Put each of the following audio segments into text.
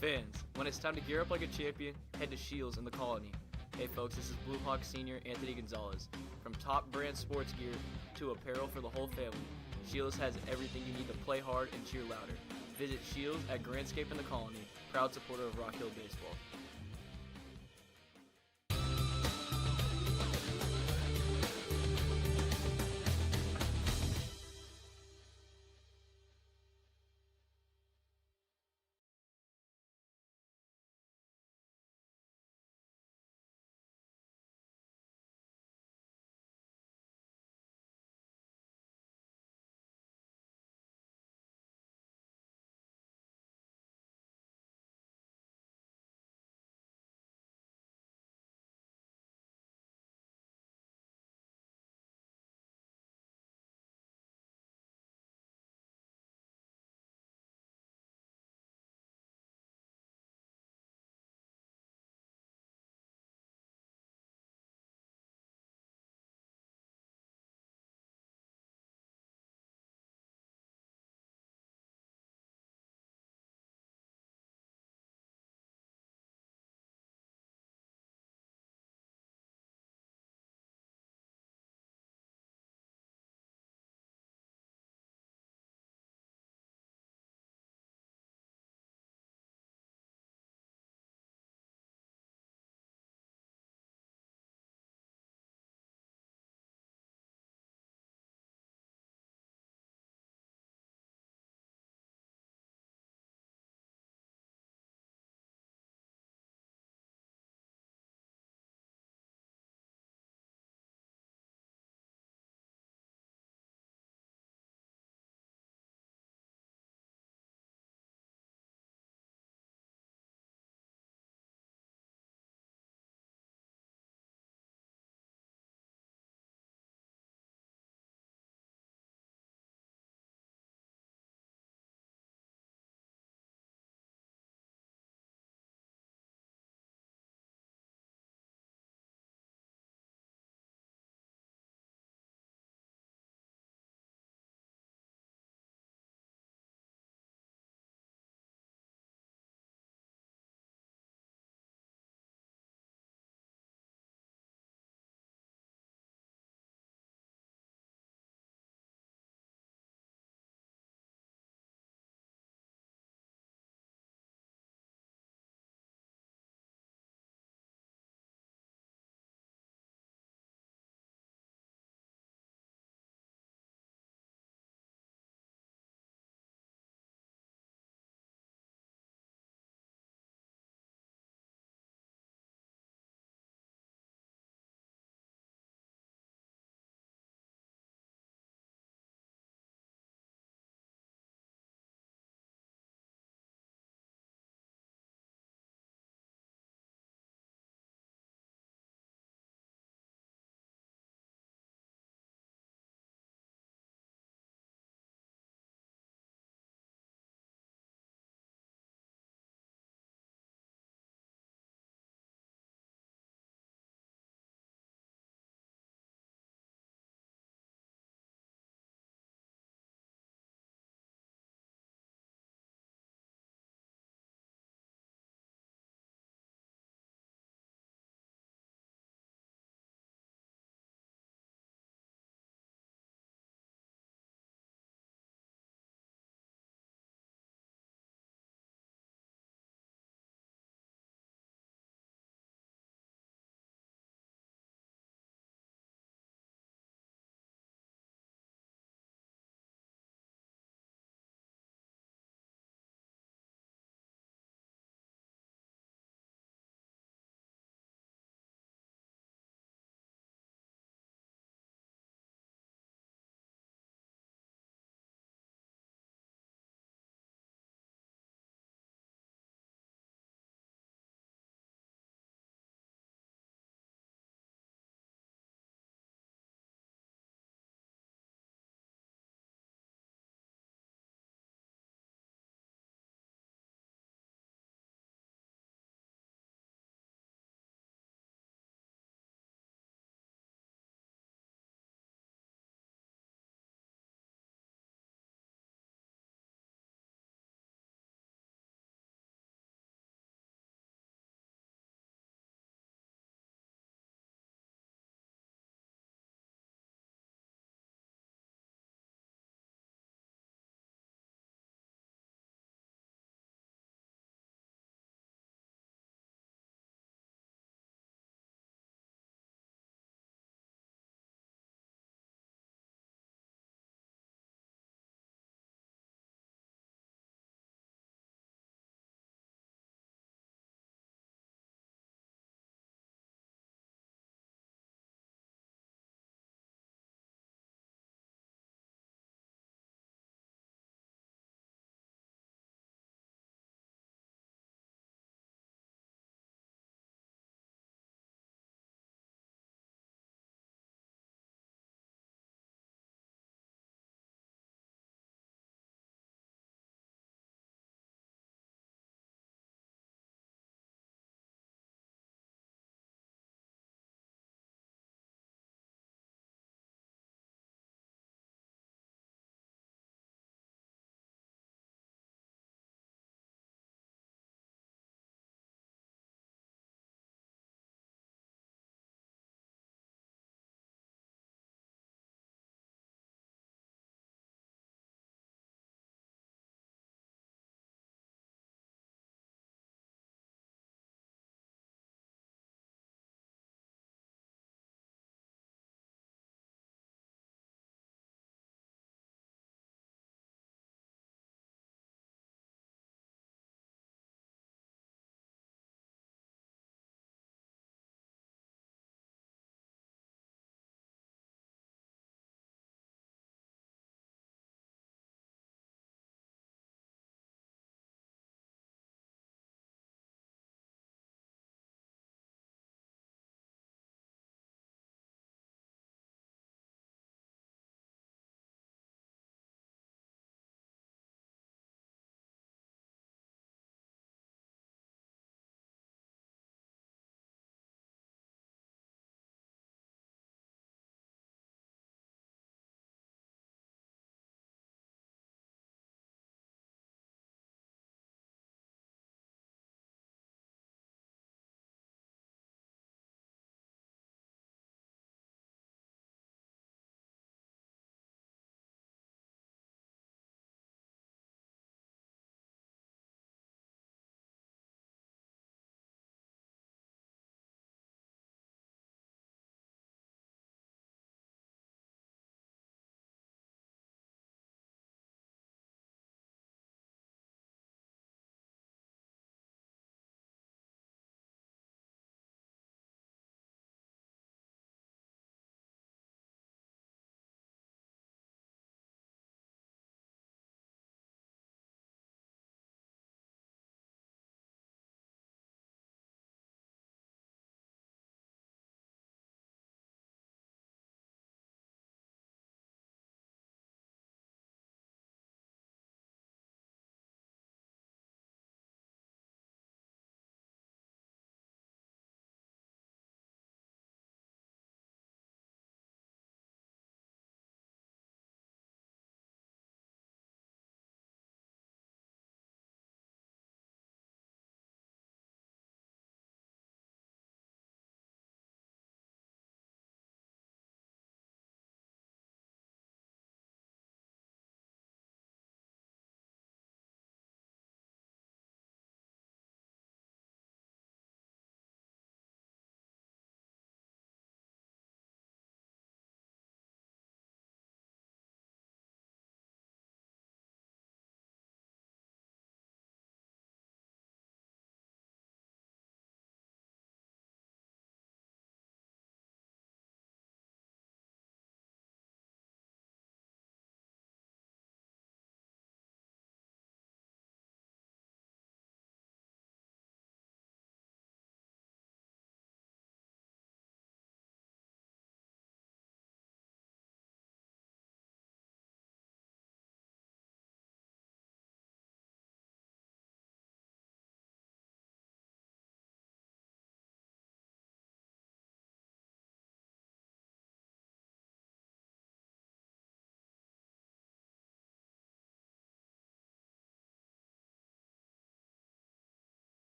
Fans, when it's time to gear up like a champion, head to Shields in the Colony. Hey folks, this is Blue Hawk Senior Anthony Gonzalez. From top brand sports gear to apparel for the whole family, Shields has everything you need to play hard and cheer louder. Visit Shields at Grandscape in the Colony, proud supporter of Rock Hill Baseball.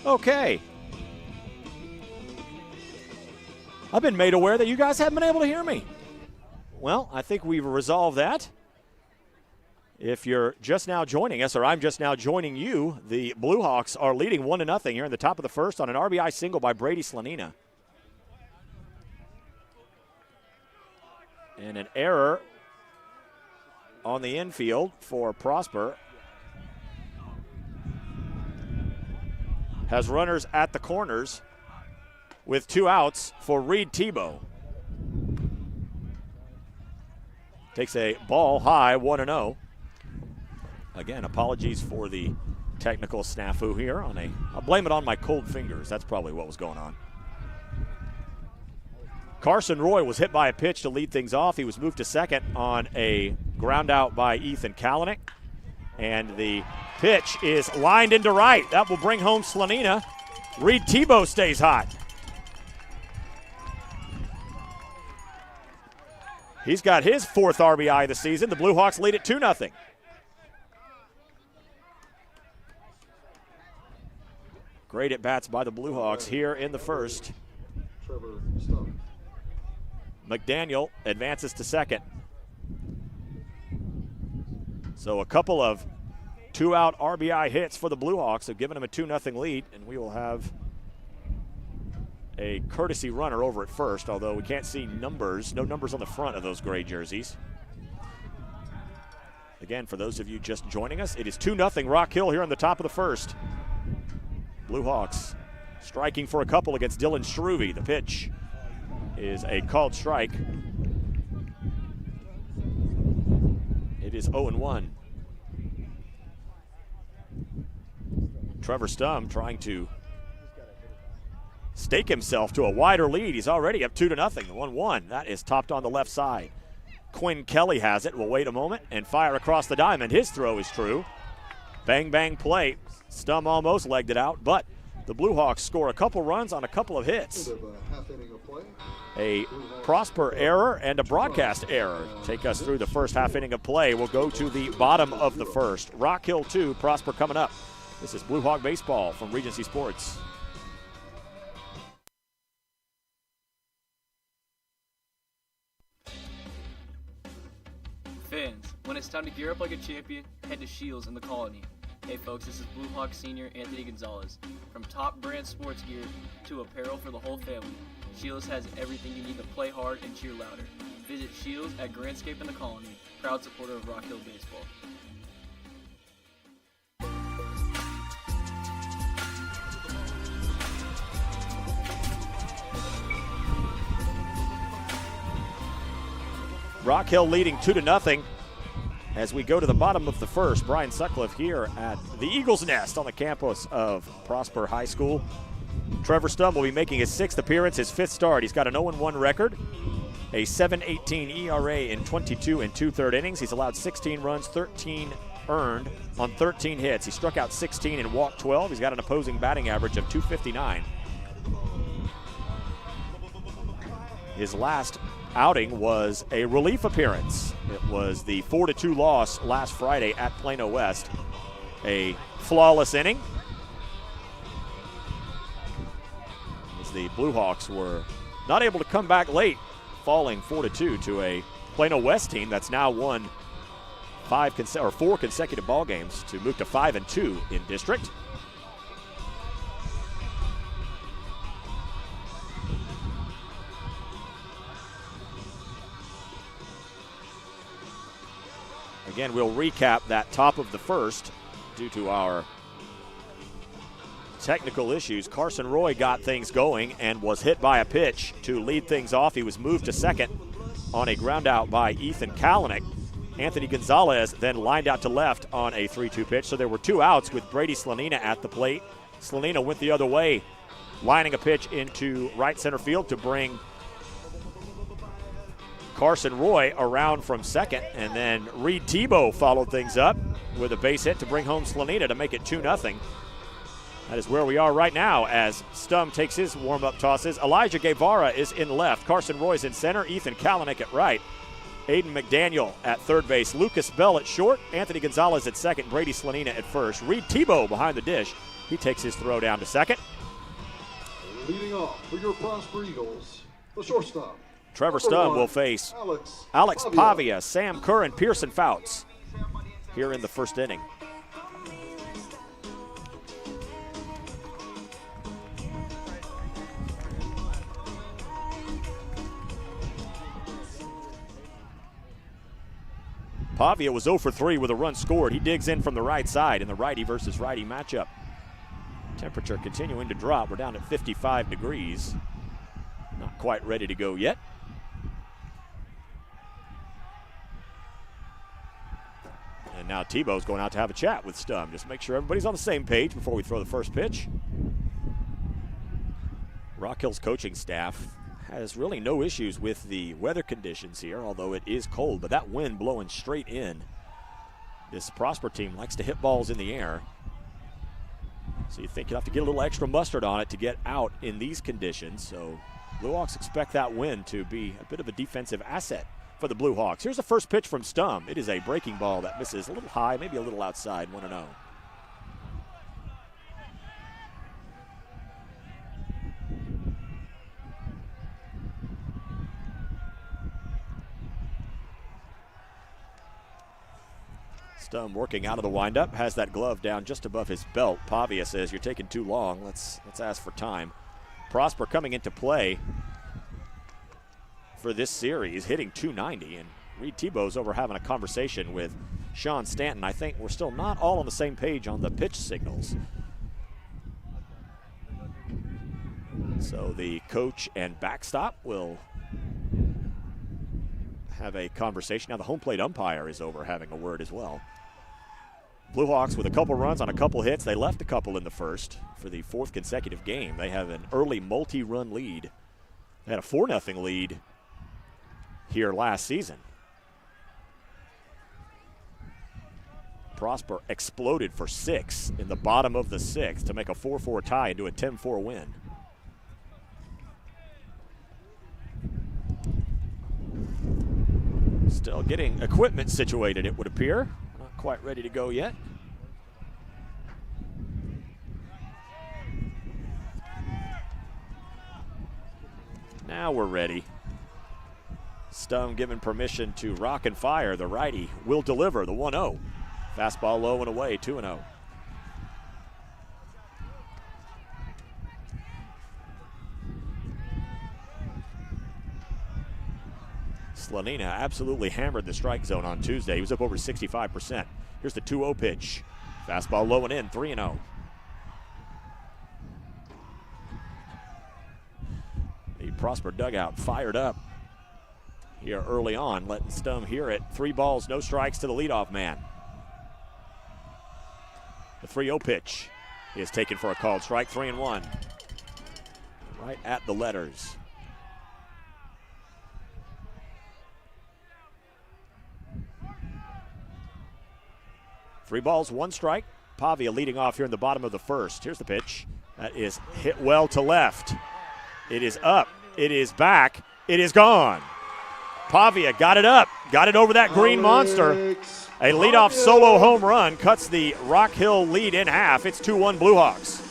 Okay. I've been made aware that you guys haven't been able to hear me. Well, I think we've resolved that. If you're just now joining us, or I'm just now joining you, the Blue Hawks are leading 1-0 here in the top of the first on an RBI single by Brady Slonina. And an error on the infield for Prosper. Has runners at the corners with 2 outs for Reed Tebow. Takes a ball high, 1-0. Again, apologies for the technical snafu here. I'll blame it on my cold fingers. That's probably what was going on. Carson Roy was hit by a pitch to lead things off. He was moved to second on a ground out by Ethan Kalanick. And the pitch is lined into right. That will bring home Slonina. Reed Tebow stays hot. He's got his 4th RBI of the season. The Blue Hawks lead it 2-0. Great at-bats by the Blue Hawks here in the first. McDaniel advances to second. So a couple of 2-out RBI hits for the Blue Hawks have given them a 2-0 lead, and we will have a courtesy runner over at first, although we can't see numbers, no numbers on the front of those gray jerseys. Again, for those of you just joining us, it is 2-0 Rock Hill here on the top of the first. Blue Hawks striking for a couple against Dylan Struve. The pitch is a called strike. It is 0-1. Trevor Stum trying to stake himself to a wider lead. He's already up 2-0, 1-1. That is topped on the left side. Quinn Kelly has it. We'll wait a moment and fire across the diamond. His throw is true. Bang, bang play. Stum almost legged it out, but the Blue Hawks score a couple runs on a couple of hits. A Prosper error and a broadcast error take us through the first half inning of play. We'll go to the bottom of the first. Rock Hill 2, Prosper coming up. This is Blue Hawk Baseball from Regency Sports. Fans, when it's time to gear up like a champion, head to Shields in the Colony. Hey folks, this is Blue Hawk Senior Anthony Gonzalez. From top brand sports gear to apparel for the whole family, Shields has everything you need to play hard and cheer louder. Visit Shields at Grandscape in the Colony, proud supporter of Rock Hill Baseball. Rock Hill leading 2-0 as we go to the bottom of the first. Brian Sutcliffe here at the Eagles Nest on the campus of Prosper High School. Trevor Stum will be making his 6th appearance, his 5th start. He's got an 0-1 record, a 7.18 ERA in 22 2/3 innings. He's allowed 16 runs, 13 earned on 13 hits. He struck out 16 and walked 12. He's got an opposing batting average of .259. His last outing was a relief appearance. It was the 4-2 loss last Friday at Plano West. A flawless inning, as the Blue Hawks were not able to come back late, falling 4-2 to a Plano West team that's now won 4 consecutive ball games to move to 5-2 in district. Again, we'll recap that top of the first due to our technical issues. Carson Roy got things going and was hit by a pitch to lead things off. He was moved to second on a ground out by Ethan Kalanick. Anthony Gonzalez then lined out to left on a 3-2 pitch. So there were 2 outs with Brady Slonina at the plate. Slonina went the other way, lining a pitch into right center field to bring Carson Roy around from second, and then Reed Tebow followed things up with a base hit to bring home Slonina to make it 2-0. That is where we are right now as Stum takes his warm-up tosses. Elijah Guevara is in left. Carson Roy's in center. Ethan Kalanick at right. Aiden McDaniel at third base, Lucas Bell at short, Anthony Gonzalez at second, Brady Slanina at first. Reed Tebow behind the dish. He takes his throw down to second. Leading off for your Prosper Eagles, the shortstop. Trevor Stum will face Alex Pavia, Sam Kerr, and Pearson Fouts here in the first inning. Pavia was 0 for 3 with a run scored. He digs in from the right side in the righty versus righty matchup. Temperature continuing to drop. We're down at 55 degrees. Not quite ready to go yet. And now Tebow's going out to have a chat with Stum. Just make sure everybody's on the same page before we throw the first pitch. Rock Hill's coaching staff has really no issues with the weather conditions here, although it is cold, but that wind blowing straight in. This Prosper team likes to hit balls in the air. So you think you'll have to get a little extra mustard on it to get out in these conditions. So Blue Hawks expect that wind to be a bit of a defensive asset for the Blue Hawks. Here's the first pitch from Stum. It is a breaking ball that misses a little high, maybe a little outside, 1-0. Stum working out of the windup, has that glove down just above his belt. Pavia says, "You're taking too long. Let's ask for time." Prosper coming into play for this series, hitting .290, and Reed Tebow's over having a conversation with Sean Stanton. I think we're still not all on the same page on the pitch signals. So the coach and backstop will have a conversation. Now the home plate umpire is over having a word as well. Blue Hawks with a couple runs on a couple hits. They left a couple in the first for the fourth consecutive game. They have an early multi-run lead. They had a 4-0 lead here last season. Prosper exploded for 6 in the bottom of the 6th to make a 4-4 tie into a 10-4 win. Still getting equipment situated, it would appear. Not quite ready to go yet. Now we're ready. Stum given permission to rock and fire. The righty will deliver the 1-0. Fastball low and away, 2-0. Slanina absolutely hammered the strike zone on Tuesday. He was up over 65%. Here's the 2-0 pitch. Fastball low and in, 3-0. The Prosper dugout fired up here early on, letting Stum hear it. 3 balls, no strikes to the leadoff man. The 3-0 pitch is taken for a called strike, 3-1. Right at the letters. Three balls, 1 strike. Pavia leading off here in the bottom of the first. Here's the pitch. That is hit well to left. It is up. It is back. It is gone. Pavia got it up. Got it over that green monster. A leadoff solo home run cuts the Rock Hill lead in half. It's 2-1 Blue Hawks.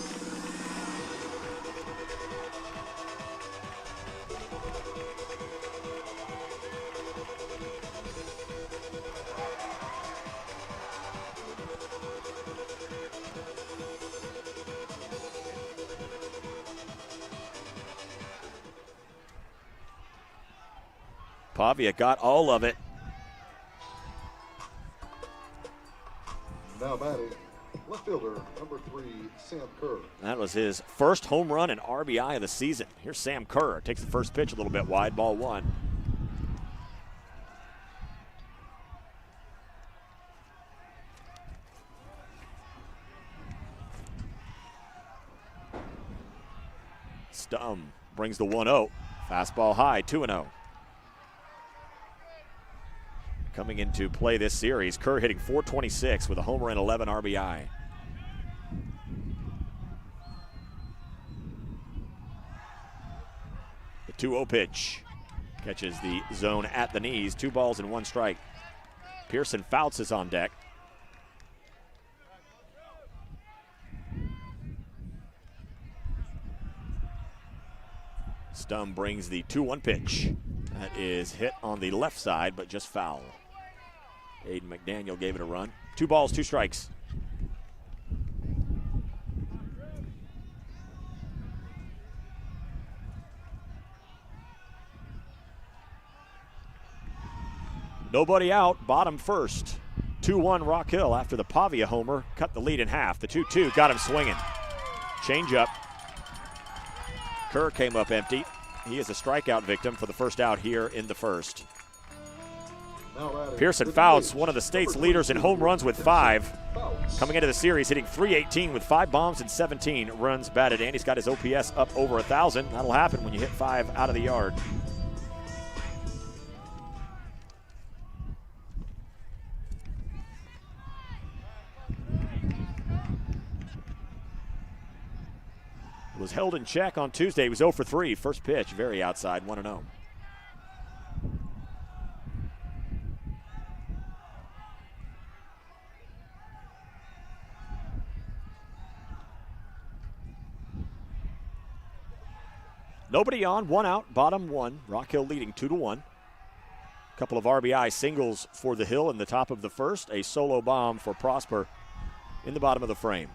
Pavia got all of it. Now batting, left fielder, number 3, Sam Kerr. That was his first home run and RBI of the season. Here's Sam Kerr. Takes the first pitch a little bit wide, ball 1. Stum brings the 1-0. Fastball high, 2-0. Coming into play this series, Kerr hitting .426 with a homer and 11 RBI. The 2-0 pitch. Catches the zone at the knees. 2 balls and 1 strike. Pearson Fouts is on deck. Stum brings the 2-1 pitch. That is hit on the left side, but just foul. Aiden McDaniel gave it a run. 2 balls, 2 strikes. Nobody out, bottom first. 2-1 Rock Hill after the Pavia homer cut the lead in half. The 2-2 got him swinging. Change up. Kerr came up empty. He is a strikeout victim for the first out here in the first. Pearson Fouts, one of the state's leaders in home runs with 5. Coming into the series, hitting .318 with 5 bombs and 17 runs batted in. He's got his OPS up over 1,000. That'll happen when you hit 5 out of the yard. Was held in check on Tuesday. He was 0 for 3. First pitch, very outside, 1-0. Nobody on, 1 out, bottom 1. Rock Hill leading 2-1. Couple of RBI singles for the Hill in the top of the first. A solo bomb for Prosper in the bottom of the frame.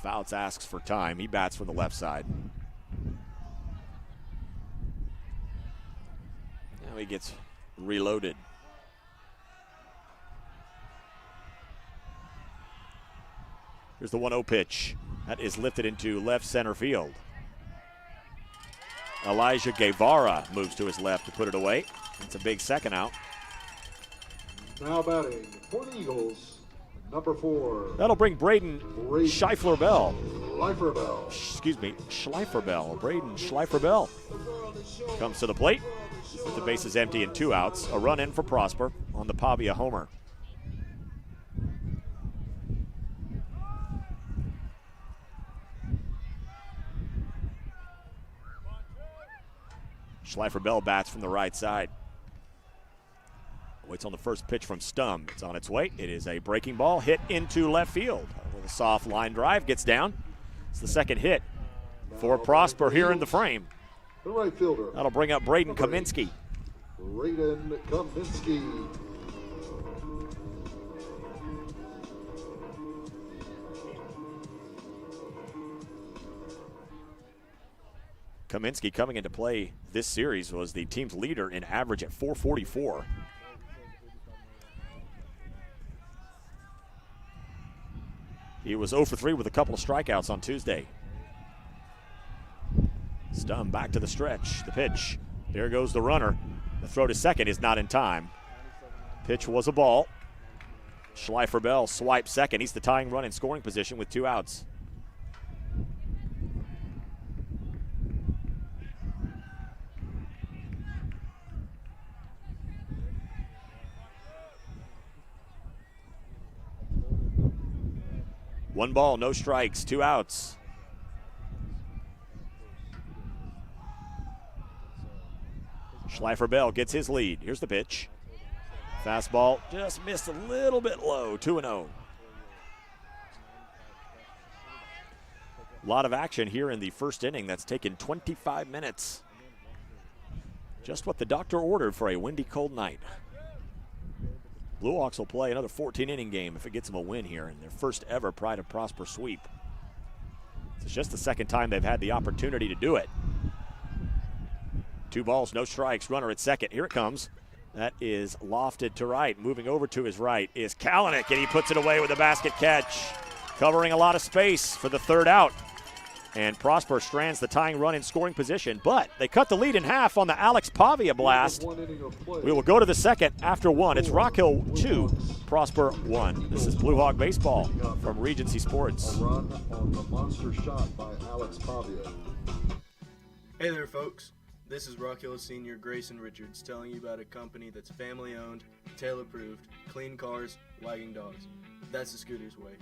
Fouts asks for time. He bats from the left side. Now he gets reloaded. Here's the 1-0 pitch. That is lifted into left center field. Elijah Guevara moves to his left to put it away. It's a big second out. Now batting for the Eagles, number 4. That'll bring Braden Schleifer-Bell. Schleifer-Bell. Braden Schleifer-Bell comes to the plate with the bases empty and 2 outs. A run in for Prosper on the Pavia homer. Schleifer-Bell bats from the right side. Waits on the first pitch from Stum. It's on its way. It is a breaking ball hit into left field. A little soft line drive gets down. It's the second hit for Prosper here in the frame. The right fielder. That'll bring up Braden Kaminsky. Braden Kaminsky. Kaminsky coming into play this series was the team's leader in average at .444. He was 0 for 3 with a couple of strikeouts on Tuesday. Stum back to the stretch. The pitch. There goes the runner. The throw to second is not in time. Pitch was a ball. Schleifer-Bell swipes second. He's the tying run in scoring position with 2 outs. One ball, no strikes, 2 outs. Schleifer-Bell gets his lead. Here's the pitch. Fastball just missed a little bit low, 2-0. A lot of action here in the first inning. That's taken 25 minutes. Just what the doctor ordered for a windy, cold night. Blue Hawks will play another 14-inning game if it gets them a win here in their first ever Pride of Prosper sweep. It's just the second time they've had the opportunity to do it. 2 balls, no strikes, runner at second. Here it comes. That is lofted to right. Moving over to his right is Kalanick, and he puts it away with a basket catch, covering a lot of space for the 3rd out. And Prosper strands the tying run in scoring position, but they cut the lead in half on the Alex Pavia blast. We will go to the second after 1. It's Rock Hill 2, Prosper 1. This is Blue Hawk Baseball from Regency Sports. A run on the monster shot by Alex Pavia. Hey there, folks. This is Rock Hill Senior Grayson Richards telling you about a company that's family-owned, tail-approved, clean cars, wagging dogs. That's the Scooters way.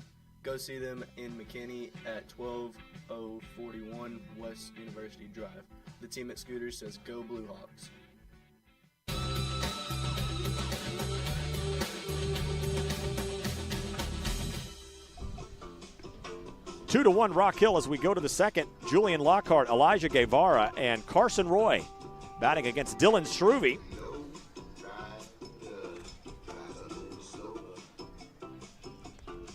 Go see them in McKinney at 12041 West University Drive. The team at Scooters says, "Go Blue Hawks." 2-1 Rock Hill as we go to the second. Julian Lockhart, Elijah Guevara, and Carson Roy batting against Dylan Struve.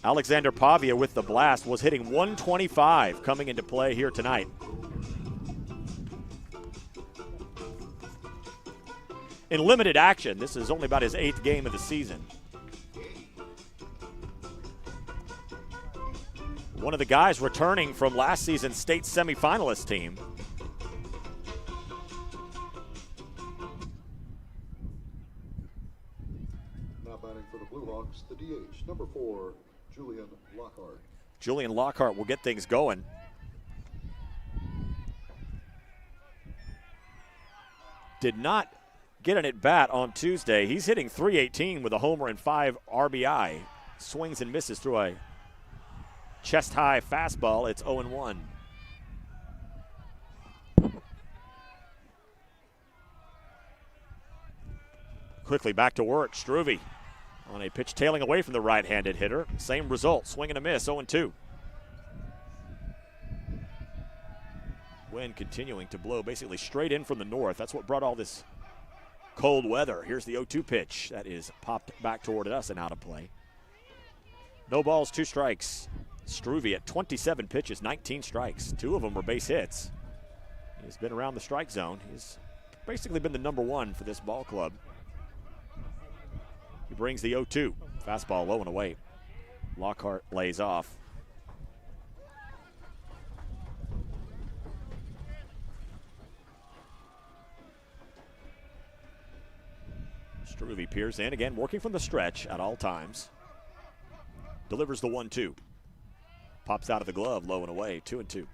Alexander Pavia with the blast was hitting 125 coming into play here tonight. In limited action, this is only about his 8th game of the season. One of the guys returning from last season's state semifinalist team. Now batting for the Blue Hawks, the DH, number 4, Julian Lockhart. Julian Lockhart will get things going. Did not get an at-bat on Tuesday. He's hitting .318 with a homer and 5 RBI. Swings and misses through a chest-high fastball. It's 0-1. Quickly back to work. Struve on a pitch tailing away from the right-handed hitter. Same result, swing and a miss, 0-2. Wind continuing to blow basically straight in from the north. That's what brought all this cold weather. Here's the 0-2 pitch. That is popped back toward us and out of play. No balls, 2 strikes. Struve at 27 pitches, 19 strikes. 2 of them were base hits. He's been around the strike zone. He's basically been the number 1 for this ball club. He brings the 0-2. Fastball low and away. Lockhart lays off. Struve peers in again, working from the stretch at all times. Delivers the 1-2. Pops out of the glove, low and away, 2-2.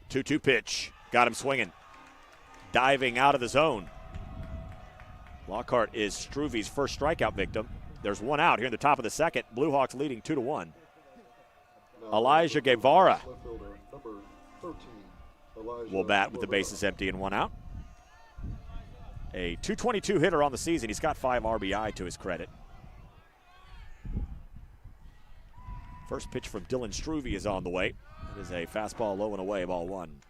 Two-two pitch, got him swinging. Diving out of the zone. Lockhart is Struve's first strikeout victim. There's one out here in the top of the second. Blue Hawks leading 2-1. Elijah Guevara will bat with the bases empty and 1 out. A .222 hitter on the season. He's got 5 RBI to his credit. First pitch from Dylan Struve is on the way. It is a fastball low and away, ball 1.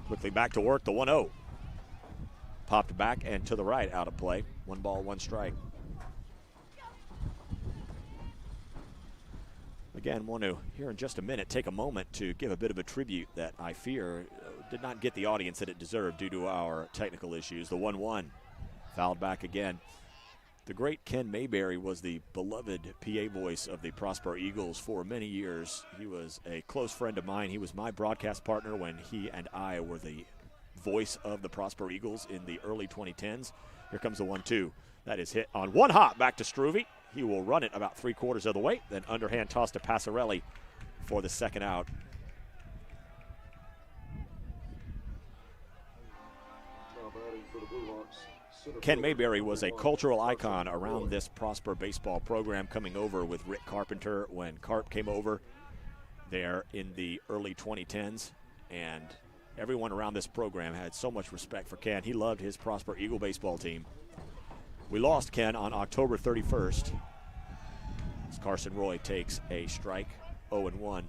Quickly back to work, the 1-0. Popped back and to the right, out of play. 1 ball, 1 strike. Again, want to, here in just a minute, take a moment to give a bit of a tribute that I fear did not get the audience that it deserved due to our technical issues. The 1-1, fouled back again. The great Ken Mayberry was the beloved PA voice of the Prosper Eagles for many years. He was a close friend of mine. He was my broadcast partner when he and I were the voice of the Prosper Eagles in the early 2010s. Here comes the 1-2. That is hit on 1 hop back to Struve. He will run it about 3/4 of the way, then underhand toss to Passarelli for the second out. Ken Mayberry was a cultural icon around this Prosper baseball program, coming over with Rick Carpenter when Carp came over there in the early 2010s. And everyone around this program had so much respect for Ken. He loved his Prosper Eagle baseball team. We lost Ken on October 31st. As Carson Roy takes a strike, 0-1.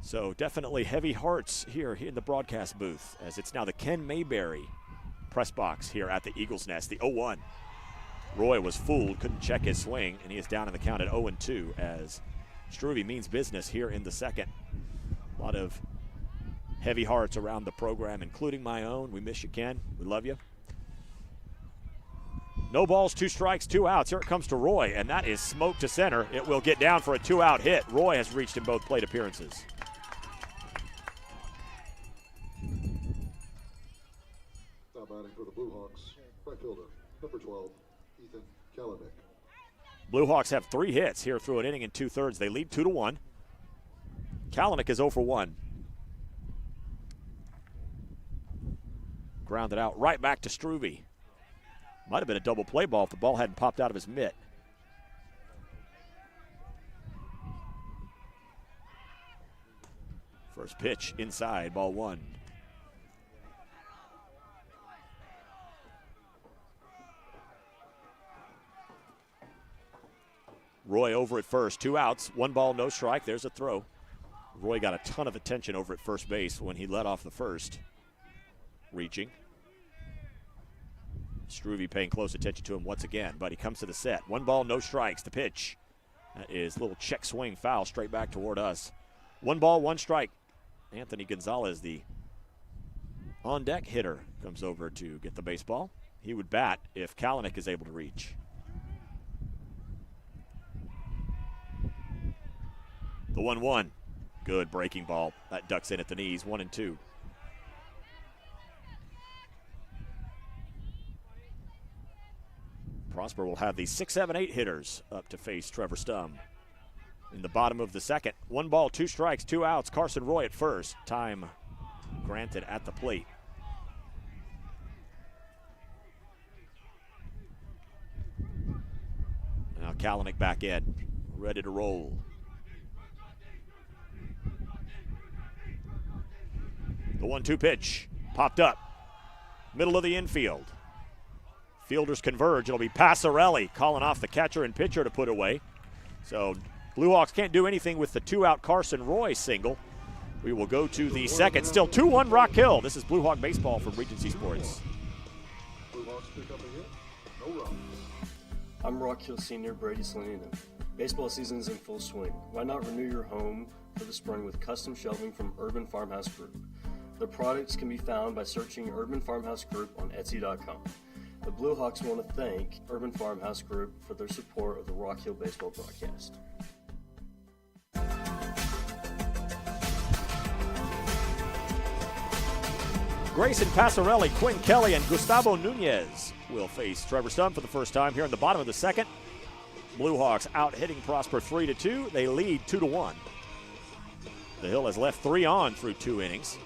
So definitely heavy hearts here in the broadcast booth, as it's now the Ken Mayberry press box here at the Eagles Nest. The 0-1. Roy was fooled, couldn't check his swing, and he is down in the count at 0-2 as Struve means business here in the second. A lot of heavy hearts around the program, including my own. We miss you, Ken. We love you. No balls, 2 strikes, 2 outs. Here it comes to Roy, and that is smoke to center. It will get down for a 2-out hit. Roy has reached in both plate appearances. Now batting for the Blue Hawks, number 12, Ethan Kalanick. Blue Hawks have 3 hits here through an inning and 2/3. They lead 2-1. Kalanick is 0 for 1. Grounded out right back to Struve. Might have been a double play ball if the ball hadn't popped out of his mitt. First pitch inside, ball 1. Roy over at first, 2 outs, 1 ball, no strike. There's a throw. Roy got a ton of attention over at first base when he led off the first. Reaching. Struve paying close attention to him once again, but he comes to the set. 1 ball, no strikes. The pitch. That is a little check swing foul straight back toward us. 1 ball, 1 strike. Anthony Gonzalez, the on-deck hitter, comes over to get the baseball. He would bat if Kalanick is able to reach. The 1-1. Good breaking ball. That ducks in at the knees, 1-2. Prosper will have the 6, 7, 8 hitters up to face Trevor Stum. In the bottom of the second, 1 ball, 2 strikes, 2 outs. Carson Roy at first. Time granted at the plate. Now Kalanick back in, ready to roll. The 1-2 pitch popped up, middle of the infield. Fielders converge. It'll be Passarelli calling off the catcher and pitcher to put away. So Blue Hawks can't do anything with the 2-out Carson Roy single. We will go to the second. Still 2-1 Rock Hill. This is Blue Hawk Baseball from Regency Sports. Blue Hawks pick up a hit. No runs. I'm Rock Hill senior Brady Slanina. Baseball season is in full swing. Why not renew your home for the spring with custom shelving from Urban Farmhouse Group? Their products can be found by searching Urban Farmhouse Group on Etsy.com. The Blue Hawks want to thank Urban Farmhouse Group for their support of the Rock Hill baseball broadcast. Grayson Passarelli, Quinn Kelly, and Gustavo Nunez will face Trevor Stum for the first time here in the bottom of the second. Blue Hawks out hitting Prosper 3-2. They lead 2-1. The Hill has left 3 on through 2 innings.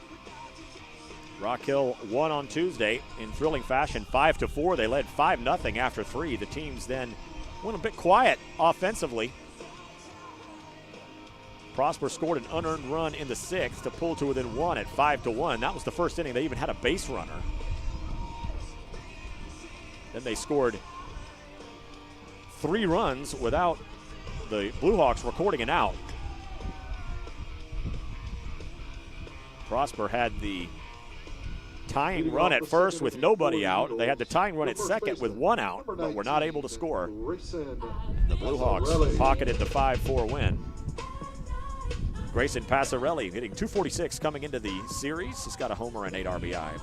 Rock Hill won on Tuesday in thrilling fashion, 5-4. They led 5-0 after 3. The teams then went a bit quiet offensively. Prosper scored an unearned run in the 6th to pull to within 1 at 5-1. That was the first inning they even had a base runner. Then they scored 3 runs without the Blue Hawks recording an out. Prosper had the tying run at first with nobody out. They had the tying run at second with 1 out, but were not able to score. The Blue Hawks pocketed the 5-4 win. Grayson Passarelli hitting .246 coming into the series. He's got a homer and 8 RBI.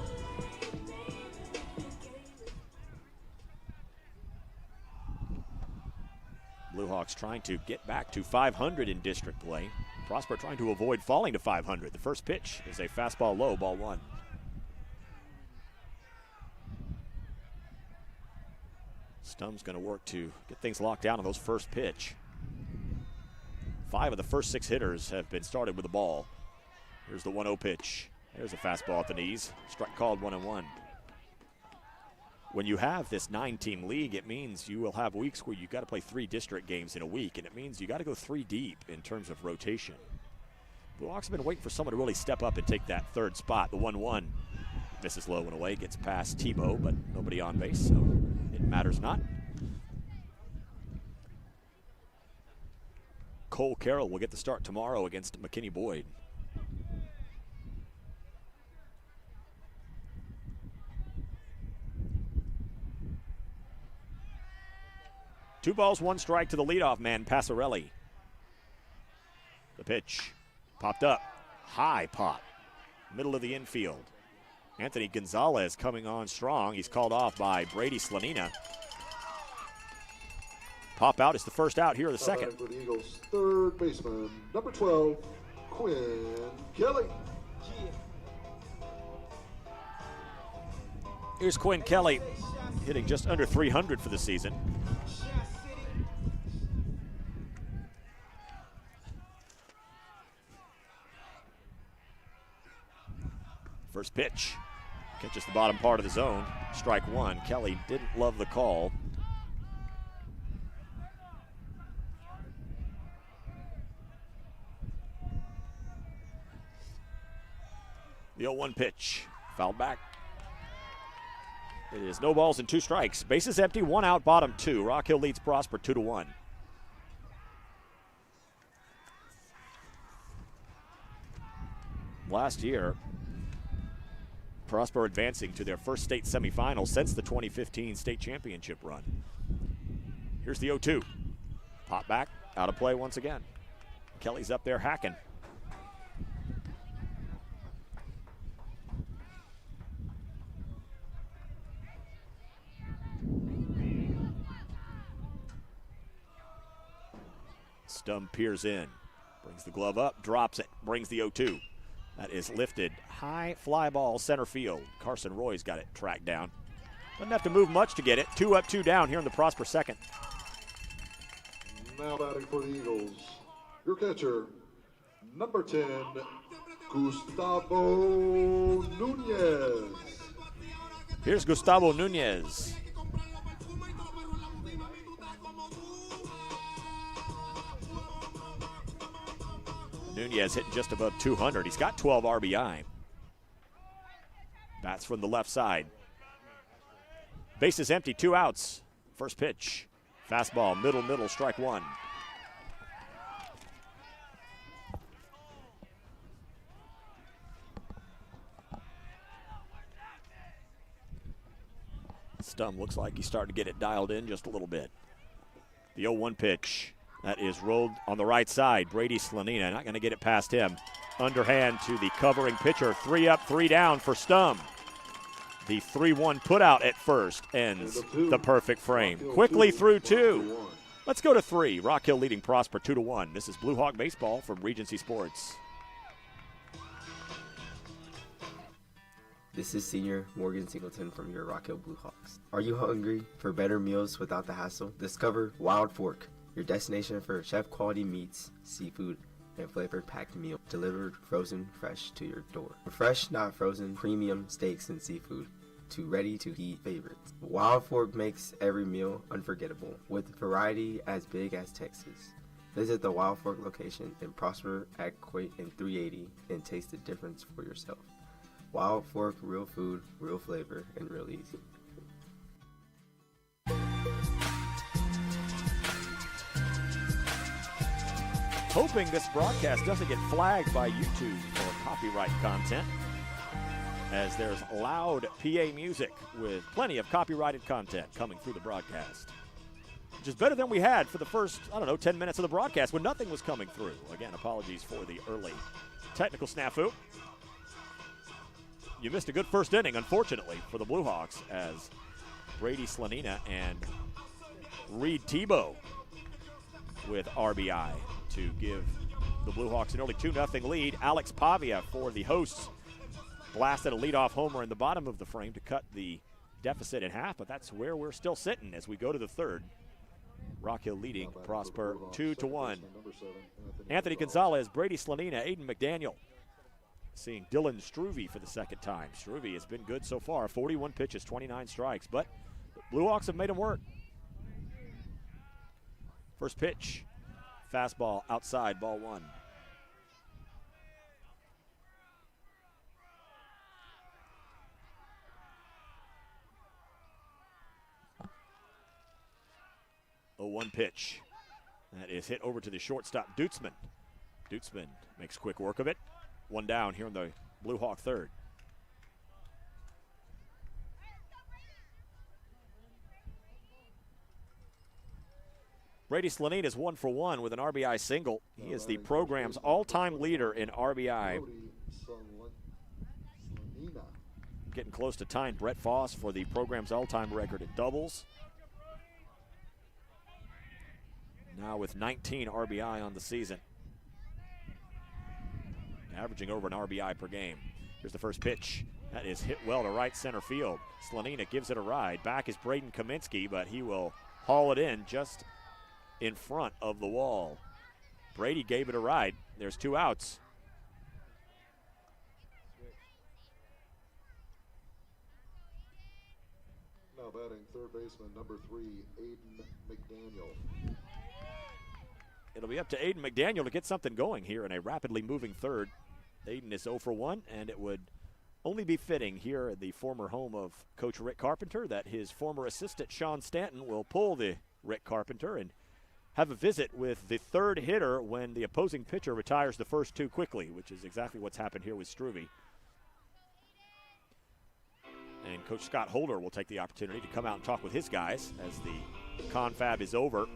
Blue Hawks trying to get back to 500 in district play. Prosper trying to avoid falling to 500. The first pitch is a fastball low, ball 1. Stum's going to work to get things locked down on those first pitch. 5 of the first 6 hitters have been started with the ball. Here's the 1-0 pitch. There's a fastball at the knees. Strike called 1-1. When you have this 9-team league, it means you will have weeks where you've got to play 3 district games in a week, and it means you got to go 3 deep in terms of rotation. Blue Hawks have been waiting for someone to really step up and take that 3rd spot. The 1-1 misses low and away, gets past Tebow, but nobody on base, so it matters not. Cole Carroll will get the start tomorrow against McKinney Boyd. Two balls, 1 strike to the leadoff man, Passarelli. The pitch popped up, high pop, middle of the infield. Anthony Gonzalez coming on strong. He's called off by Brady Slanina. Pop out is the first out here of the second. For the Eagles, 3rd baseman, number 12, Quinn Kelly. Here's Quinn Kelly hitting just under 300 for the season. First pitch. Catches the bottom part of the zone. Strike one. Kelly didn't love the call. The 0-1 pitch. Fouled back. It is no balls and 2 strikes. Bases empty, 1 out, bottom 2. Rock Hill leads Prosper 2-1. Last year, Prosper advancing to their first state semifinal since the 2015 state championship run. Here's the 0-2. Pop back, out of play once again. Kelly's up there hacking. Stum peers in, brings the glove up, drops it, brings the 0-2. That is lifted high fly ball center field. Carson Roy's got it tracked down. Doesn't have to move much to get it. 2 up, 2 down here in the Prosper second. Now batting for the Eagles, your catcher, number 10, Gustavo Nunez. Here's Gustavo Nunez. Nunez hitting just above 200. He's got 12 RBI. Bats from the left side. Bases empty, 2 outs. First pitch. Fastball, middle, strike one. Stum looks like he's starting to get it dialed in just a little bit. The 0-1 pitch. That is rolled on the right side. Brady Slanina not going to get it past him. Underhand to the covering pitcher. 3 up, 3 down for Stum. The 3-1 put out at first ends the perfect frame. Quickly through 2. Let's go to 3. Rock Hill leading Prosper 2-1. This is Blue Hawk Baseball from Regency Sports. This is senior Morgan Singleton from your Rock Hill Blue Hawks. Are you hungry for better meals without the hassle? Discover Wild Fork, your destination for chef-quality meats, seafood, and flavored packed meal delivered frozen fresh to your door. Fresh, not frozen, premium steaks and seafood to ready-to-eat favorites. Wild Fork makes every meal unforgettable with variety as big as Texas. Visit the Wild Fork location in Prosper at Coit and 380 and taste the difference for yourself. Wild Fork, real food, real flavor, and real easy. Hoping this broadcast doesn't get flagged by YouTube for copyright content, as there's loud PA music with plenty of copyrighted content coming through the broadcast, which is better than we had for the first, 10 minutes of the broadcast when nothing was coming through. Again, apologies for the early technical snafu. You missed a good first inning, unfortunately, for the Blue Hawks, as Brady Slanina and Reed Tebow with RBI to give the Blue Hawks an early 2-0 lead. Alex Pavia for the hosts blasted a leadoff homer in the bottom of the frame to cut the deficit in half, but that's where we're still sitting as we go to the third. Rock Hill leading Prosper 2-1. Anthony Gonzalez, Brady Slanina, Aiden McDaniel. Seeing Dylan Struve for the second time. Struve has been good so far. 41 pitches, 29 strikes, but the Blue Hawks have made him work. First pitch, fastball outside, ball 1. A 1 pitch. That is hit over to the shortstop, Dutzman. Dutzman makes quick work of it. 1 down here in the Blue Hawk third. Brady Slanina is 1 for 1 with an RBI single. He is the program's all-time leader in RBI. Getting close to tying Brett Foss for the program's all-time record in doubles. Now with 19 RBI on the season. Averaging over an RBI per game. Here's the first pitch. That is hit well to right center field. Slonina gives it a ride. Back is Braden Kaminsky, but he will haul it in just in front of the wall. Brady gave it a ride. There's 2 outs. Now batting third baseman number 3, Aiden McDaniel. It'll be up to Aiden McDaniel to get something going here in a rapidly moving third. Aiden is 0 for 1, and it would only be fitting here at the former home of Coach Rick Carpenter that his former assistant Sean Stanton will pull the Rick Carpenter and have a visit with the third hitter when the opposing pitcher retires the first 2 quickly, which is exactly what's happened here with Struve. And Coach Scott Holder will take the opportunity to come out and talk with his guys as the confab is over.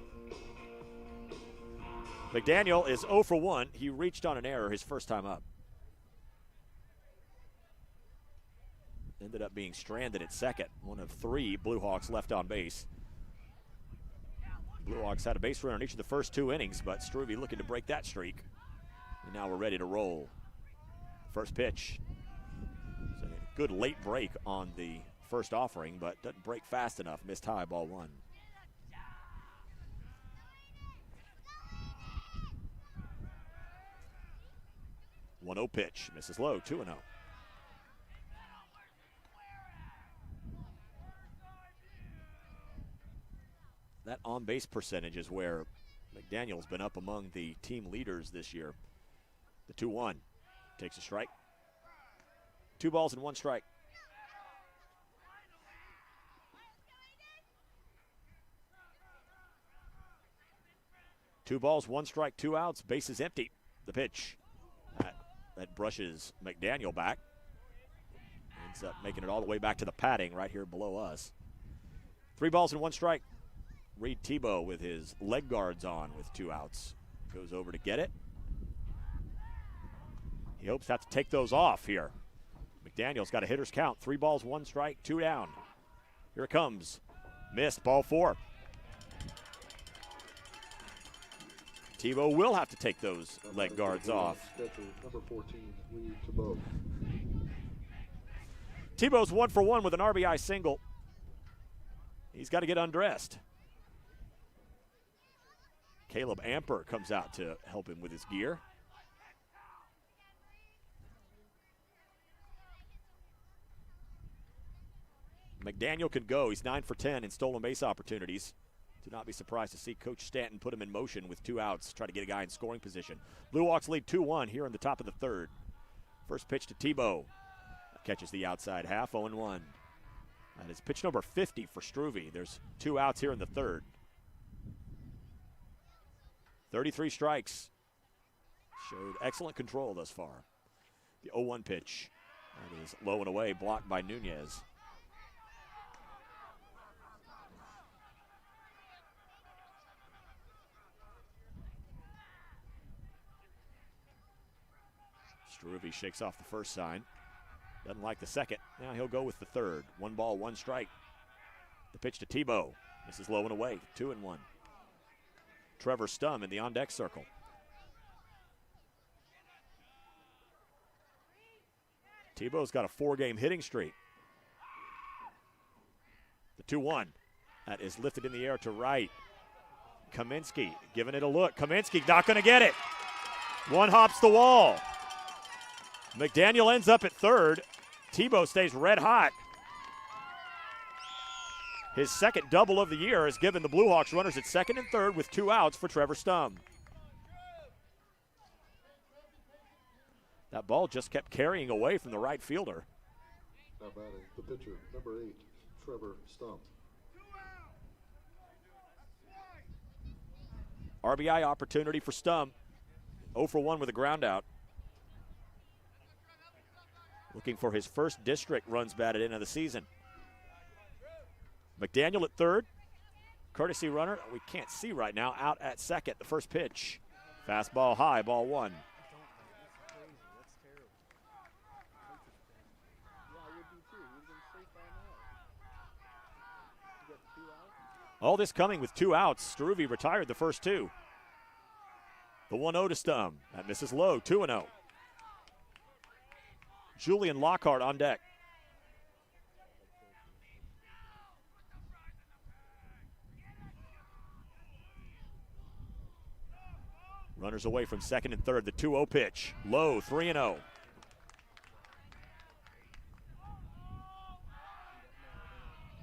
McDaniel is 0 for 1. He reached on an error his first time up. Ended up being stranded at second. One of 3 Blue Hawks left on base. Blue Hawks had a base runner in each of the first 2 innings, but Struve looking to break that streak. And now we're ready to roll. First pitch. It's a good late break on the first offering, but doesn't break fast enough. Missed high, ball 1. One-0 pitch. Misses low, 2-0. That on-base percentage is where McDaniel's been up among the team leaders this year. The 2-1 takes a strike. 2 balls and 1 strike. Two balls, 1 strike, 2 outs. Base is empty. The pitch. That brushes McDaniel back. Ends up making it all the way back to the padding right here below us. 3 balls and 1 strike. Reed Tebow with his leg guards on with 2 outs. Goes over to get it. He hopes to have to take those off here. McDaniel's got a hitter's count. 3 balls, 1 strike, 2 down. Here it comes. Missed, ball 4. Tebow will have to take those leg guards off. Number 14, Reed Tebow. Tebow's 1 for 1 with an RBI single. He's got to get undressed. Caleb Amper comes out to help him with his gear. McDaniel can go. He's 9 for 10 in stolen base opportunities. Do not be surprised to see Coach Stanton put him in motion with 2 outs, try to get a guy in scoring position. Blue Hawks lead 2-1 here in the top of the third. First pitch to Tebow. Catches the outside half, 0-1. That is pitch number 50 for Struve. There's 2 outs here in the third. 33 strikes. Showed excellent control thus far. The 0-1 pitch. That is low and away, blocked by Nunez. Struve shakes off the first sign. Doesn't like the second. Now he'll go with the third. 1 ball, 1 strike. The pitch to Tebow. This is low and away, 2-1. Trevor Stum in the on-deck circle. Tebow's got a 4-game hitting streak. The 2-1. That is lifted in the air to right. Kaminsky giving it a look. Kaminsky not going to get it. 1 hops the wall. McDaniel ends up at third. Tebow stays red hot. His second double of the year has given the Blue Hawks runners at second and third with 2 outs for Trevor Stum. That ball just kept carrying away from the right fielder. Now batting the pitcher, number 8, Trevor Stum. RBI opportunity for Stum. 0 for 1 with a ground out. Looking for his first district runs batted in of the season. McDaniel at third. Courtesy runner, we can't see right now, out at second. The first pitch. Fastball high, ball 1. All this coming with 2 outs. Struve retired the first 2. The 1-0 to Stum. That misses low, 2-0. Julian Lockhart on deck. Runners away from second and third. The 2-0 pitch. Low, 3-0.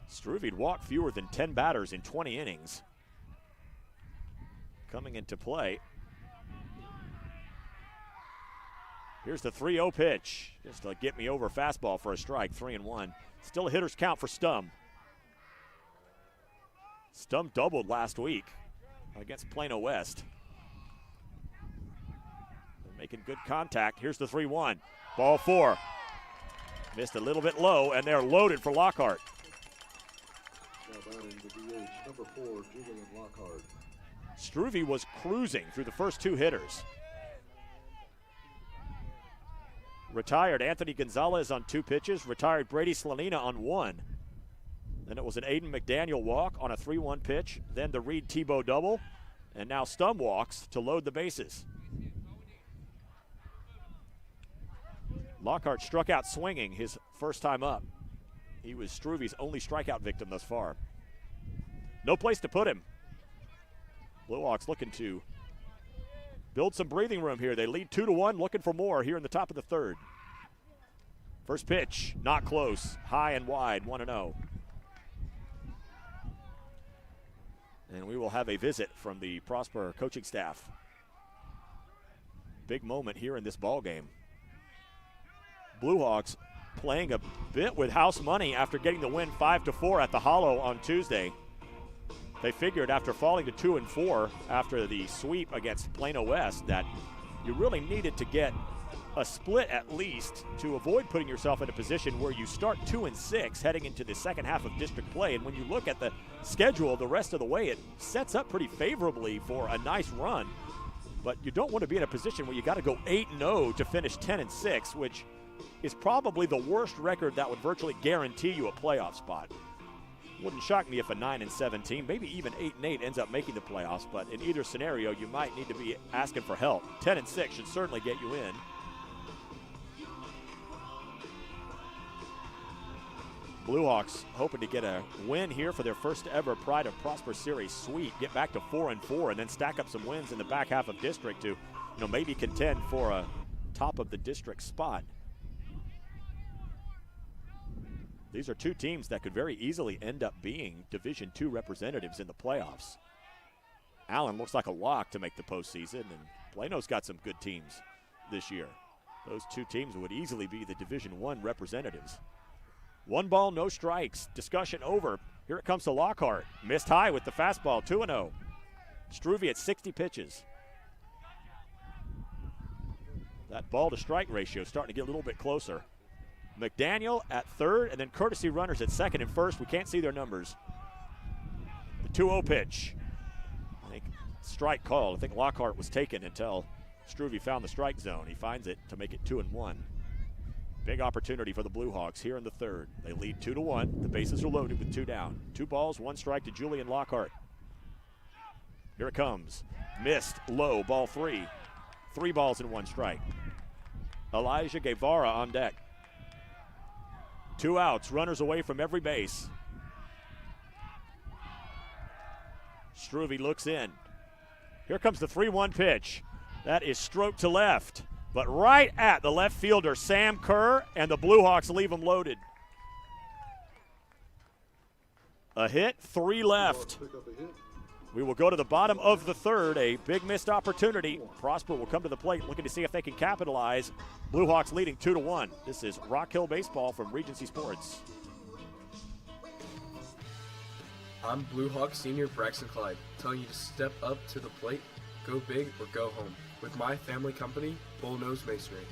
Struve'd walked fewer than 10 batters in 20 innings. Coming into play. Here's the 3-0 pitch. Just a get me over fastball for a strike, 3-1. Still a hitter's count for Stum. Stum doubled last week against Plano West. They're making good contact. Here's the 3-1. Ball 4. Missed a little bit low, and they're loaded for Lockhart. Now batting the DH, number 4, Julian Lockhart. Struve was cruising through the first 2 hitters. Retired Anthony Gonzalez on 2 pitches. Retired Brady Slanina on 1. Then it was an Aiden McDaniel walk on a 3-1 pitch. Then the Reed Tebow double. And now Stum walks to load the bases. Lockhart struck out swinging his first time up. He was Struve's only strikeout victim thus far. No place to put him. Blue Hawks looking to build some breathing room here. They lead 2-1, looking for more here in the top of the third. First pitch, not close. High and wide, 1-0. And we will have a visit from the Prosper coaching staff. Big moment here in this ball game. Blue Hawks playing a bit with house money after getting the win 5-4 at the Hollow on Tuesday. They figured after falling to 2-4 after the sweep against Plano West that you really needed to get a split at least to avoid putting yourself in a position where you start 2-6 heading into the second half of district play. And when you look at the schedule the rest of the way, it sets up pretty favorably for a nice run. But you don't want to be in a position where you got to go 8-0 to finish 10-6, which is probably the worst record that would virtually guarantee you a playoff spot. Wouldn't shock me if a 9-7 team, maybe even 8-8, ends up making the playoffs, but in either scenario, you might need to be asking for help. 10-6 should certainly get you in. Blue Hawks hoping to get a win here for their first ever Pride of Prosper Series sweep, get back to 4-4, and then stack up some wins in the back half of district to, maybe contend for a top of the district spot. These are 2 teams that could very easily end up being Division II representatives in the playoffs. Allen looks like a lock to make the postseason, and Plano's got some good teams this year. Those 2 teams would easily be the Division I representatives. 1 ball, no strikes. Discussion over. Here it comes to Lockhart. Missed high with the fastball, 2-0. Struve at 60 pitches. That ball to strike ratio starting to get a little bit closer. McDaniel at third, and then courtesy runners at second and first. We can't see their numbers. The 2-0 pitch. I think strike called. I think Lockhart was taken until Struve found the strike zone. He finds it to make it 2-1. Big opportunity for the Blue Hawks here in the third. They lead 2-1. The bases are loaded with 2 down. 2 balls, 1 strike to Julian Lockhart. Here it comes. Missed, low, ball 3. 3 balls and 1 strike. Elijah Guevara on deck. 2 outs, runners away from every base. Struve looks in. Here comes the 3-1 pitch. That is stroked to left, but right at the left fielder, Sam Kerr, and the Blue Hawks leave him loaded. A hit, 3 left. Pick up a hit. We will go to the bottom of the third. A big missed opportunity. Prosper will come to the plate looking to see if they can capitalize. Blue Hawks leading 2-1. This is Rock Hill Baseball from Regency Sports. I'm Blue Hawk senior Braxton Clyde, telling you to step up to the plate, go big, or go home with my family company, Bullnose Masonry.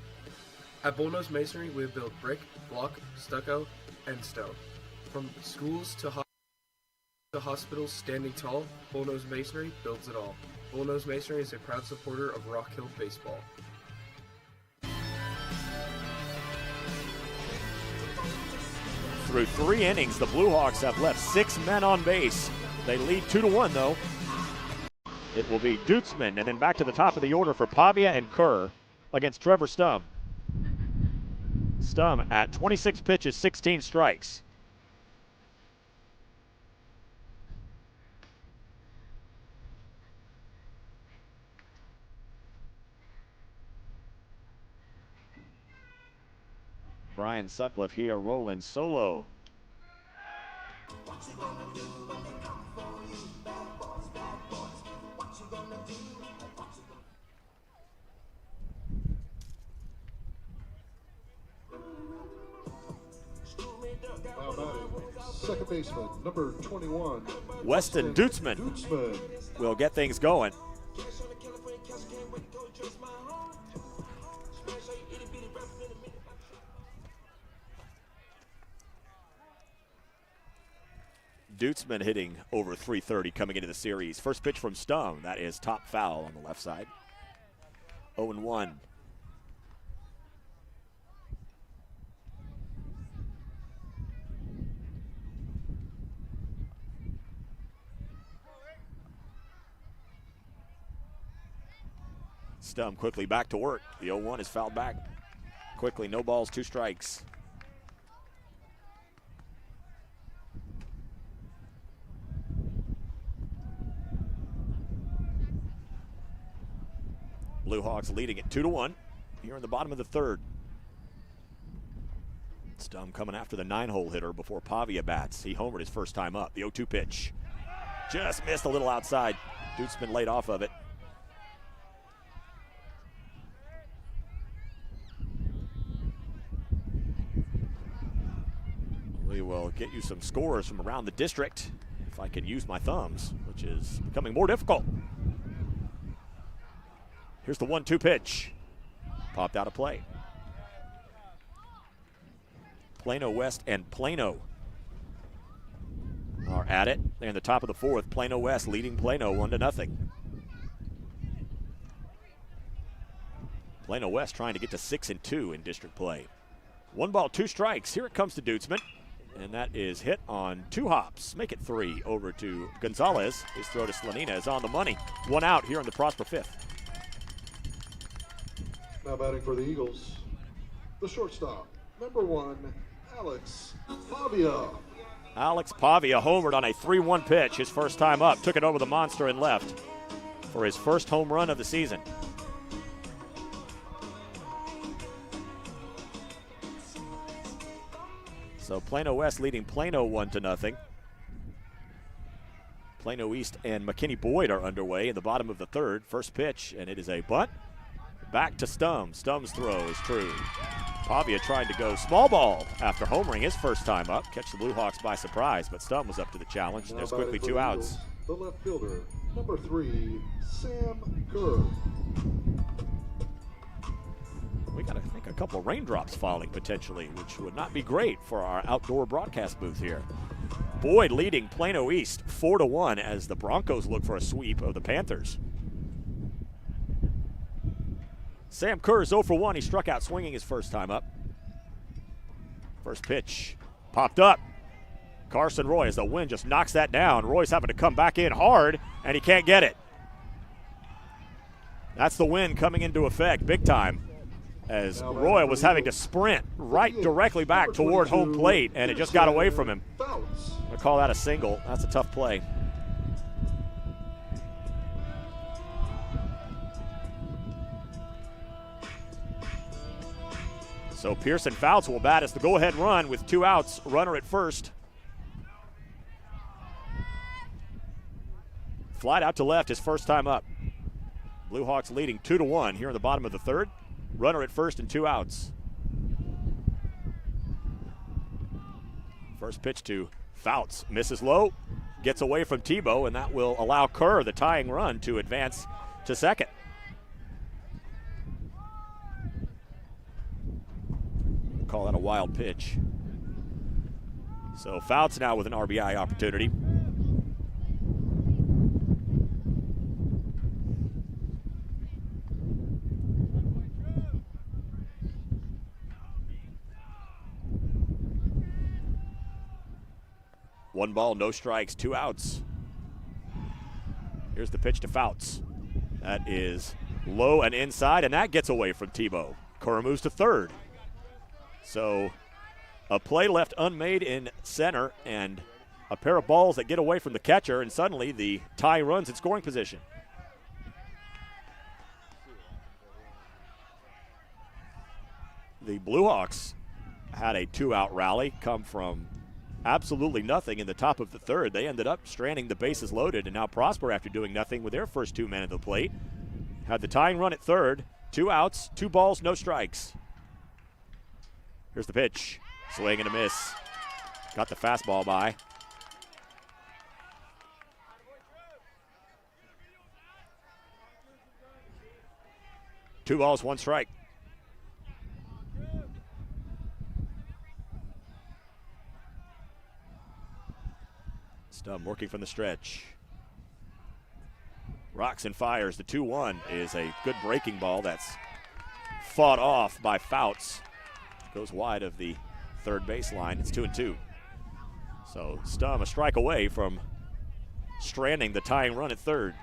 At Bullnose Masonry, we build brick, block, stucco, and stone. From schools to hospitals standing tall, Bullnose Masonry builds it all. Bullnose Masonry is a proud supporter of Rock Hill Baseball. Through 3 innings, the Blue Hawks have left 6 men on base. They lead 2-1, though. It will be Dutzman, and then back to the top of the order for Pavia and Kerr against Trevor Stum. Stum at 26 pitches, 16 strikes. Brian Sutcliffe here rolling solo. Now batting, second baseman, number 21. Weston Dutzman will get things going. Dutzman hitting over 330 coming into the series. First pitch from Stum. That is top foul on the left side. 0-1. Stum quickly back to work. The 0-1 is fouled back. Quickly, no balls, 2 strikes. Blue Hawks leading it 2-1 here in the bottom of the third. Stum coming after the 9-hole hitter before Pavia bats. He homered his first time up. The 0-2 pitch. Just missed a little outside. Dutzman laid off of it. We will get you some scores from around the district if I can use my thumbs, which is becoming more difficult. Here's the 1-2 pitch. Popped out of play. Plano West and Plano are at it. They're in the top of the fourth. Plano West leading Plano 1-0. Plano West trying to get to 6-2 in district play. 1 ball, 2 strikes. Here it comes to Dutzman. And that is hit on 2 hops. Make it 3 over to Gonzalez. His throw to Slanina is on the money. 1 out here in the Prosper 5th. Now batting for the Eagles, the shortstop, number 1, Alex Pavia. Alex Pavia homered on a 3-1 pitch his first time up. Took it over the monster and left for his first home run of the season. So Plano West leading Plano 1-0. Plano East and McKinney Boyd are underway in the bottom of the third. First pitch, and it is a bunt. Back to Stum. Stum's throw is true. Pavia tried to go small ball after homering his first time up. Catch the Blue Hawks by surprise, but Stum was up to the challenge. There's quickly 2 outs. The left fielder, number 3, Sam Kerr. We got, I think, a couple raindrops falling potentially, which would not be great for our outdoor broadcast booth here. Boyd leading Plano East 4-1 as the Broncos look for a sweep of the Panthers. Sam Kerr is 0 for 1. He struck out swinging his first time up. First pitch popped up. Carson Roy, as the wind just knocks that down. Roy's having to come back in hard, and he can't get it. That's the wind coming into effect big time, as Roy was having to sprint right directly back toward home plate, and it just got away from him. I'm going to call that a single. That's a tough play. So Pearson Fouts will bat as the go-ahead run with 2 outs, runner at first. Flied out to left his first time up. Blue Hawks leading 2-1 here in the bottom of the third. Runner at first and 2 outs. First pitch to Fouts. Misses low, gets away from Tebow, and that will allow Kerr, the tying run, to advance to second. Call that a wild pitch. So Fouts now with an RBI opportunity. One ball, no strikes, 2 outs. Here's the pitch to Fouts. That is low and inside, and that gets away from Tebow. Kerr moves to third. So a play left unmade in center and a pair of balls that get away from the catcher, and suddenly the tie runs in scoring position. The Blue Hawks had a 2-out rally come from absolutely nothing in the top of the third. They ended up stranding the bases loaded, and now Prosper, after doing nothing with their first 2 men at the plate, had the tying run at third. 2 outs, 2 balls, no strikes. Here's the pitch. Swing and a miss. Got the fastball by. Two balls, 1 strike. Stum working from the stretch. Rocks and fires. The 2-1 is a good breaking ball that's fought off by Fouts. Goes wide of the third baseline. It's 2-2. So Stum a strike away from stranding the tying run at third.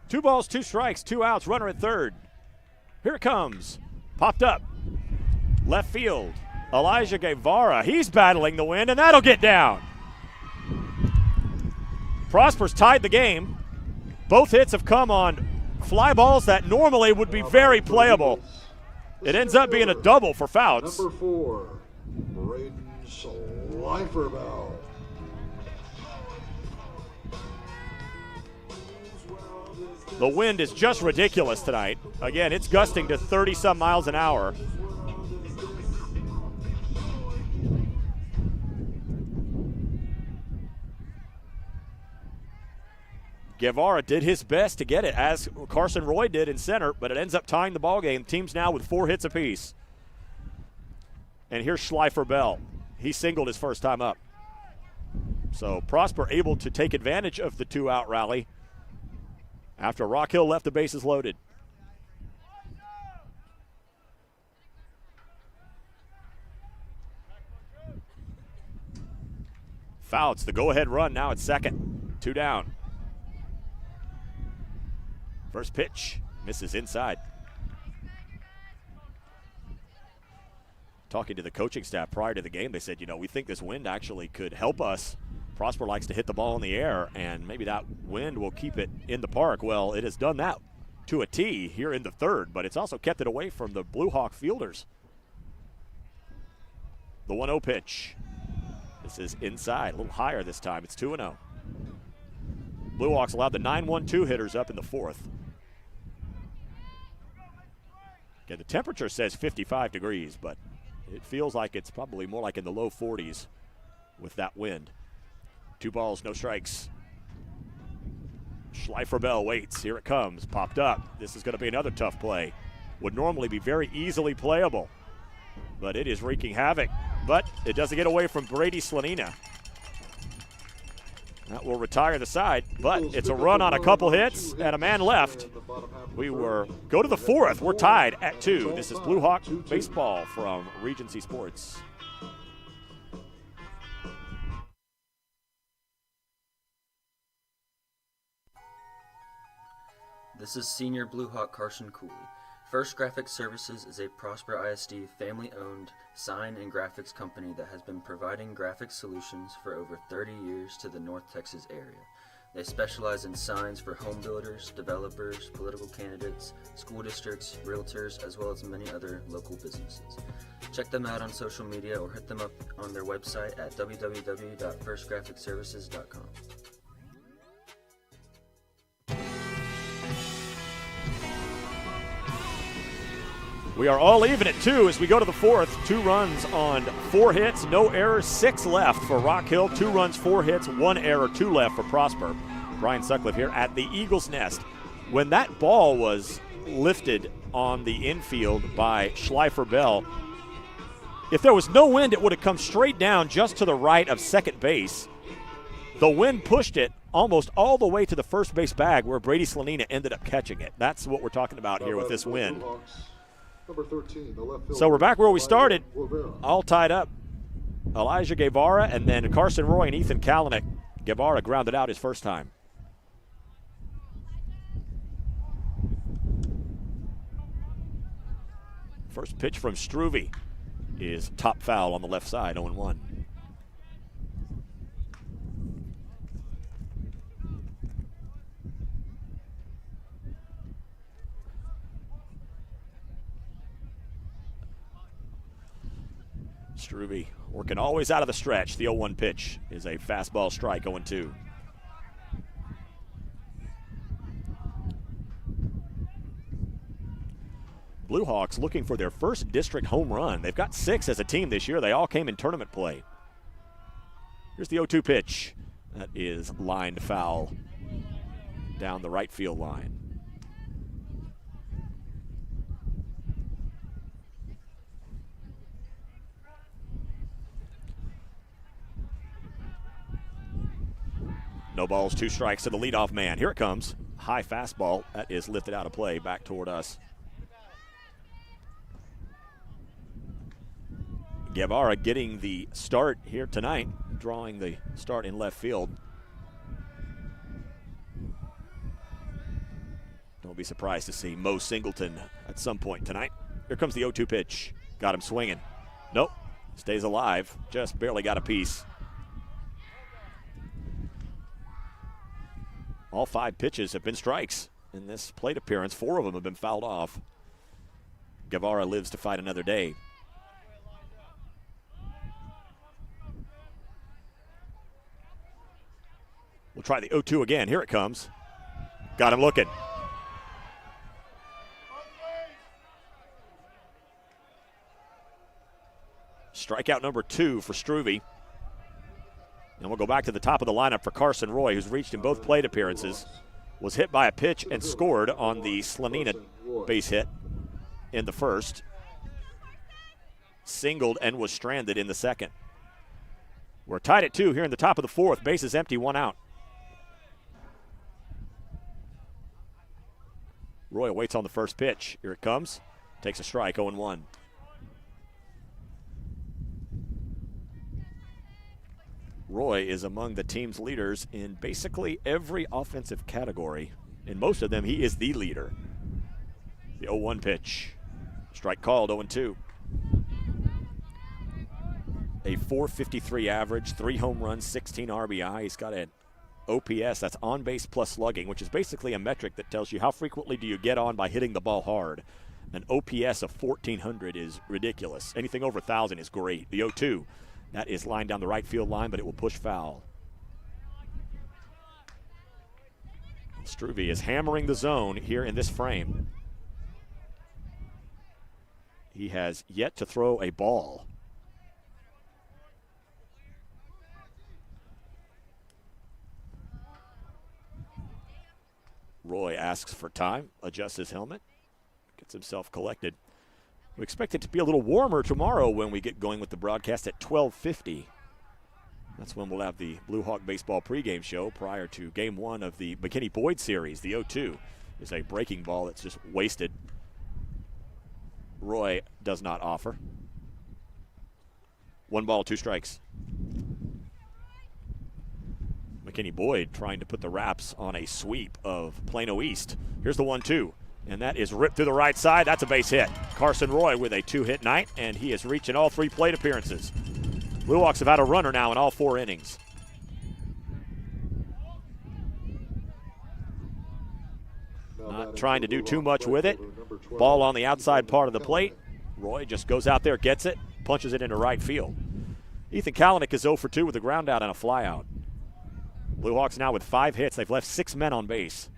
Two balls, 2 strikes, 2 outs, runner at third. Here it comes. Popped up. Left field. Elijah Guevara. He's battling the wind, and that'll get down. Prosper's tied the game. Both hits have come on fly balls that normally would be very playable. It ends up being a double for Fouts. Number 4, Braden Schleiferbell. The wind is just ridiculous tonight. Again, it's gusting to 30-some miles an hour. Guevara did his best to get it, as Carson Roy did in center, but it ends up tying the ball game. Teams now with 4 hits apiece. And here's Schleifer-Bell. He singled his first time up. So Prosper able to take advantage of the 2-out rally after Rock Hill left the bases loaded. Fouts, the go-ahead run now at second. 2 down. First pitch, misses inside. Talking to the coaching staff prior to the game, they said, we think this wind actually could help us. Prosper likes to hit the ball in the air, and maybe that wind will keep it in the park. Well, it has done that to a T here in the third, but it's also kept it away from the Blue Hawk fielders. The 1-0 pitch. This is inside, a little higher this time. It's 2-0. Blue Hawks allowed the 9-1-2 hitters up in the fourth. Again, the temperature says 55 degrees, but it feels like it's probably more like in the low 40s with that wind. 2 balls, no strikes. Schleifer-Bell waits. Here it comes. Popped up. This is going to be another tough play. Would normally be very easily playable, but it is wreaking havoc. But it doesn't get away from Brady Slanina. That will retire the side, but it's a run on a couple hits and a man left. We go to the fourth. We're tied at 2. This is Blue Hawk baseball from Regency Sports. This is Senior Blue Hawk Carson Cooley. First Graphic Services is a Prosper ISD family-owned sign and graphics company that has been providing graphic solutions for over 30 years to the North Texas area. They specialize in signs for home builders, developers, political candidates, school districts, realtors, as well as many other local businesses. Check them out on social media or hit them up on their website at www.firstgraphicservices.com. We are all even at 2 as we go to the fourth. 2 runs on 4 hits, no errors, 6 left for Rock Hill. 2 runs, 4 hits, 1 error, 2 left for Prosper. Brian Sutcliffe here at the Eagles Nest. When that ball was lifted on the infield by Schleifer-Bell, if there was no wind, it would have come straight down just to the right of second base. The wind pushed it almost all the way to the first base bag where Brady Slanina ended up catching it. That's what we're talking about here with this wind. Number 13, the left fielder. So we're back where we started, all tied up. Elijah Guevara and then Carson Roy and Ethan Kalanick. Guevara grounded out his first time. First pitch from Struve is top foul on the left side, 0-1. Struve working always out of the stretch. The 0-1 pitch is a fastball strike, 0-2. Blue Hawks looking for their first district home run. They've got 6 as a team this year. They all came in tournament play. Here's the 0-2 pitch. That is lined foul down the right field line. No balls, 2 strikes to the leadoff man. Here it comes. High fastball. That is lifted out of play back toward us. Guevara getting the start here tonight, drawing the start in left field. Don't be surprised to see Mo Singleton at some point tonight. Here comes the 0-2 pitch. Got him swinging. Nope, stays alive. Just barely got a piece. All 5 pitches have been strikes in this plate appearance. 4 of them have been fouled off. Guevara lives to fight another day. We'll try the 0-2 again. Here it comes. Got him looking. Strikeout number 2 for Struve. And we'll go back to the top of the lineup for Carson Roy, who's reached in both plate appearances. Was hit by a pitch and scored on the Slanina base hit in the first. Singled and was stranded in the second. We're tied at 2 here in the top of the 4th. Bases empty, 1 out. Roy waits on the first pitch. Here it comes. Takes a strike, 0-1. Roy is among the team's leaders in basically every offensive category. In most of them, he is the leader. The 0-1 pitch. Strike called, 0-2. A .453 average, 3 home runs, 16 RBI. He's got an OPS, that's on base plus slugging, which is basically a metric that tells you how frequently do you get on by hitting the ball hard. An OPS of 1,400 is ridiculous. Anything over 1,000 is great. The 0-2, that is lined down the right field line, but it will push foul. Struve is hammering the zone here in this frame. He has yet to throw a ball. Roy asks for time, adjusts his helmet, gets himself collected. We expect it to be a little warmer tomorrow when we get going with the broadcast at 12:50. That's when we'll have the Blue Hawk Baseball pregame show prior to Game 1 of the McKinney-Boyd series. The 0-2 is a breaking ball that's just wasted. Roy does not offer. 1 ball, 2 strikes. McKinney-Boyd trying to put the wraps on a sweep of Plano East. Here's the 1-2, and that is ripped through the right side. That's a base hit. Carson Roy with a 2-hit night, and he is reaching all 3 plate appearances. Blue Hawks have had a runner now in all 4 innings. Not trying to do too much with it. Ball on the outside part of the plate. Roy just goes out there, gets it, punches it into right field. Ethan Kalanick is 0 for 2 with a ground out and a flyout. Blue Hawks now with 5 hits. They've left 6 men on base.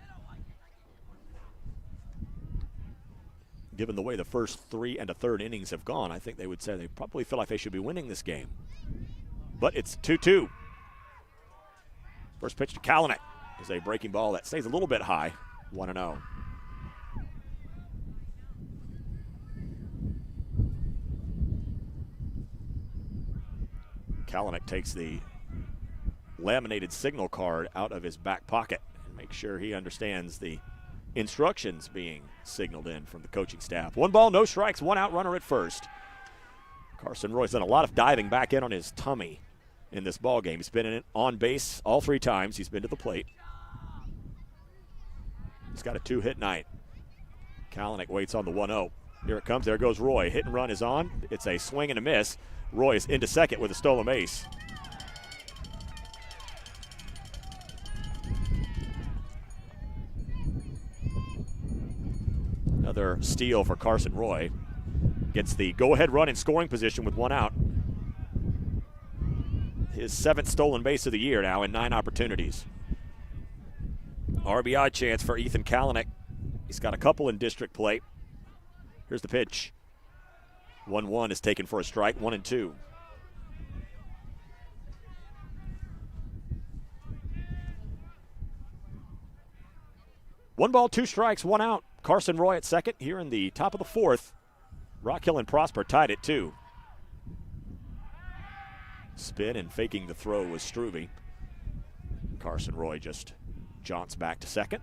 Given the way the first 3 1/3 innings have gone, I think they would say they probably feel like they should be winning this game. But it's 2-2. First pitch to Kalanick is a breaking ball that stays a little bit high, 1-0. Kalanick takes the laminated signal card out of his back pocket and make sure he understands the instructions being signaled in from the coaching staff. 1 ball, no strikes, 1 out, runner at first. Carson Roy's done a lot of diving back in on his tummy in this ball game. He's been in on base all 3 times he's been to the plate. He's got a 2-hit night. Kalanick waits on the 1-0. Here it comes, there goes Roy. Hit and run is on. It's a swing and a miss. Roy is into second with a stolen base. Another steal for Carson Roy. Gets the go-ahead run in scoring position with 1 out. his 7th stolen base of the year now in 9 opportunities. RBI chance for Ethan Kalanick. He's got a couple in district play. Here's the pitch. 1-1 is taken for a strike, 1-2. One ball, 2 strikes, 1 out. Carson Roy at second here in the top of the 4th. Rock Hill and Prosper tied at 2. Spin and faking the throw was Struve. Carson Roy just jaunts back to second.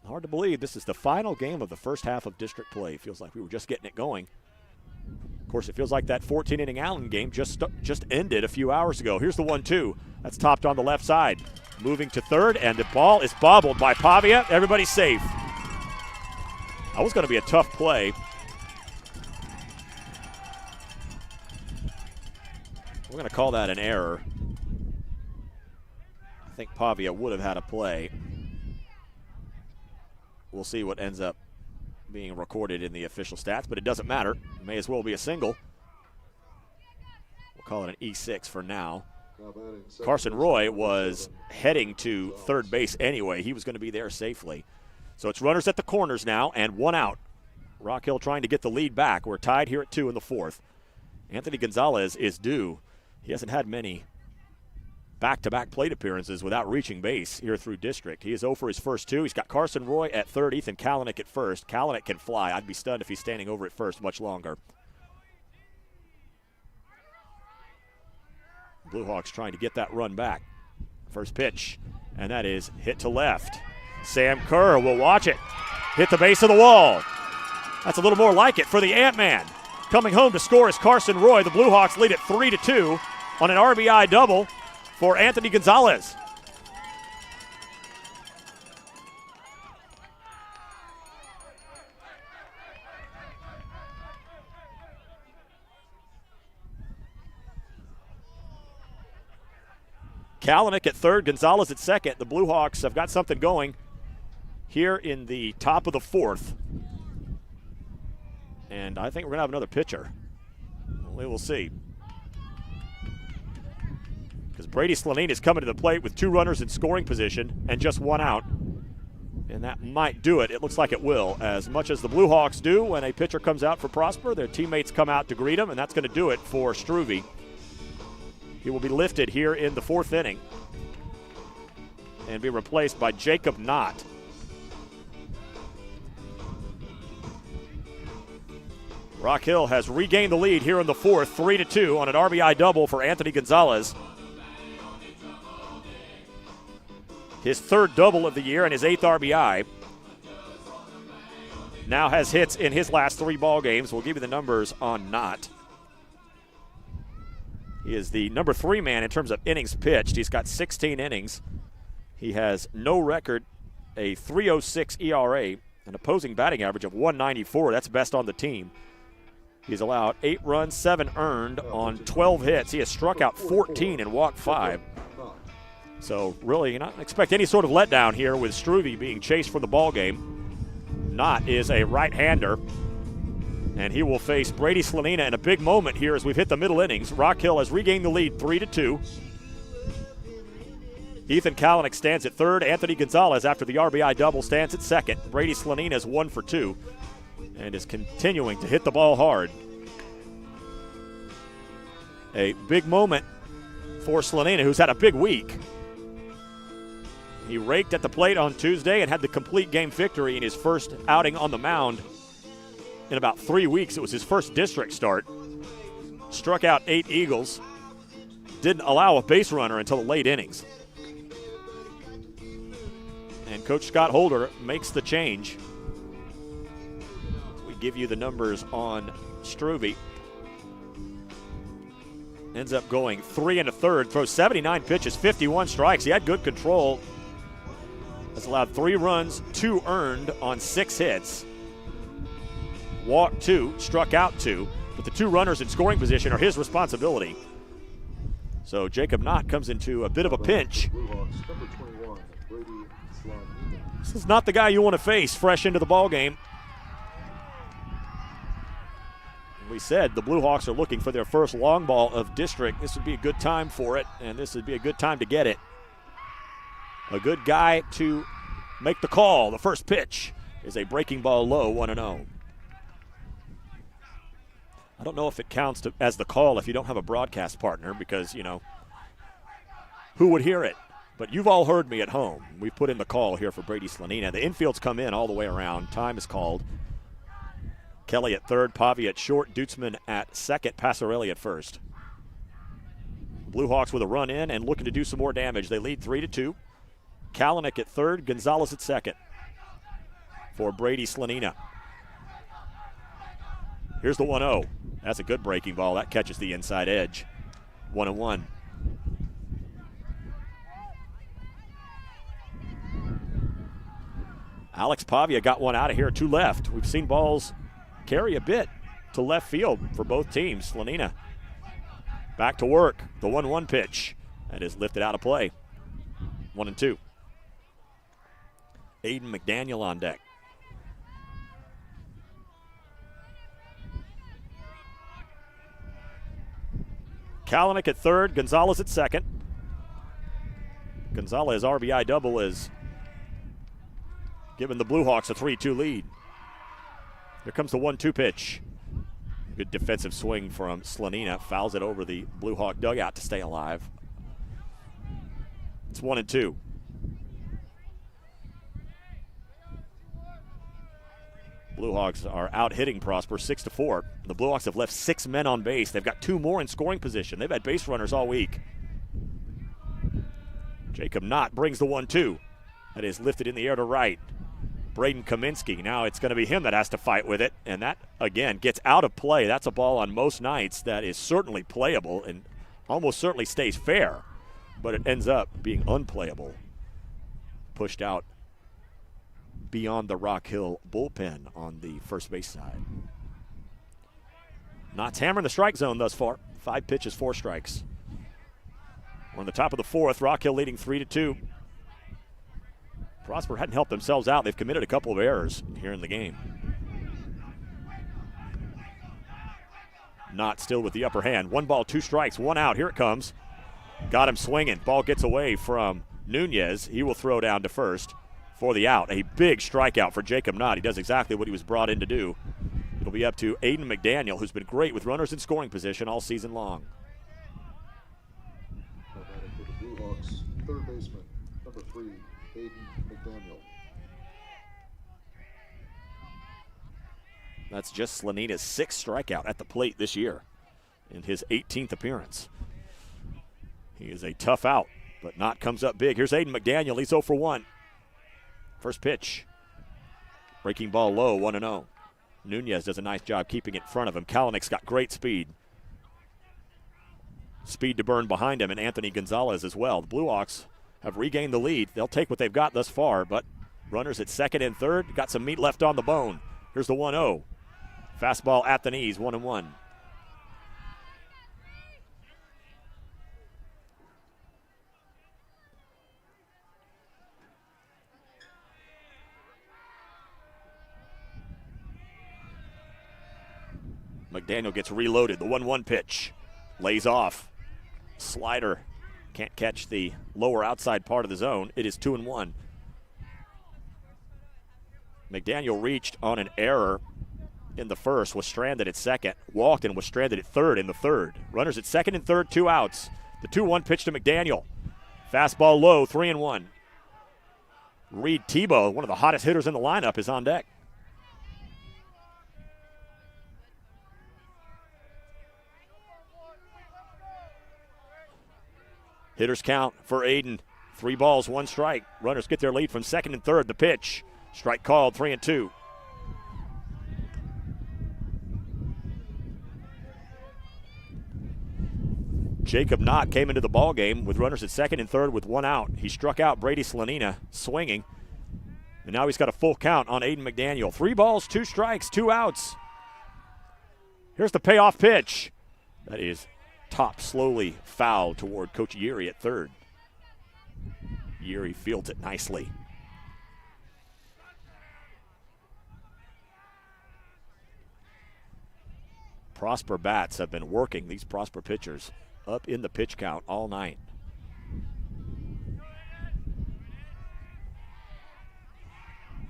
Hard to believe this is the final game of the first half of district play. Feels like we were just getting it going. Of course, it feels like that 14-inning Allen game just ended a few hours ago. Here's the 1-2. That's topped on the left side. Moving to third, and the ball is bobbled by Pavia. Everybody's safe. That was going to be a tough play. We're going to call that an error. I think Pavia would have had a play. We'll see what ends up being recorded in the official stats, but it doesn't matter. It may as well be a single. We'll call it an E6 for now. Carson Roy was heading to third base anyway. He was going to be there safely. So it's runners at the corners now and 1 out. Rock Hill trying to get the lead back. We're tied here at 2 in the 4th. Anthony Gonzalez is due. He hasn't had many back-to-back plate appearances without reaching base here through district. He is 0 for his first 2. He's got Carson Roy at third, Ethan Kalanick at first. Kalanick can fly. I'd be stunned if he's standing over at first much longer. Blue Hawks trying to get that run back. First pitch, and that is hit to left. Sam Kerr will watch it. Hit the base of the wall. That's a little more like it for the Ant-Man. Coming home to score is Carson Roy. The Blue Hawks lead at 3-2 on an RBI double for Anthony Gonzalez. Kalanick at third, Gonzalez at second. The Blue Hawks have got something going here in the top of the 4th. And I think we're going to have another pitcher. We will see. Because Brady Slanine is coming to the plate with 2 runners in scoring position and just 1 out. And that might do it. It looks like it will. As much as the Blue Hawks do when a pitcher comes out for Prosper, their teammates come out to greet him, and that's going to do it for Struve. He will be lifted here in the 4th inning and be replaced by Jacob Knott. Rock Hill has regained the lead here in the 4th, 3-2 on an RBI double for Anthony Gonzalez. His 3rd double of the year and his 8th RBI. Now has hits in his last 3 ball games. We'll give you the numbers on Knott. He is the number 3 man in terms of innings pitched. He's got 16 innings. He has no record, a 3.06 ERA, an opposing batting average of 194. That's best on the team. He's allowed 8 runs, 7 earned on 12 hits. He has struck out 14 and walked 5. So really, you not expect any sort of letdown here with Struve being chased from the ball game. Knott is a right-hander, and he will face Brady Slanina in a big moment here as we've hit the middle innings. Rock Hill has regained the lead 3-2. Ethan Kalanick stands at third. Anthony Gonzalez, after the RBI double, stands at second. Brady Slanina is 1 for 2 and is continuing to hit the ball hard. A big moment for Slanina, who's had a big week. He raked at the plate on Tuesday and had the complete game victory in his first outing on the mound in about 3 weeks. It was his first district start. Struck out 8 Eagles. Didn't allow a base runner until the late innings. And Coach Scott Holder makes the change. We give you the numbers on Struve. Ends up going 3 1/3, throws 79 pitches, 51 strikes. He had good control. Has allowed 3 runs, 2 earned on 6 hits. Walked 2, struck out 2, but the 2 runners in scoring position are his responsibility. So Jacob Knott comes into a bit of a pinch. This is not the guy you want to face fresh into the ball game. we said, the Blue Hawks are looking for their first long ball of district. This would be a good time for it, and this would be a good time to get it. A good guy to make the call. The first pitch is a breaking ball low, 1-0. I don't know if it counts as the call if you don't have a broadcast partner because, who would hear it? But you've all heard me at home. We've put in the call here for Brady Slonina. The infield's come in all the way around. Time is called. Kelly at third, Pavia at short, Dutzman at second, Passarelli at first. Blue Hawks with a run in and looking to do some more damage. They lead 3-2. Kalanick at third, Gonzalez at second for Brady Slonina. Here's the 1-0. That's a good breaking ball. That catches the inside edge. 1-1. Alex Pavia got one out of here to left. We've seen balls carry a bit to left field for both teams. Slonina back to work. The 1-1 pitch. That is lifted out of play. 1-2. Aiden McDaniel on deck. Kalanick at third, Gonzalez at second. Gonzalez RBI double is giving the Blue Hawks a 3-2 lead. Here comes the 1-2 pitch. Good defensive swing from Slonina. Fouls it over the Blue Hawk dugout to stay alive. It's 1-2. Blue Hawks are out hitting Prosper 6-4. The Blue Hawks have left 6 men on base. They've got 2 more in scoring position. They've had base runners all week. Jacob Knott brings the 1-2. That is lifted in the air to right. Braden Kaminsky. Now it's going to be him that has to fight with it. And that, again, gets out of play. That's a ball on most nights that is certainly playable and almost certainly stays fair. But it ends up being unplayable. Pushed out beyond the Rock Hill bullpen on the first base side. Knott's hammering the strike zone thus far. 5 pitches, 4 strikes. We're on the top of the 4th. Rock Hill leading 3-2. Prosper hadn't helped themselves out. They've committed a couple of errors here in the game. Knott still with the upper hand. 1 ball, 2 strikes, 1 out. Here it comes. Got him swinging. Ball gets away from Nunez. He will throw down to first for the out. A big strikeout for Jacob Knott. He does exactly what he was brought in to do. It'll be up to Aiden McDaniel, who's been great with runners in scoring position all season long. For the Blue Hawks, third baseman, number 3, Aiden McDaniel. That's just Slonina's 6th strikeout at the plate this year in his 18th appearance. He is a tough out, but Knott comes up big. Here's Aiden McDaniel. He's 0 for 1. First pitch. Breaking ball low, 1-0. Nunez does a nice job keeping it in front of him. Kalanick's got great speed. Speed to burn behind him, and Anthony Gonzalez as well. The Blue Hawks have regained the lead. They'll take what they've got thus far, but runners at second and third. Got some meat left on the bone. Here's the 1-0. Fastball at the knees, 1-1. McDaniel gets reloaded. The 1-1 pitch. Lays off. Slider. Can't catch the lower outside part of the zone. It is 2-1. McDaniel reached on an error in the first, was stranded at second, walked and was stranded at third in the third. Runners at second and third, 2 outs. The 2-1 pitch to McDaniel. Fastball low, 3-1. Reed Tebow, one of the hottest hitters in the lineup, is on deck. Hitters count for Aiden. 3 balls, 1 strike. Runners get their lead from second and third. The pitch. Strike called, 3-2. Jacob Knott came into the ball game with runners at second and third with 1 out. He struck out Brady Slonina swinging. And now he's got a full count on Aiden McDaniel. 3 balls, 2 strikes, 2 outs. Here's the payoff pitch. That is top slowly foul toward Coach Yeary at third. Yeary fields it nicely. Prosper bats have been working these Prosper pitchers up in the pitch count all night.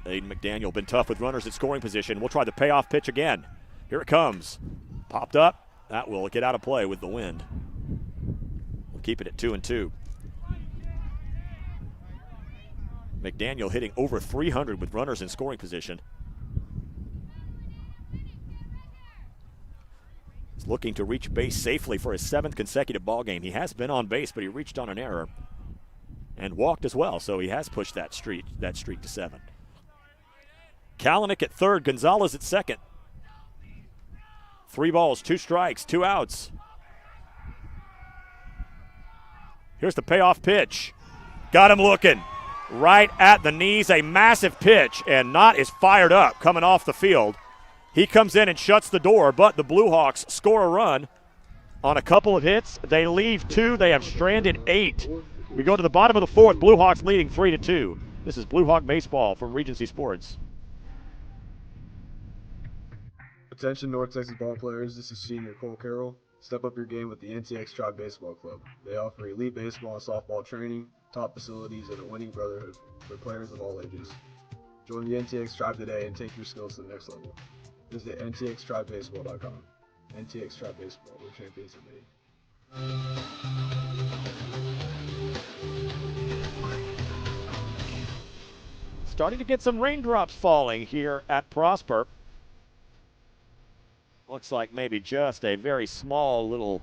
Aiden McDaniel been tough with runners at scoring position. We'll try the payoff pitch again. Here it comes. Popped up. That will get out of play with the wind. We'll keep it at 2-2. McDaniel hitting over 300 with runners in scoring position. He's looking to reach base safely for his 7th consecutive ball game. He has been on base, but he reached on an error and walked as well, so he has pushed that streak to 7. Kalanick at third, Gonzalez at second. 3 balls, 2 strikes, 2 outs. Here's the payoff pitch. Got him looking. Right at the knees, a massive pitch, and Knott is fired up coming off the field. He comes in and shuts the door, but the Blue Hawks score a run on a couple of hits. They leave 2. They have stranded 8. We go to the bottom of the 4th. Blue Hawks leading 3-2. This is Blue Hawk Baseball from Regency Sports. Attention North Texas ball players, this is senior Cole Carroll. Step up your game with the NTX Tribe Baseball Club. They offer elite baseball and softball training, top facilities, and a winning brotherhood for players of all ages. Join the NTX Tribe today and take your skills to the next level. Visit ntxtribebaseball.com. NTX Tribe Baseball, where champions are made. Starting to get some raindrops falling here at Prosper. Looks like maybe just a very small little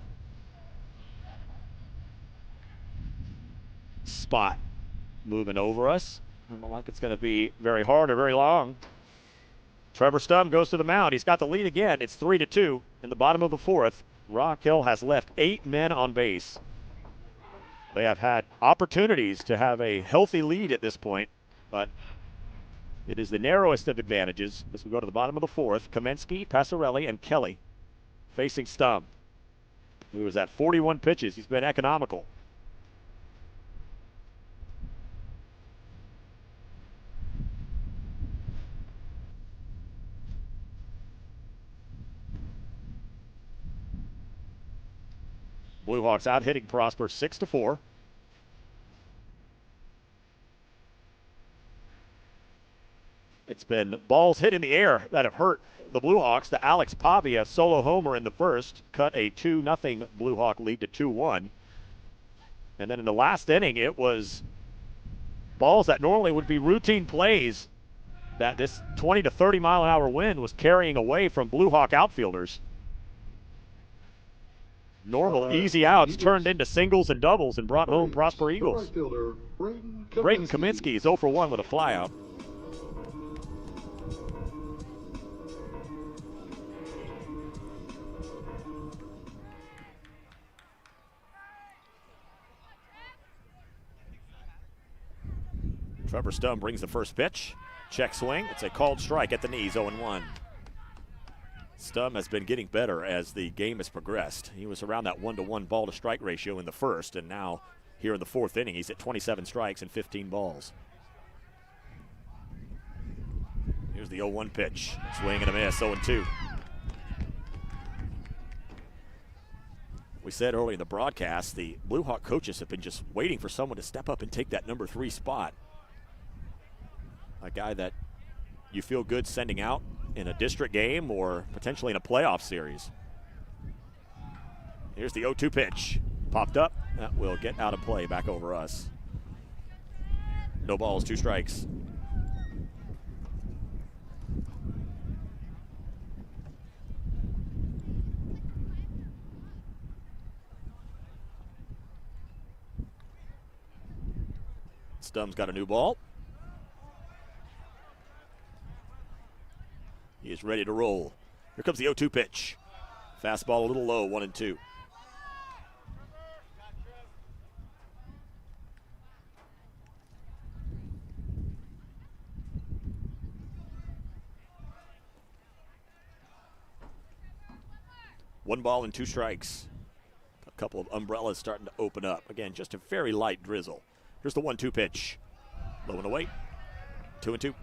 spot moving over us. I don't like it's going to be very hard or very long. Trevor Stum goes to the mound. He's got the lead again. It's 3-2 in the bottom of the 4th. Rock Hill has left 8 men on base. They have had opportunities to have a healthy lead at this point, but it is the narrowest of advantages as we go to the bottom of the 4th. Kamensky, Passarelli, and Kelly facing Stum, who is at 41 pitches. He's been economical. Blue Hawks out hitting Prosper 6-4. It's been balls hit in the air that have hurt the Blue Hawks. The Alex Pavia solo homer in the first cut a 2-0 Blue Hawk lead to 2-1. And then in the last inning, it was balls that normally would be routine plays that this 20 to 30 mile an hour wind was carrying away from Blue Hawk outfielders. Normal easy outs turned into singles and doubles and brought home Prosper Eagles. Braden Kaminsky is 0 for 1 with a flyout. Trevor Stum brings the first pitch. Check swing. It's a called strike at the knees, 0-1. Stum has been getting better as the game has progressed. He was around that 1-to-1 ball-to-strike ratio in the first, and now here in the 4th inning, he's at 27 strikes and 15 balls. Here's the 0-1 pitch. Swing and a miss, 0-2. We said earlier in the broadcast, the Blue Hawk coaches have been just waiting for someone to step up and take that number 3 spot. A guy that you feel good sending out in a district game or potentially in a playoff series. Here's the 0-2 pitch. Popped up. That will get out of play back over us. No balls, 2 strikes. Stum's got a new ball. He is ready to roll. Here comes the 0-2 pitch. Fastball a little low, 1-2. One ball and 2 strikes. A couple of umbrellas starting to open up. Again, just a very light drizzle. Here's the 1-2 pitch. Low and away. 2-2.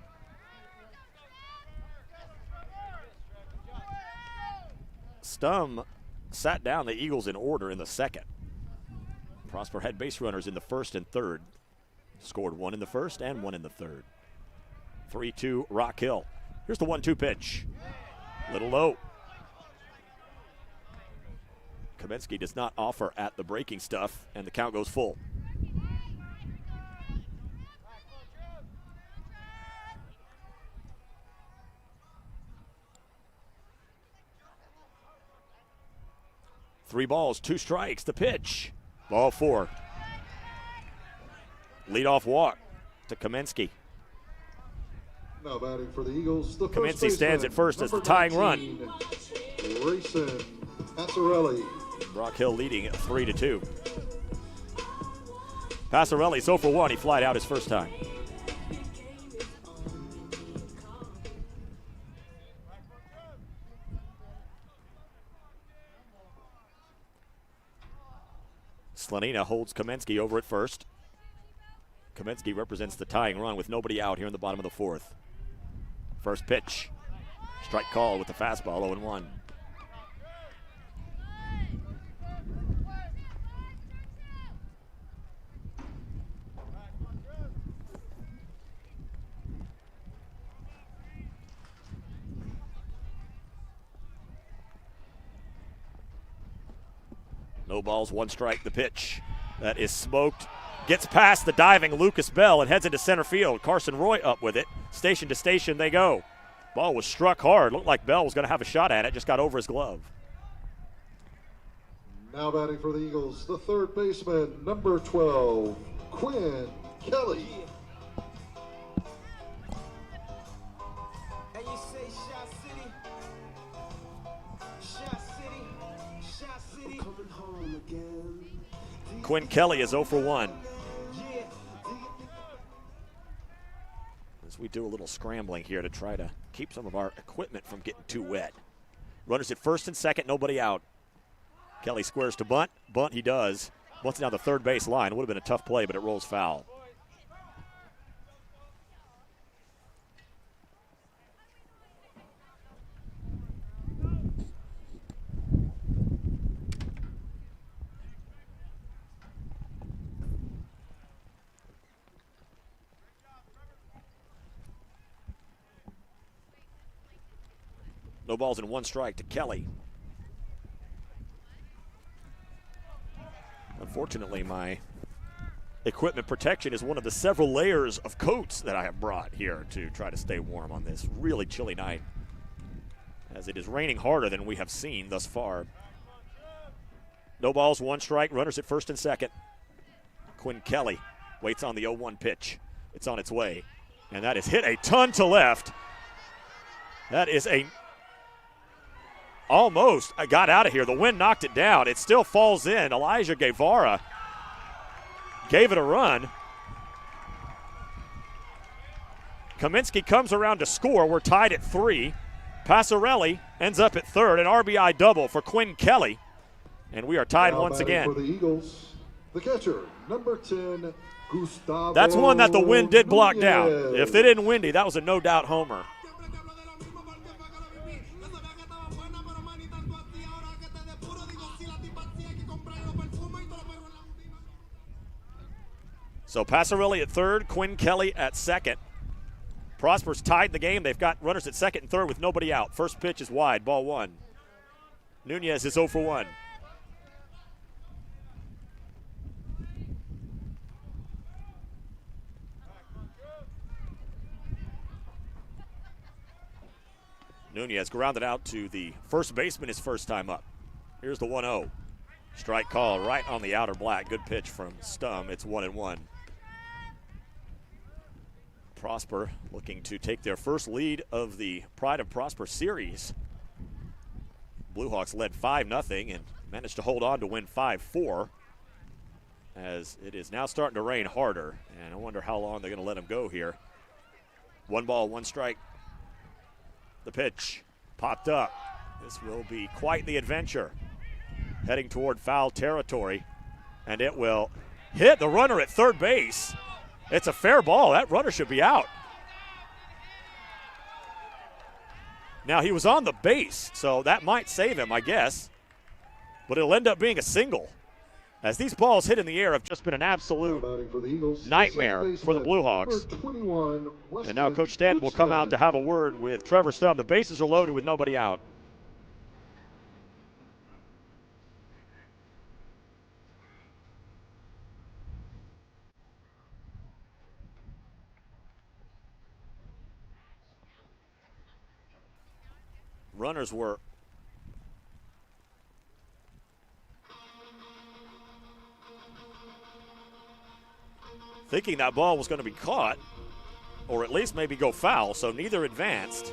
Stum sat down the Eagles in order in the second. Prosper had base runners in the first and third. Scored one in the first and one in the third. 3-2 Rock Hill. Here's the 1-2 pitch. Little low. Kaminsky does not offer at the breaking stuff, and the count goes full. Three balls, two strikes, the pitch. Ball four. Leadoff walk to Kaminsky. Now batting for the Eagles, the Kaminsky first stands at first as the number tying 19, run. Grayson Passarelli. Rock Hill leading at 3-2. Passarelli 0 for 1. He flied out his first time. Slanina holds Kaminsky over at first. Kaminsky represents the tying run with nobody out here in the bottom of the fourth. First pitch. Strike call with the fastball, 0-1. No balls, one strike, the pitch. That is smoked. Gets past the diving Lucas Bell and heads into center field. Carson Roy up with it. Station to station they go. Ball was struck hard. Looked like Bell was going to have a shot at it. Just got over his glove. Now batting for the Eagles, the third baseman, number 12, Quinn Kelly. Quinn Kelly is 0 for 1. As we do a little scrambling here to try to keep some of our equipment from getting too wet. Runners at first and second, nobody out. Kelly squares to bunt. Bunt he does. Bunts down the third base line. Would have been a tough play, but it rolls foul. No balls and one strike to Kelly. Unfortunately, my equipment protection is one of the several layers of coats that I have brought here to try to stay warm on this really chilly night, as it is raining harder than we have seen thus far. No balls, one strike, runners at first and second. Quinn Kelly waits on the 0-1 pitch. It's on its way, and that is hit a ton to left. That is almost got out of here. The wind knocked it down. It still falls in. Elijah Guevara gave it a run. Kaminsky comes around to score. We're tied at 3. Passarelli ends up at third. An RBI double for Quinn Kelly. And we are tied Now once batting again. for the Eagles, the catcher, number 10, Gustavo. That's one that the wind did block down. Nunez. If it didn't windy, that was a no-doubt homer. So Passarelli at third, Quinn Kelly at second. Prosper's tied the game. They've got runners at second and third with nobody out. First pitch is wide, ball 1. Nunez is 0 for 1. Nunez grounded out to the first baseman his first time up. Here's the 1-0. Strike call right on the outer black. Good pitch from Stum. It's 1-1. Prosper looking to take their first lead of the Pride of Prosper series. Blue Hawks led 5-0 and managed to hold on to win 5-4, as it is now starting to rain harder, and I wonder how long they're going to let them go here. 1 ball, 1 strike. The pitch popped up. This will be quite the adventure, heading toward foul territory, and it will hit the runner at third base. It's a fair ball. That runner should be out. Now, he was on the base, so that might save him, I guess. But it'll end up being a single, as these balls hit in the air have just been an absolute nightmare for the Blue Hawks. And now Coach Stanton will come out to have a word with Trevor Stum. The bases are loaded with nobody out. Runners were thinking that ball was going to be caught, or at least maybe go foul, so neither advanced.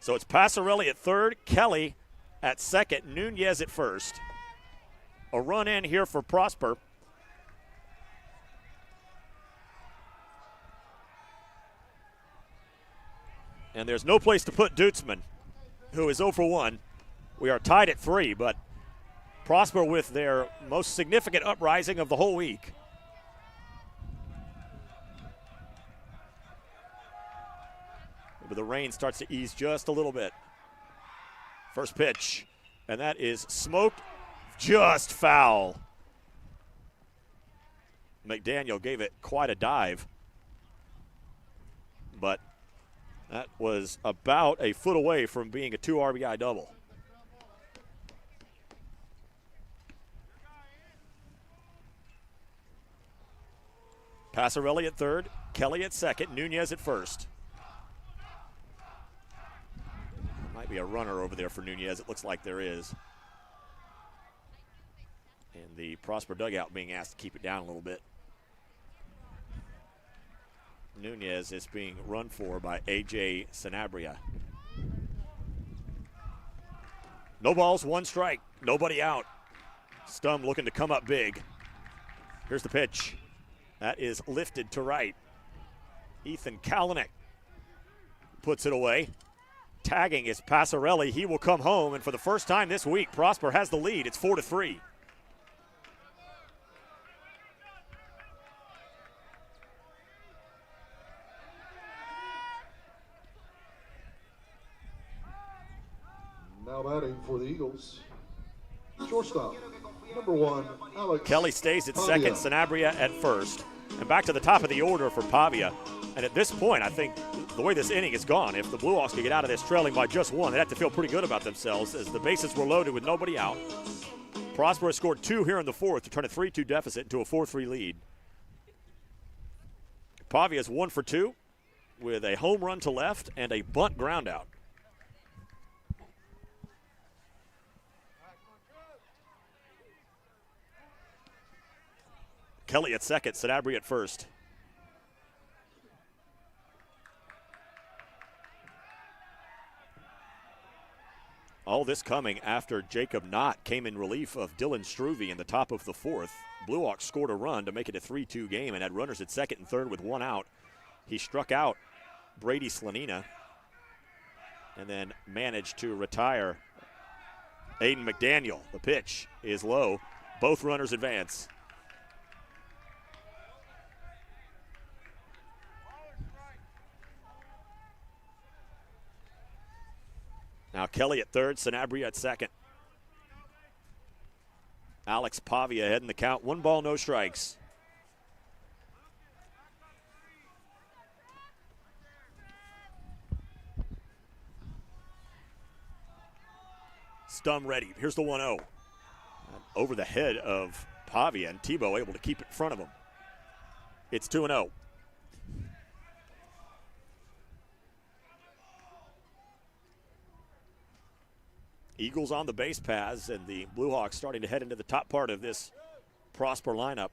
So it's Passarelli at third, Kelly at second, Nunez at first. A run in here for Prosper. And there's no place to put Dutzman, who is 0 for 1. We are tied at 3, but Prosper with their most significant uprising of the whole week. But the rain starts to ease just a little bit. First pitch, and that is smoked, just foul. McDaniel gave it quite a dive, but that was about a foot away from being a 2 RBI double. Passarelli at third, Kelly at second, Nunez at first. Might be a runner over there for Nunez. It looks like there is. And the Prosper dugout being asked to keep it down a little bit. Nunez is being run for by A.J. Sanabria. No balls, 1 strike, nobody out. Stum looking to come up big. Here's the pitch. That is lifted to right. Ethan Kalanick puts it away. Tagging is Passarelli. He will come home, and for the first time this week, Prosper has the lead. It's 4-3. Now batting for the Eagles, shortstop, number 1, Alex. Kelly stays at second, Sanabria at first. And back to the top of the order for Pavia. And at this point, I think the way this inning is gone, if the Blue Hawks could get out of this trailing by just 1, they'd have to feel pretty good about themselves as the bases were loaded with nobody out. Prosper has scored 2 here in the 4th to turn a 3-2 deficit into a 4-3 lead. Pavia is 1 for 2 with a home run to left and a bunt ground out. Kelly at second, Sanabria at first. All this coming after Jacob Knott came in relief of Dylan Struve in the top of the 4th. Blue Hawks scored a run to make it a 3-2 game and had runners at second and third with 1 out. He struck out Brady Slanina and then managed to retire Aiden McDaniel. The pitch is low. Both runners advance. Now Kelly at third, Sanabria at second. Alex Pavia heading the count. 1 ball, no strikes. Stum ready. Here's the 1-0. Over the head of Pavia, and Tebow able to keep it in front of him. It's 2-0. Eagles on the base paths, and the Blue Hawks starting to head into the top part of this Prosper lineup.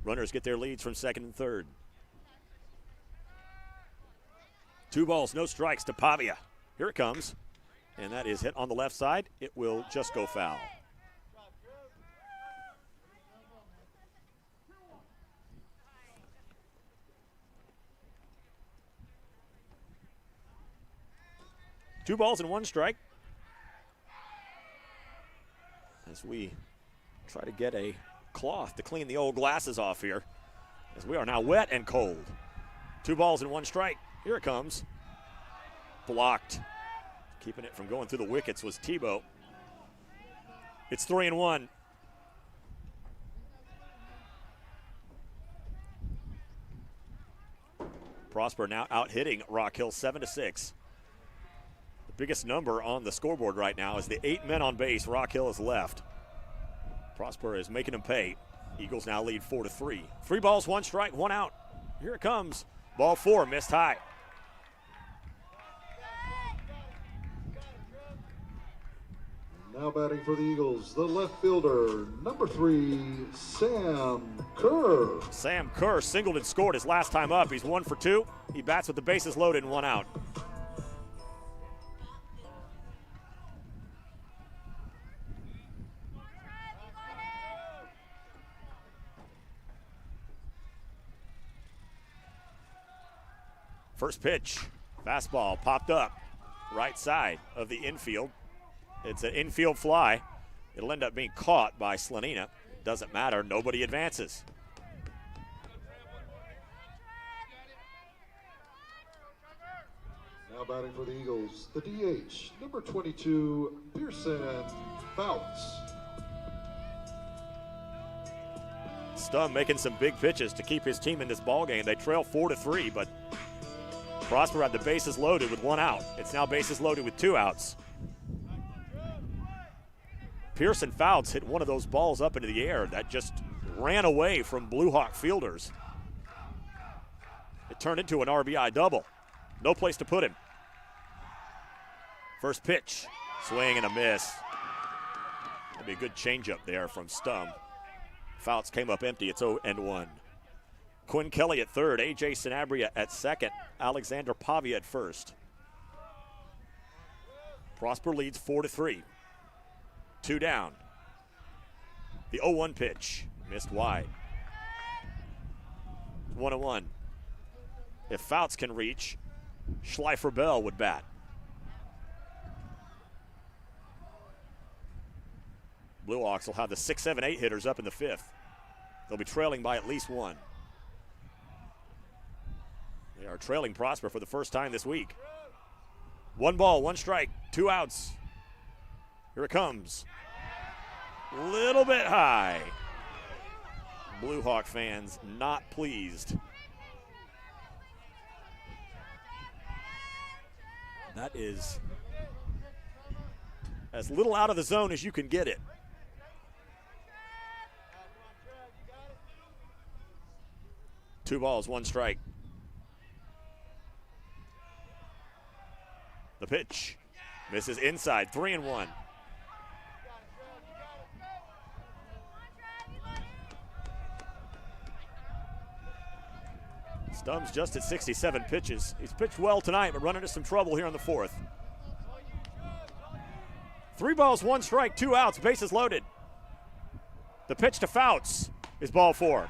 Runners get their leads from second and third. 2 balls, no strikes to Pavia. Here it comes. And that is hit on the left side. It will just go foul. Two balls and one strike. As we try to get a cloth to clean the old glasses off here, as we are now wet and cold. Two balls and one strike. Here it comes. Blocked. Keeping it from going through the wickets was Tebow. It's 3-1. Prosper now out hitting Rock Hill 7-6. The biggest number on the scoreboard right now is the 8 men on base. Rock Hill is left. Prosper is making them pay. Eagles now lead 4-3. 3 balls, 1 strike, 1 out. Here it comes. Ball 4, missed high. Now batting for the Eagles, the left fielder, number 3, Sam Kerr. Sam Kerr singled and scored his last time up. He's 1 for 2. He bats with the bases loaded and 1 out. First pitch, fastball popped up, right side of the infield. It's an infield fly. It'll end up being caught by Slanina. Doesn't matter, nobody advances. Now batting for the Eagles, the DH, number 22, Pearson Fouts. Stum making some big pitches to keep his team in this ballgame. They trail 4-3, but Prosper had the bases loaded with 1 out. It's now bases loaded with 2 outs. Pearson Fouts hit one of those balls up into the air that just ran away from Blue Hawk fielders. It turned into an RBI double. No place to put him. First pitch, swing and a miss. That'd be a good changeup there from Stum. Fouts came up empty. It's 0-1. Quinn Kelly at third, A.J. Sanabria at second, Alexander Pavia at first. Prosper leads 4-3. 2 down. The 0-1 pitch, missed wide. 1-1. If Fouts can reach, Schleifer Bell would bat. Blue Hawks will have the 6, 7, 8 hitters up in the 5th. They'll be trailing by at least 1. They are trailing Prosper for the first time this week. 1 ball, 1 strike, 2 outs. Here it comes. Little bit high. Blue Hawk fans not pleased. That is as little out of the zone as you can get it. Two balls, 1 strike. The pitch misses inside, 3-1. Stum's just at 67 pitches. He's pitched well tonight, but run into some trouble here in the 4th. 3 balls, 1 strike, 2 outs, bases loaded. The pitch to Fouts is ball 4.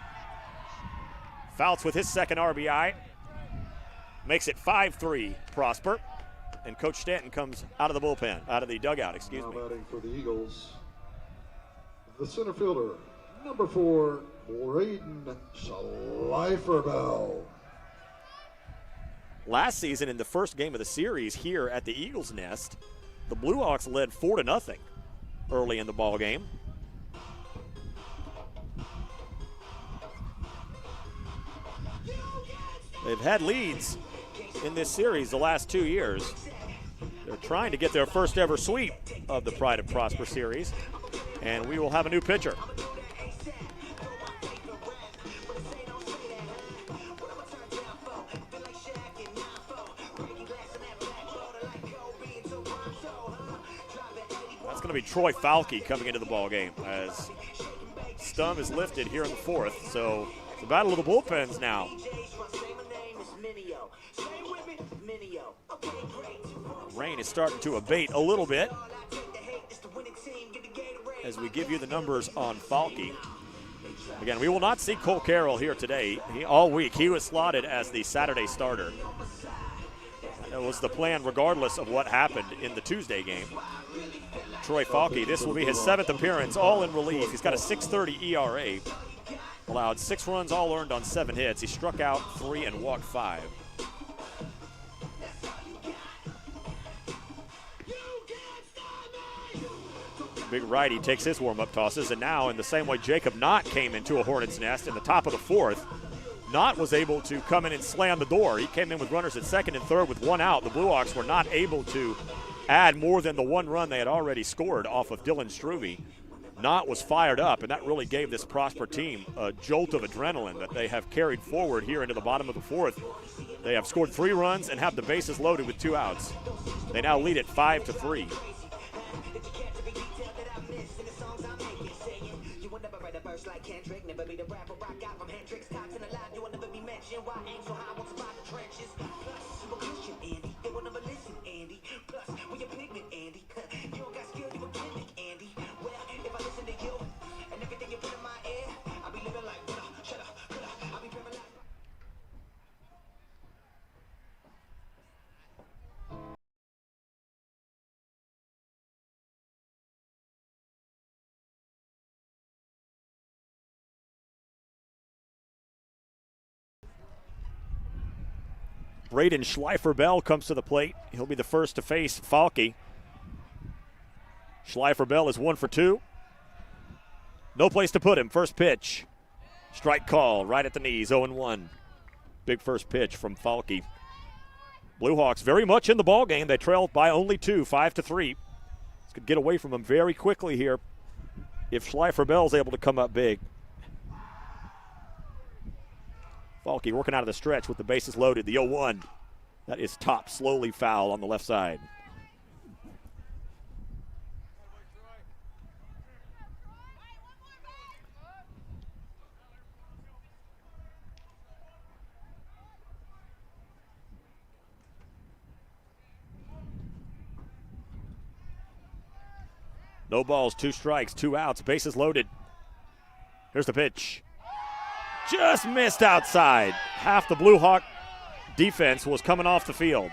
Fouts with his second RBI. Makes it 5-3 Prosper. And Coach Stanton comes out of the bullpen, out of the dugout, excuse me. Now batting for the Eagles, the center fielder, number 4, Braden Schleiferbell. Last season, in the first game of the series here at the Eagles Nest, the Blue Hawks led 4-0 early in the ball game. They've had leads in this series the last 2 years. They're trying to get their first ever sweep of the Pride of Prosper series, and we will have a new pitcher. That's going to be Troy Falke coming into the ball game as Stum is lifted here in the 4th. So it's a battle of the bullpens now. Rain is starting to abate a little bit as we give you the numbers on Falke. Again, we will not see Cole Carroll here today. All week, he was slotted as the Saturday starter. That was the plan regardless of what happened in the Tuesday game. Troy Falke, this will be his 7th appearance, all in relief. He's got a 6.30 ERA. Allowed 6 runs, all earned on 7 hits. He struck out 3 and walked 5. Big righty takes his warm-up tosses, and now in the same way Jacob Knott came into a hornet's nest in the top of the 4th, Knott was able to come in and slam the door. He came in with runners at 2nd and 3rd with 1 out. The Blue Hawks were not able to add more than the 1 run they had already scored off of Dylan Struve. Knott was fired up, and that really gave this Prosper team a jolt of adrenaline that they have carried forward here into the bottom of the 4th. They have scored 3 runs and have the bases loaded with 2 outs. They now lead it 5-3. Like Kendrick, never be the rapper rock out from Hendrix. Tops in the line, you will never be mentioned. Why aim so high, won't survive the trenches. Plus, you a cushion, Andy. They will never listen, Andy. Plus, when you're pigment, Andy. You don't got skill, you a gimmick, Andy. Well, if I listen to you and everything you put in my ear, I'll be living like, shut up, I'll be paralyzed. Braden Schleifer-Bell comes to the plate. He'll be the first to face Falke. Schleifer-Bell is 1 for 2. No place to put him. First pitch. Strike call right at the knees, 0-1. Big first pitch from Falke. Blue Hawks very much in the ball game. They trail by only 2, 5-3. This could get away from them very quickly here if Schleifer-Bell is able to come up big. Falke working out of the stretch with the bases loaded. The 0-1. That is top, slowly foul on the left side. No balls, 2 strikes, 2 outs, bases loaded. Here's the pitch. Just missed outside. Half the Blue Hawk defense was coming off the field.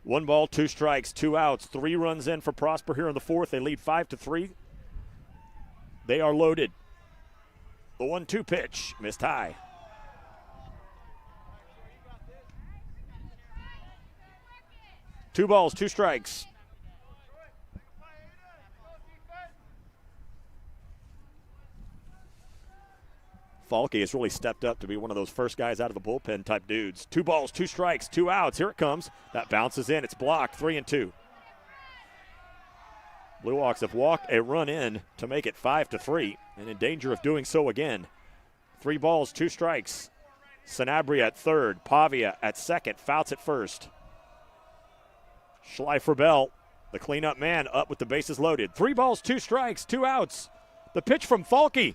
One ball, 2 strikes, 2 outs, 3 runs in for Prosper here in the 4th. They lead 5-3. They are loaded. The 1-2 pitch, missed high. Two balls, 2 strikes. Falke has really stepped up to be one of those first guys out of the bullpen type dudes. 2 balls, 2 strikes, 2 outs. Here it comes. That bounces in. It's blocked. 3-2. Blue Hawks have walked a run in to make it 5-3 and in danger of doing so again. 3 balls, 2 strikes. Sanabria at 3rd. Pavia at 2nd. Fouts at 1st. Schleifer-Bell, the cleanup man, up with the bases loaded. 3 balls, 2 strikes, 2 outs. The pitch from Falke.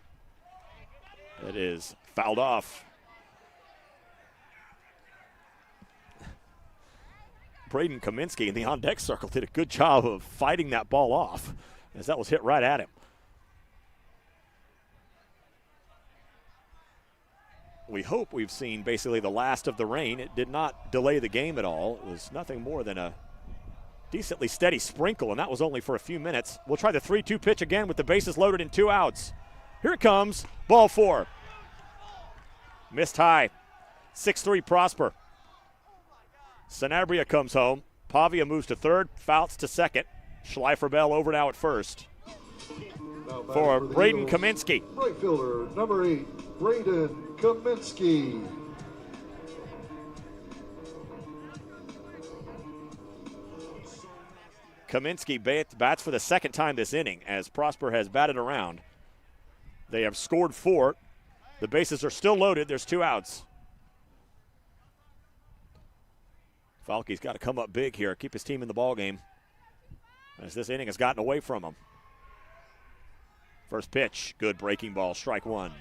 It is fouled off. Braden Kaminsky in the on-deck circle did a good job of fighting that ball off as that was hit right at him. We hope we've seen basically the last of the rain. It did not delay the game at all. It was nothing more than a decently steady sprinkle, and that was only for a few minutes. We'll try the 3-2 pitch again with the bases loaded and 2 outs. Here it comes, ball 4. Missed high, 6-3 Prosper. Sanabria comes home. Pavia moves to 3rd, Fouts to 2nd. Schleifer-Bell over now at 1st. For Braden Kaminsky. Right fielder, number 8, Braden Kaminsky. Kaminsky bats for the 2nd time this inning as Prosper has batted around. They have scored 4. The bases are still loaded. There's 2 outs. Falke's got to come up big here, keep his team in the ballgame as this inning has gotten away from him. First pitch, good breaking ball, strike one.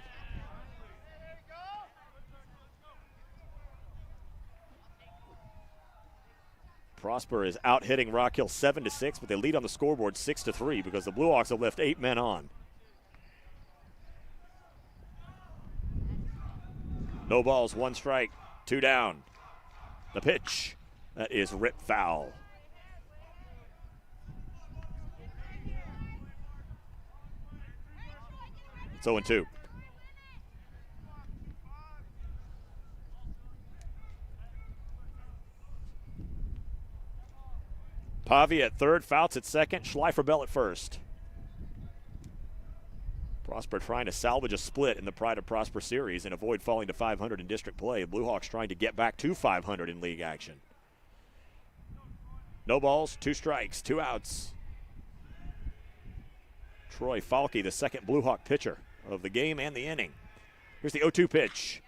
Prosper is out hitting Rock Hill 7-6, but they lead on the scoreboard 6-3 because the Blue Hawks have left 8 men on. No balls, 1 strike, 2 down. The pitch, that is ripped foul. It's 0-2. Pavia at third, Fouts at second, Schleifer-Bell at first. Prosper trying to salvage a split in the Pride of Prosper series and avoid falling to 500 in district play. Blue Hawks trying to get back to 500 in league action. No balls, 2 strikes, 2 outs. Troy Falke, the second Blue Hawk pitcher of the game and the inning. Here's the 0-2 pitch,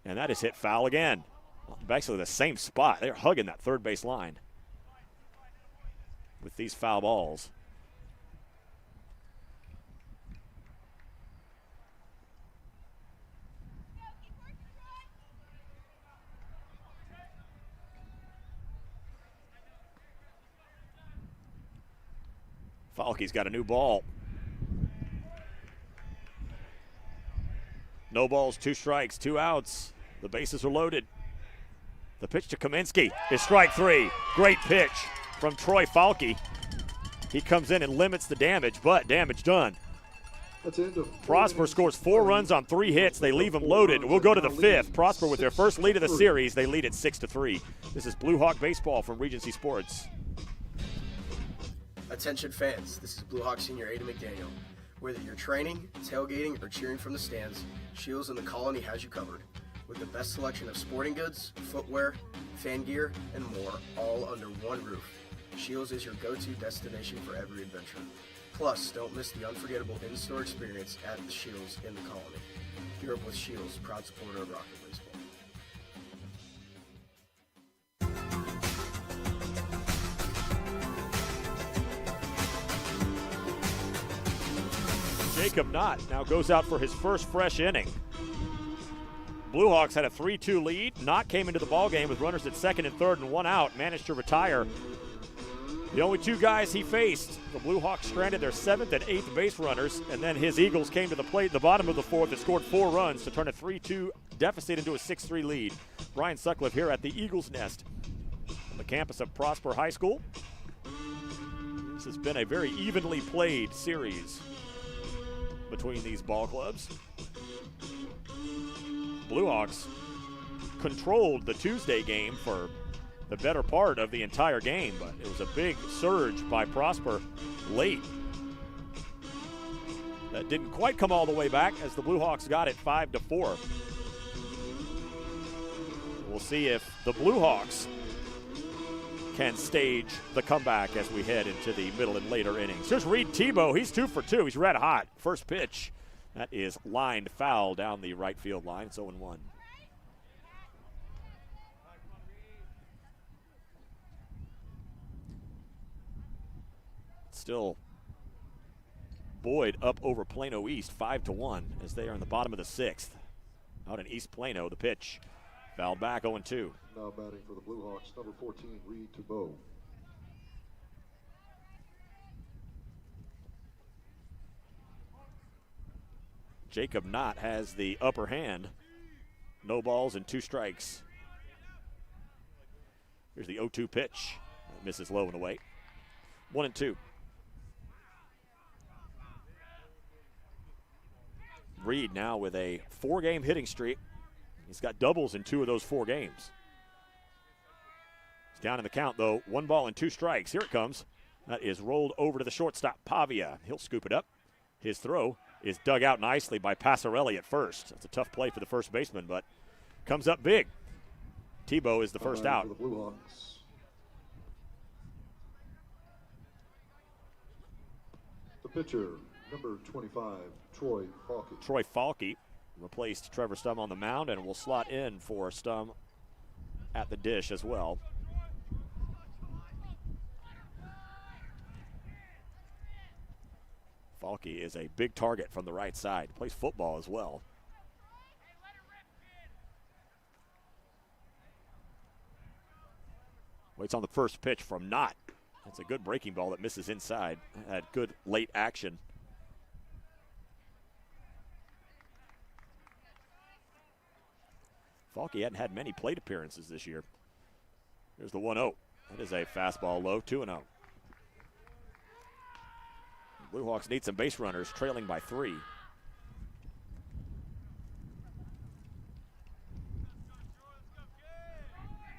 and that is hit foul again. Basically the same spot. They're hugging that third base line with these foul balls. Falke's got a new ball. No balls, 2 strikes, 2 outs. The bases are loaded. The pitch to Kaminsky is strike 3. Great pitch from Troy Falke. He comes in and limits the damage, but damage done. Prosper scores 4 runs on 3 hits. They leave them loaded. We'll go to the 5th. Prosper with their first lead of the series. They lead at 6-3. This is Blue Hawk baseball from Regency Sports. Attention fans, this is Blue Hawk senior Aiden McDaniel. Whether you're training, tailgating, or cheering from the stands, Shields in the Colony has you covered. With the best selection of sporting goods, footwear, fan gear, and more, all under one roof. Shields is your go-to destination for every adventure. Plus, don't miss the unforgettable in-store experience at the Shields in the Colony. Europe with Shields, proud supporter of Rock Hill Baseball. Jacob Knott now goes out for his first fresh inning. Blue Hawks had a 3-2 lead. Knott came into the ballgame with runners at second and third and 1 out, managed to retire. The only 2 guys he faced, the Blue Hawks stranded their 7th and 8th base runners, and then his Eagles came to the plate at the bottom of the 4th and scored 4 runs to turn a 3-2 deficit into a 6-3 lead. Brian Sutcliffe here at the Eagles Nest on the campus of Prosper High School. This has been a very evenly played series between these ball clubs. Blue Hawks controlled the Tuesday game for the better part of the entire game, but it was a big surge by Prosper late. That didn't quite come all the way back as the Blue Hawks got it 5-4. We'll see if the Blue Hawks can stage the comeback as we head into the middle and later innings. Here's Reed Tebow. He's 2 for 2. He's red hot. First pitch. That is lined foul down the right field line. It's 0-1. Still Boyd up over Plano East 5-1 as they are in the bottom of the 6th. Out in East Plano, the pitch. Foul back, 0-2. Now batting for the Blue Hawks, number 14, Reed Tebow. Jacob Knott has the upper hand. No balls and 2 strikes. Here's the 0-2 pitch. That misses low and away. 1-2. Reed now with a 4-game hitting streak. He's got doubles in 2 of those 4 games. He's down in the count, though. 1 ball and 2 strikes. Here it comes. That is rolled over to the shortstop, Pavia. He'll scoop it up. His throw is dug out nicely by Passarelli at first. That's a tough play for the first baseman, but comes up big. Tebow is the first out. For the Blue Hawks. The pitcher, number 25, Troy Falke. Troy Falke replaced Trevor Stum on the mound and will slot in for Stum at the dish as well. Falke is a big target from the right side. Plays football as well. Waits on the first pitch from Knott. That's a good breaking ball that misses inside. Had good late action. Falke hadn't had many plate appearances this year. Here's the 1-0. That is a fastball low, 2-0. Blue Hawks need some base runners, trailing by 3.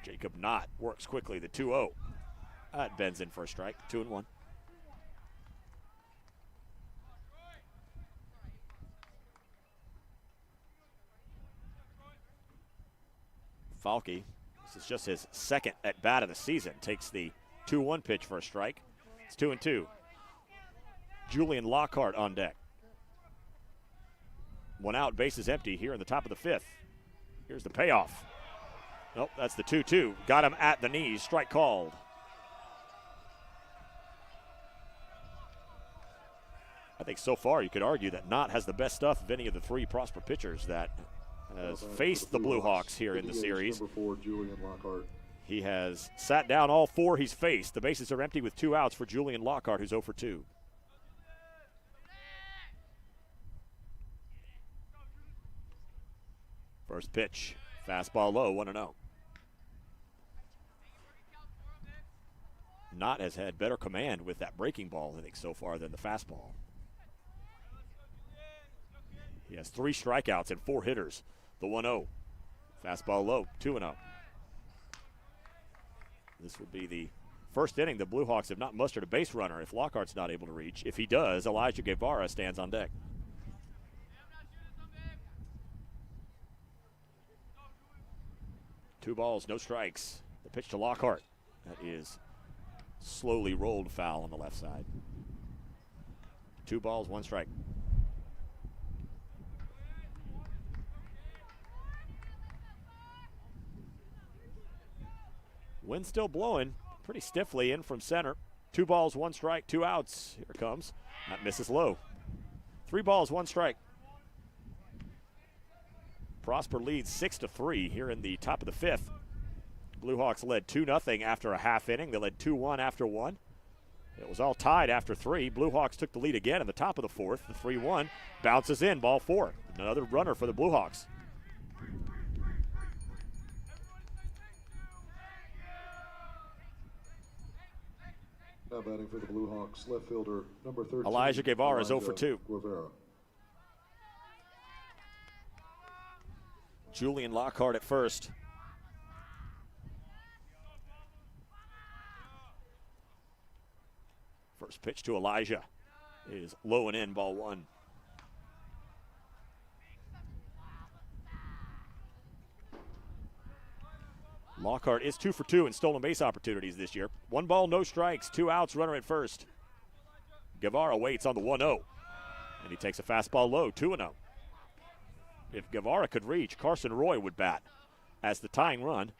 Jacob Knott works quickly, the 2-0. That bends in for a strike, 2-1. Falke, this is just his second at bat of the season, takes the 2-1 pitch for a strike. It's 2-2. Julian Lockhart on deck. 1 out, bases empty here in the top of the 5th. Here's the payoff. Nope, that's the 2-2. Got him at the knees, strike called. I think so far you could argue that Knott has the best stuff of any of the 3 Prosper pitchers that has faced the Blue Hawks here in the series. Number 4, Julian Lockhart. He has sat down all 4 he's faced. The bases are empty with 2 outs for Julian Lockhart, who's 0 for 2. First pitch, fastball low, 1-0. Knott has had better command with that breaking ball, I think, so far than the fastball. He has 3 strikeouts and 4 hitters. The 1-0. Fastball low, 2-0. This would be the first inning the Blue Hawks have not mustered a base runner if Lockhart's not able to reach. If he does, Elijah Guevara stands on deck. Two balls, no strikes. The pitch to Lockhart. That is slowly rolled foul on the left side. 2 balls, 1 strike. Wind still blowing pretty stiffly in from center. 2 balls, 1 strike, 2 outs. Here it comes. That misses low. 3 balls, 1 strike. Prosper leads 6-3 here in the top of the 5th. Blue Hawks led 2-0 after a half inning. They led 2-1 after 1. It was all tied after 3. Blue Hawks took the lead again in the top of the 4th. The 3-1 bounces in, ball 4. Another runner for the Blue Hawks. Now batting for the Blue Hawks, left fielder, number 13. Elijah Guevara is 0 for 2. Guevara. Julian Lockhart at first. First pitch to Elijah is low and in, ball 1. Lockhart is 2 for 2 in stolen base opportunities this year. 1 ball, no strikes, 2 outs, runner at first. Guevara waits on the 1-0, and he takes a fastball low, 2-0. If Guevara could reach, Carson Roy would bat as the tying run.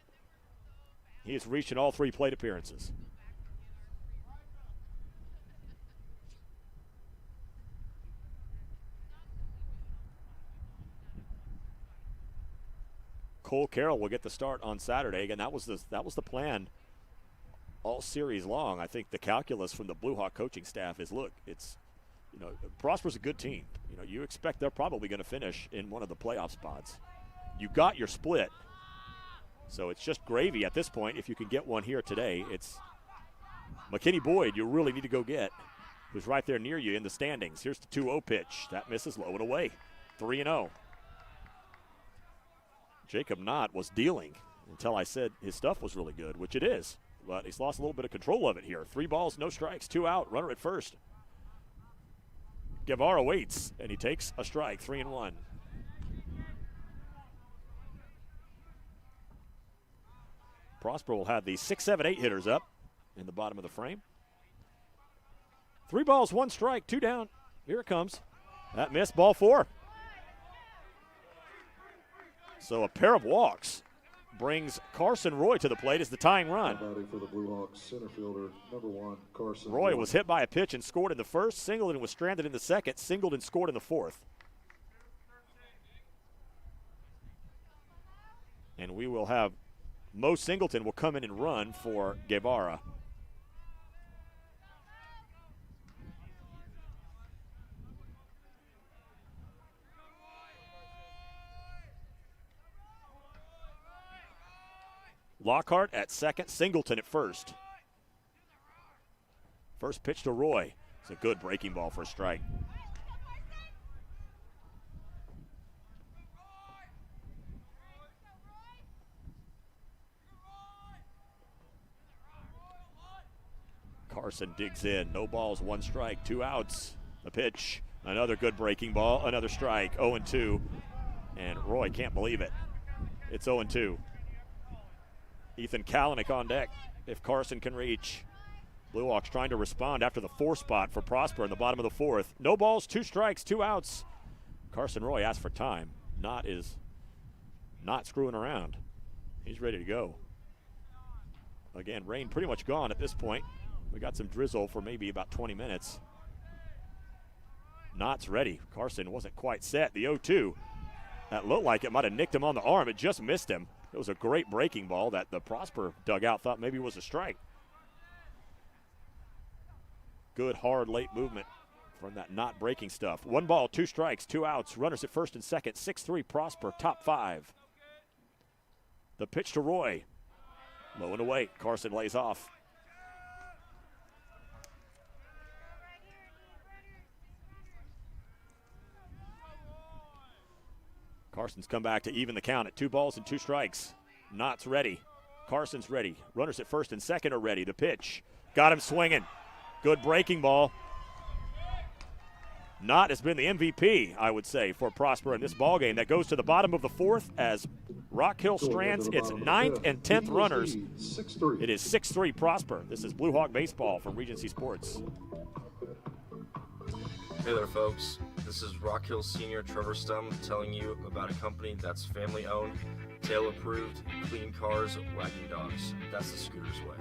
He has reached in all 3 plate appearances. Cole Carroll will get the start on Saturday. Again, that was the plan all series long. I think the calculus from the Blue Hawk coaching staff is, look, it's, Prosper's a good team. You expect they're probably going to finish in one of the playoff spots. You got your split, so it's just gravy at this point. If you can get one here today, it's McKinney Boyd you really need to go get, who's right there near you in the standings. Here's the 2-0 pitch. That misses low and away. 3-0. Jacob Knott was dealing until I said his stuff was really good, which it is. But he's lost a little bit of control of it here. 3 balls, no strikes, 2 out, runner at first. Guevara waits, and he takes a strike, 3-1. Prosper will have the 6, 7, 8 hitters up in the bottom of the frame. 3 balls, 1 strike, 2 down. Here it comes. That missed, ball 4. So a pair of walks brings Carson Roy to the plate as the tying run. Batting for the Blue Hawks center fielder, number 1, Carson Roy was hit by a pitch and scored in the first. Singleton was stranded in the second. Singleton scored in the fourth. And we will have Mo Singleton will come in and run for Guevara. Lockhart at second, Singleton at first. First pitch to Roy. It's a good breaking ball for a strike. Carson digs in. No balls, 1 strike, 2 outs. The pitch, another good breaking ball, another strike, 0-2. And Roy can't believe it. It's 0-2. Ethan Kalanick on deck if Carson can reach. Blue Hawks trying to respond after the 4 spot for Prosper in the bottom of the 4th. No balls, 2 strikes, 2 outs. Carson Roy asked for time. Knott is not screwing around. He's ready to go. Again, rain pretty much gone at this point. We got some drizzle for maybe about 20 minutes. Knott's ready. Carson wasn't quite set. The 0-2. That looked like it might have nicked him on the arm. It just missed him. It was a great breaking ball that the Prosper dugout thought maybe was a strike. Good, hard, late movement from that not breaking stuff. 1 ball, 2 strikes, 2 outs. Runners at first and second. 6-3 Prosper, top 5. The pitch to Roy. Low and away. Carson lays off. Carson's come back to even the count at 2 balls and 2 strikes. Knott's ready. Carson's ready. Runners at first and second are ready. The pitch. Got him swinging. Good breaking ball. Knott has been the MVP, I would say, for Prosper in this ballgame. That goes to the bottom of the 4th as Rock Hill strands its 9th and 10th runners. It is 6-3 Prosper. This is Blue Hawk Baseball from Regency Sports. Hey there, folks. This is Rock Hill Senior Trevor Stum telling you about a company that's family-owned, tail-approved, clean cars, wagging dogs. That's the Scooters way.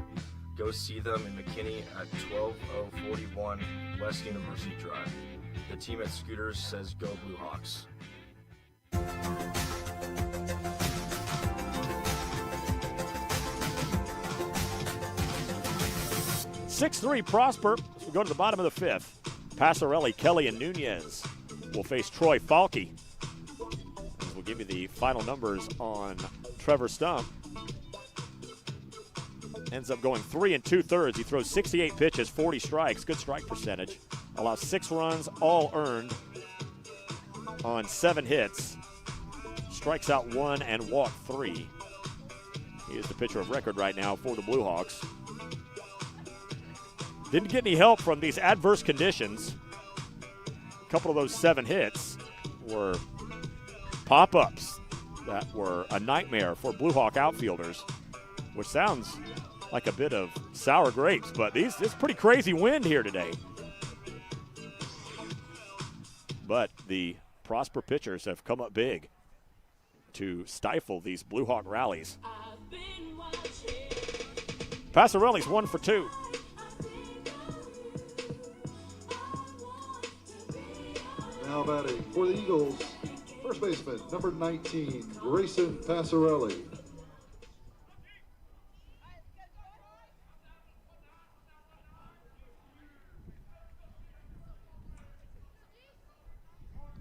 Go see them in McKinney at 12041 West University Drive. The team at Scooters says go Blue Hawks. 6-3 Prosper. We go to the bottom of the 5th. Passarelli, Kelly, and Nunez will face Troy Falke. We'll give you the final numbers on Trevor Stump. Ends up going 3 2/3. He throws 68 pitches, 40 strikes, good strike percentage. Allows 6 runs, all earned on 7 hits. Strikes out 1 and walked 3. He is the pitcher of record right now for the Blue Hawks. Didn't get any help from these adverse conditions. A couple of those 7 hits were pop-ups that were a nightmare for Blue Hawk outfielders, which sounds like a bit of sour grapes, but it's pretty crazy wind here today. But the Prosper pitchers have come up big to stifle these Blue Hawk rallies. Passarelli's 1 for 2. Now batting for the Eagles, first baseman, number 19, Grayson Passarelli.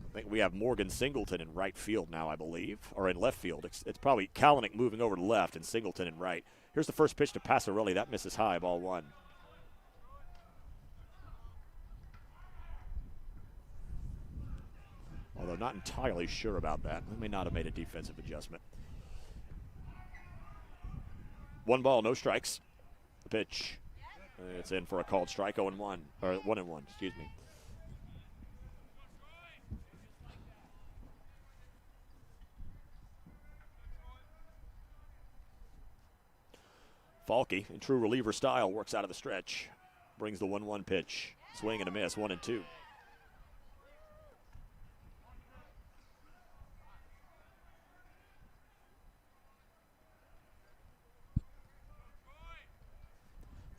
I think we have Morgan Singleton in right field now, I believe, or in left field. It's probably Kalanick moving over to left and Singleton in right. Here's the first pitch to Passarelli. That misses high, ball 1. Although not entirely sure about that. We may not have made a defensive adjustment. 1 ball, no strikes. The pitch. It's in for a called strike, 0-1, or 1-1, excuse me. Falke, in true reliever style, works out of the stretch. Brings the 1-1 pitch. Swing and a miss, 1-2.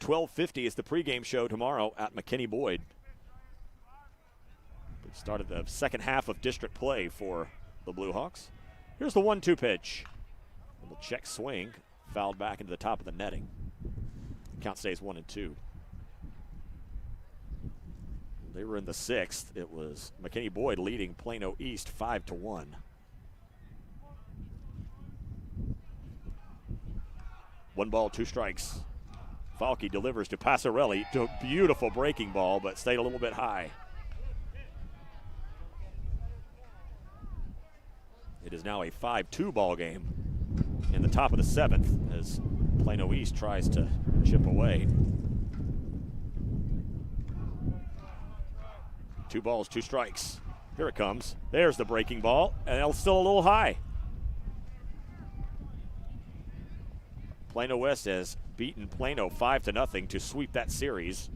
12:50 is the pregame show tomorrow at McKinney-Boyd. We started the second half of district play for the Blue Hawks. Here's the 1-2 pitch. A little check swing, fouled back into the top of the netting. Count stays 1-2. They were in the 6th. It was McKinney-Boyd leading Plano East 5-1. One ball, two strikes. Falke delivers to Passarelli. To a beautiful breaking ball, but stayed a little bit high. It is now a 5-2 ball game in the top of the 7th as Plano East tries to chip away. 2 balls, 2 strikes. Here it comes. There's the breaking ball, and it's still a little high. Plano West has beaten Plano 5-0 to sweep that series.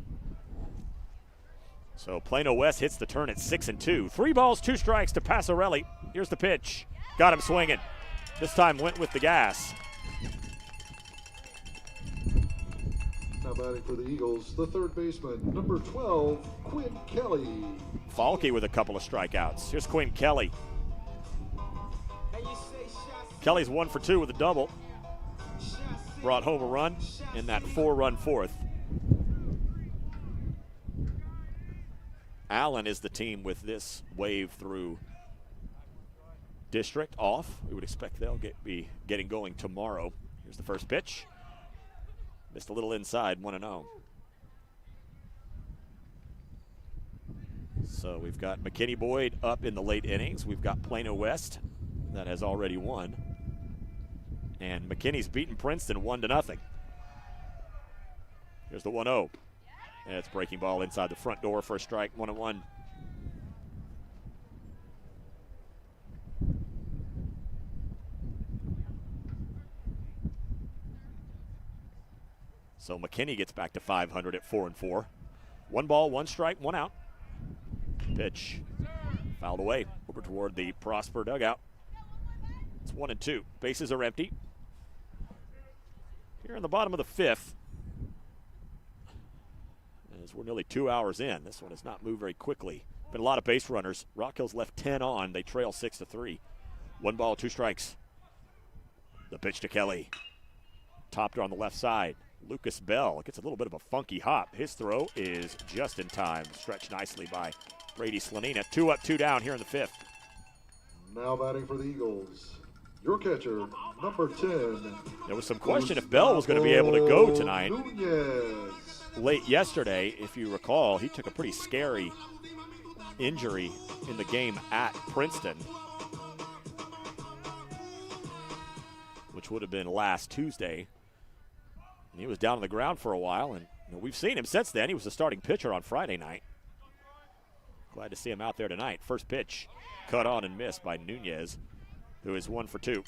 So Plano West hits the turn at 6-2. 3 balls, 2 strikes to Passarelli. Here's the pitch. Got him swinging. This time went with the gas. Now batting for the Eagles, the third baseman, number 12, Quinn Kelly. Falke with a couple of strikeouts. Here's Quinn Kelly. Kelly's 1 for 2 with a double. Brought home a run in that 4-run fourth. Allen is the team with this wave through district off. We would expect they'll be getting going tomorrow. Here's the first pitch. Missed a little inside, 1-0. So we've got McKinney-Boyd up in the late innings. We've got Plano West that has already won. And McKinney's beaten Princeton 1-0. Here's the 1-0. And it's breaking ball inside the front door for a strike, 1-1. So McKinney gets back to 500 at 4-4. 1 ball, 1 strike, 1 out. Pitch fouled away over toward the Prosper dugout. It's 1-2. Bases are empty. Here in the bottom of the 5th, as we're nearly 2 hours in, this one has not moved very quickly. Been a lot of base runners. Rock Hill's left 10 on. They trail 6-3. 1 ball, 2 strikes. The pitch to Kelly. Topped on the left side. Lucas Bell gets a little bit of a funky hop. His throw is just in time. Stretched nicely by Brady Slanina. 2 up, 2 down here in the 5th. Now batting for the Eagles, your catcher, number 10. There was some question if Bell was going to be able to go tonight. Nunez. Late yesterday, if you recall, he took a pretty scary injury in the game at Princeton, which would have been last Tuesday. And he was down on the ground for a while, and we've seen him since then. He was the starting pitcher on Friday night. Glad to see him out there tonight. First pitch, cut on and missed by Nunez, who is 1 for 2.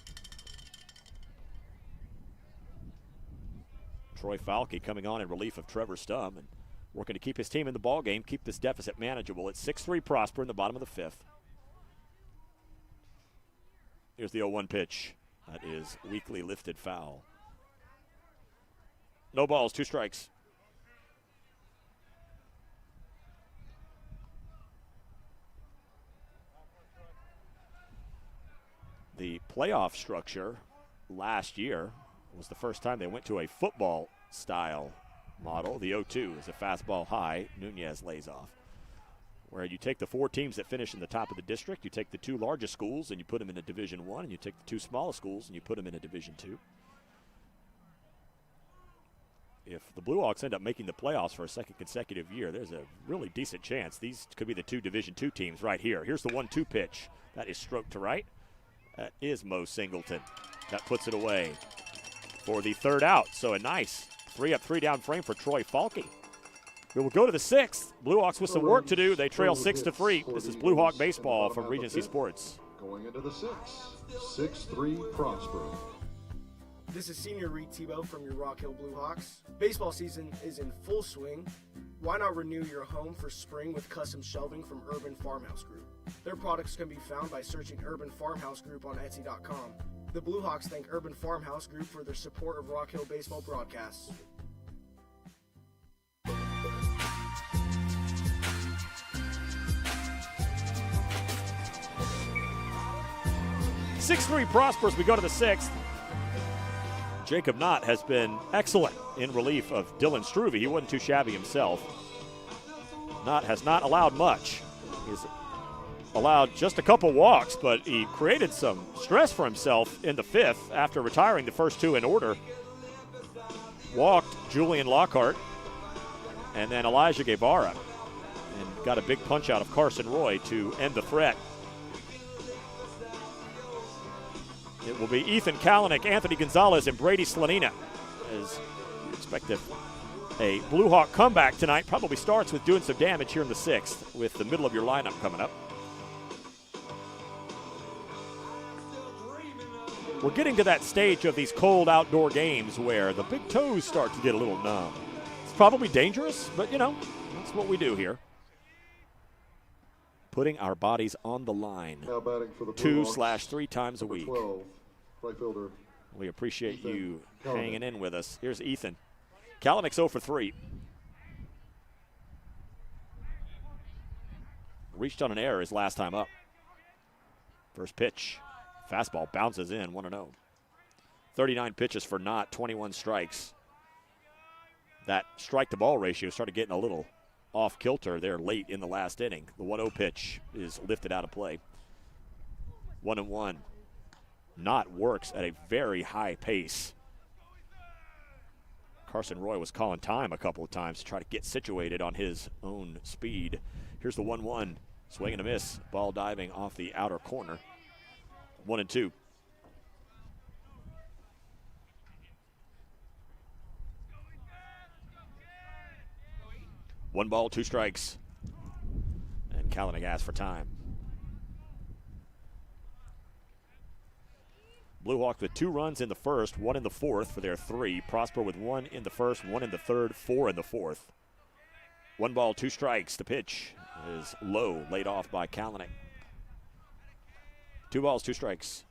Troy Falke coming on in relief of Trevor Stum and working to keep his team in the ball game, keep this deficit manageable. It's 6-3 Prosper in the bottom of the 5th. Here's the 0-1 pitch. That is weakly lifted foul. No balls, 2 strikes. The playoff structure last year was the first time they went to a football-style model. The 0-2 is a fastball high. Nunez lays off. Where you take the 4 teams that finish in the top of the district, you take the 2 largest schools and you put them in a Division I, and you take the 2 smallest schools and you put them in a Division II. If the Blue Hawks end up making the playoffs for a second consecutive year, there's a really decent chance these could be the 2 Division II teams right here. Here's the 1-2 pitch. That is stroked to right. That is Mo Singleton. That puts it away for the 3rd out. So a nice 3 up, 3 down frame for Troy Falke. We will go to the 6th. Blue Hawks with some work to do. They trail 6-3. This is Blue Hawk baseball from Regency Sports. Going into the 6th, 6-3 Prosper. This is Senior Reed Tebow from your Rock Hill Blue Hawks. Baseball season is in full swing. Why not renew your home for spring with custom shelving from Urban Farmhouse Group? Their products can be found by searching Urban Farmhouse Group on Etsy.com. The Blue Hawks thank Urban Farmhouse Group for their support of Rock Hill baseball broadcasts. 6-3 Prosper as we go to the 6th. Jacob Knott has been excellent in relief of Dylan Struve. He wasn't too shabby himself. Knott has not allowed much. He's allowed just a couple walks, but he created some stress for himself in the 5th after retiring the first 2 in order. Walked Julian Lockhart and then Elijah Guevara and got a big punch out of Carson Roy to end the threat. It will be Ethan Kalanick, Anthony Gonzalez, and Brady Slanina as you expect a Blue Hawk comeback tonight. Probably starts with doing some damage here in the 6th with the middle of your lineup coming up. We're getting to that stage of these cold outdoor games where the big toes start to get a little numb. It's probably dangerous, but you know, that's what we do here. Putting our bodies on the line Now batting for the 2/3 times a week. 12, right fielder. We appreciate Ethan you Kalanick. hanging in with us. Here's Ethan. Kalanick's 0 for 3. Reached on an error his last time up. First pitch. Fastball bounces in, 1-0. 39 pitches for Knott, 21 strikes. That strike-to-ball ratio started getting a little off kilter there late in the last inning. The 1-0 pitch is lifted out of play. 1-1. Knott works at a very high pace. Carson Roy was calling time a couple of times to try to get situated on his own speed. Here's the 1-1. Swing and a miss. Ball diving off the outer corner. 1-2. One ball, 2 strikes. And Kalanick asks for time. Blue Hawks with 2 runs in the first, 1 in the 4th for their 3. Prosper with 1 in the first, 1 in the 3rd, 4 in the 4th. 1 ball, 2 strikes. The pitch is low, laid off by Kalanick. 2 balls, 2 strikes.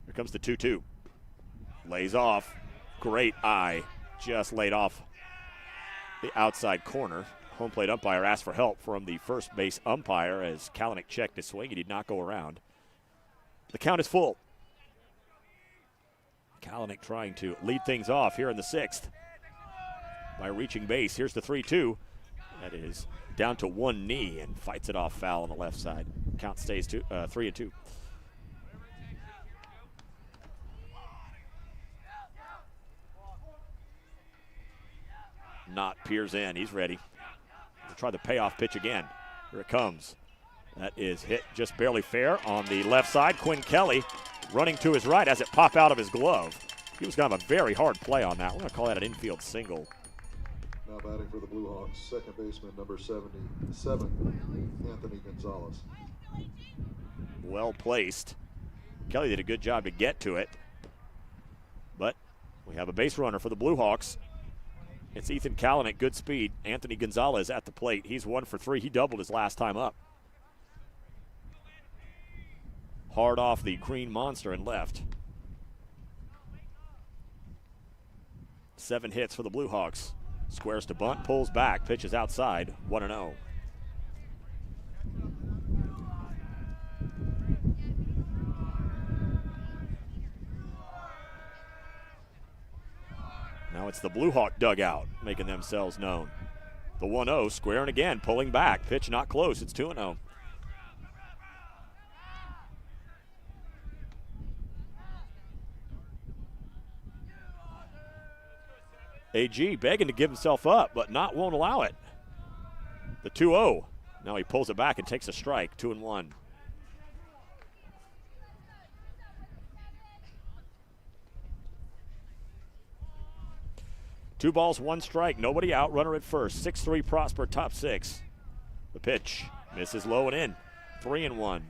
Here comes the 2-2. Lays off. Great eye. Just laid off the outside corner. Home plate umpire asked for help from the first base umpire as Kalanick checked his swing. He did not go around. The count is full. Kalanick trying to lead things off here in the 6th by reaching base. Here's the 3-2. That is down to one knee and fights it off foul on the left side. Count stays 3-2. Knott peers in. He's ready. He'll try the payoff pitch again. Here it comes. That is hit just barely fair on the left side. Quinn Kelly running to his right as it pop out of his glove. He was kind of a very hard play on that. We're going to call that an infield single. Now batting for the Blue Hawks, second baseman, number 77, Anthony Gonzalez. Well placed. Kelly did a good job to get to it. But we have a base runner for the Blue Hawks. It's Ethan Kalanick, good speed. Anthony Gonzalez at the plate. He's 1 for 3. He doubled his last time up. Hard off the green monster and left. 7 hits for the Blue Hawks. Squares to bunt, pulls back, pitches outside, 1-0. Now it's the Blue Hawk dugout making themselves known. The 1-0, squaring again, pulling back, pitch not close, it's 2-0. AG begging to give himself up, but Knott won't allow it. The 2-0. Now he pulls it back and takes a strike, 2-1. Two balls, 1 strike, nobody out, runner at first. 6-3 Prosper, top 6. The pitch misses low and in, 3-1.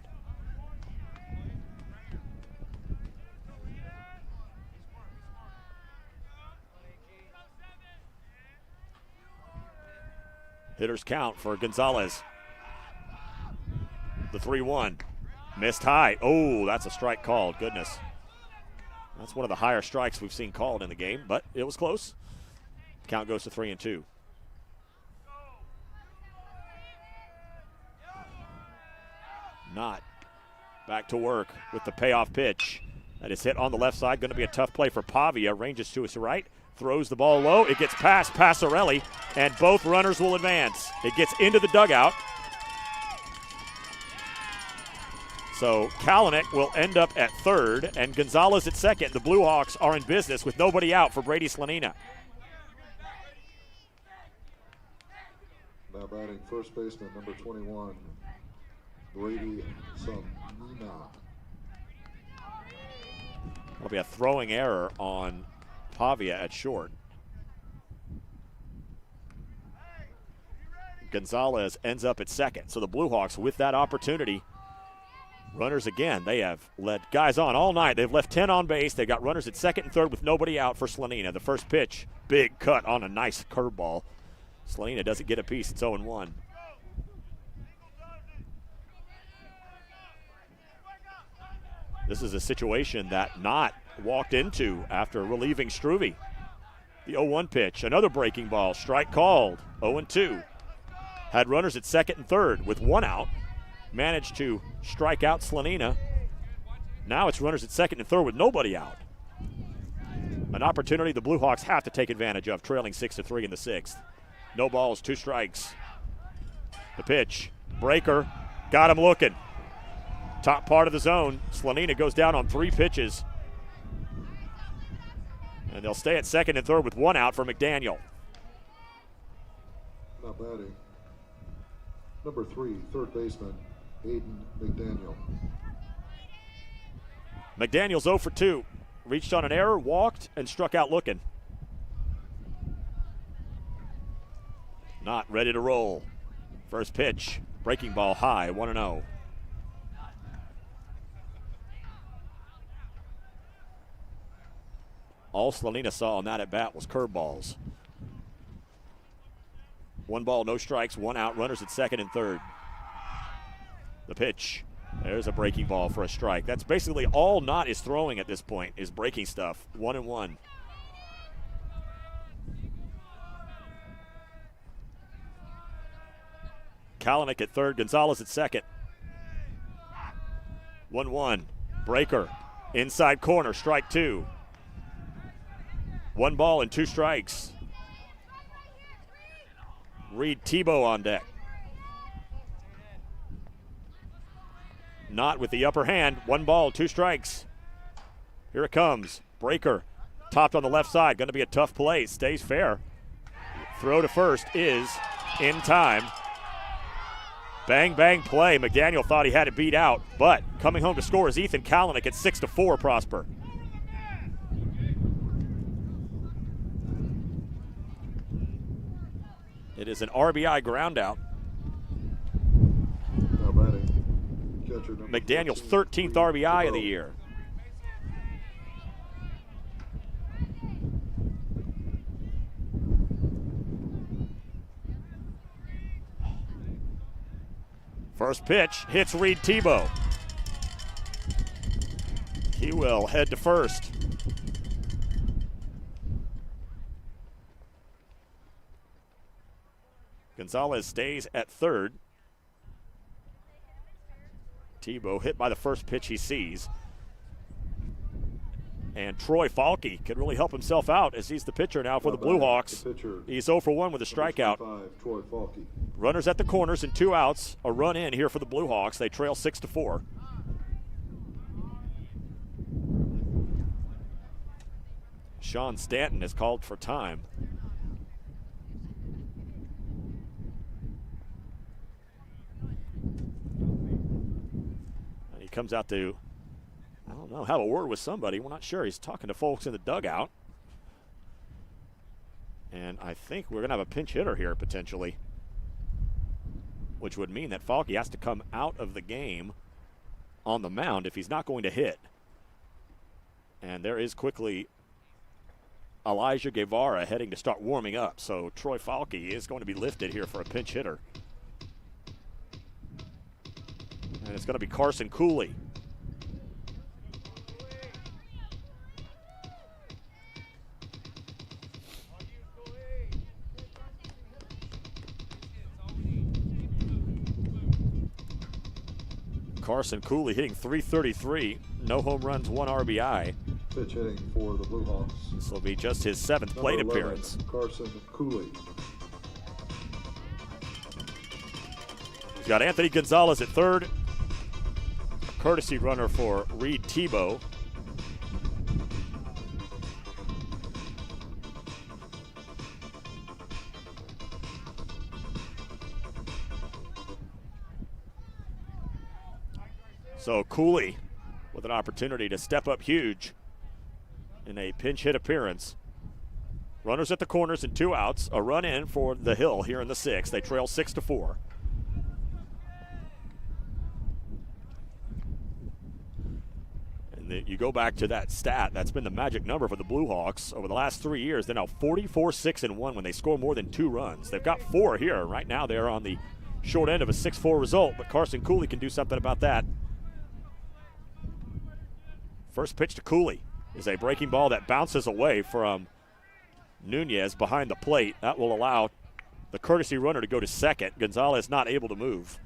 Hitters count for Gonzalez. The 3-1. Missed high. Oh, that's a strike called. Goodness. That's one of the higher strikes we've seen called in the game, but it was close. Count goes to 3-2. Not back to work with the payoff pitch. That is hit on the left side. Going to be a tough play for Pavia. Ranges to his right. Throws the ball low. It gets past Passarelli, and both runners will advance. It gets into the dugout. So Kalanick will end up at third, and Gonzalez at second. The Blue Hawks are in business with nobody out for Brady Slanina. Now batting first baseman, number 21, Brady Slanina. It'll be a throwing error on Pavia at short. Gonzalez ends up at second. So the Blue Hawks with that opportunity. Runners again. They have let guys on all night. They've left 10 on base. They've got runners at second and third with nobody out for Slanina. The first pitch, big cut on a nice curveball. Slanina doesn't get a piece. It's 0-1. This is a situation that Knott walked into after relieving Struve. The 0-1 pitch, another breaking ball, strike called, 0-2. Had runners at second and third with one out. Managed to strike out Slanina. Now it's runners at second and third with nobody out. An opportunity the Blue Hawks have to take advantage of, trailing 6-3 in the sixth. No balls, 2 strikes. The pitch, breaker, got him looking. Top part of the zone. Slanina goes down on 3 pitches. And they'll stay at second and third with one out for McDaniel. Now batting, number 3, third baseman, Aiden McDaniel. McDaniel's 0 for 2. Reached on an error, walked, and struck out looking. Not ready to roll. First pitch, breaking ball high, 1-0. All Slanina saw on that at bat was curveballs. 1 ball, no strikes, 1 out, runners at second and third. The pitch, there's a breaking ball for a strike. That's basically all Knott is throwing at this point, is breaking stuff. 1-1. Kalanick at third, Gonzalez at second. 1-1, breaker, inside corner, strike 2. 1 ball and 2 strikes. Reed Tebow on deck. Knott with the upper hand. 1 ball, 2 strikes. Here it comes. Breaker topped on the left side. Going to be a tough play. Stays fair. Throw to first is in time. Bang, bang play. McDaniel thought he had it beat out, but coming home to score is Ethan Kalanick at 6-4, Prosper. It is an RBI ground out. Now batting, catcher number McDaniel's 13, 13th RBI of the Tebow. year. First pitch hits Reed Tebow. He will head to first. Gonzalez stays at third. Tebow hit by the first pitch he sees. And Troy Falke could really help himself out as he's the pitcher now for the Blue Hawks. He's 0 for 1 with a strikeout. Troy Falke. Runners at the corners and 2 outs. A run in here for the Blue Hawks. They trail 6-4. Sean Stanton has called for time. And he comes out to, I don't know, have a word with somebody. We're not sure. He's talking to folks in the dugout. And I think we're going to have a pinch hitter here potentially, which would mean that Falke has to come out of the game on the mound if he's not going to hit. And there is quickly Elijah Guevara heading to start warming up. So Troy Falke is going to be lifted here for a pinch hitter. And it's going to be Carson Cooley. Carson Cooley hitting .333, no home runs, 1 RBI. Pitch hitting for the Blue Hawks. This will be just his 7th plate Number 11, appearance. Carson Cooley. He's got Anthony Gonzalez at third. Courtesy runner for Reed Tebow. So Cooley with an opportunity to step up huge in a pinch hit appearance. Runners at the corners and 2 outs. A run in for the Hill here in the 6th. They trail 6-4. And you go back to that stat. That's been the magic number for the Blue Hawks over the last 3 years. They're now 44-6-1 when they score more than 2 runs. They've got 4 here. Right now they're on the short end of a 6-4 result, but Carson Cooley can do something about that. First pitch to Cooley is a breaking ball that bounces away from Nunez behind the plate. That will allow the courtesy runner to go to second. Gonzalez not able to move.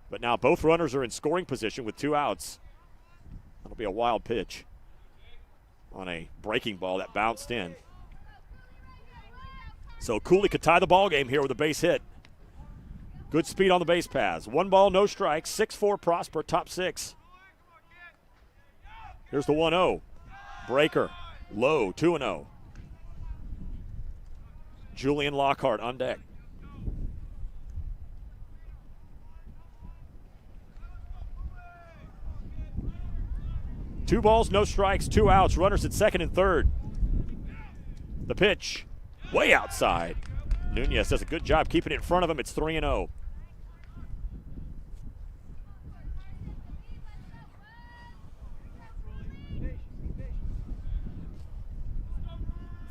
But now both runners are in scoring position with 2 outs. That'll be a wild pitch on a breaking ball that bounced in. So Cooley could tie the ball game here with a base hit. Good speed on the base paths. 1 ball, no strikes. 6-4 Prosper, top 6. Here's the 1-0. Breaker, low, 2-0. Julian Lockhart on deck. Two balls, no strikes, 2 outs. Runners at second and third. The pitch, way outside. Nunez does a good job keeping it in front of him. It's 3-0.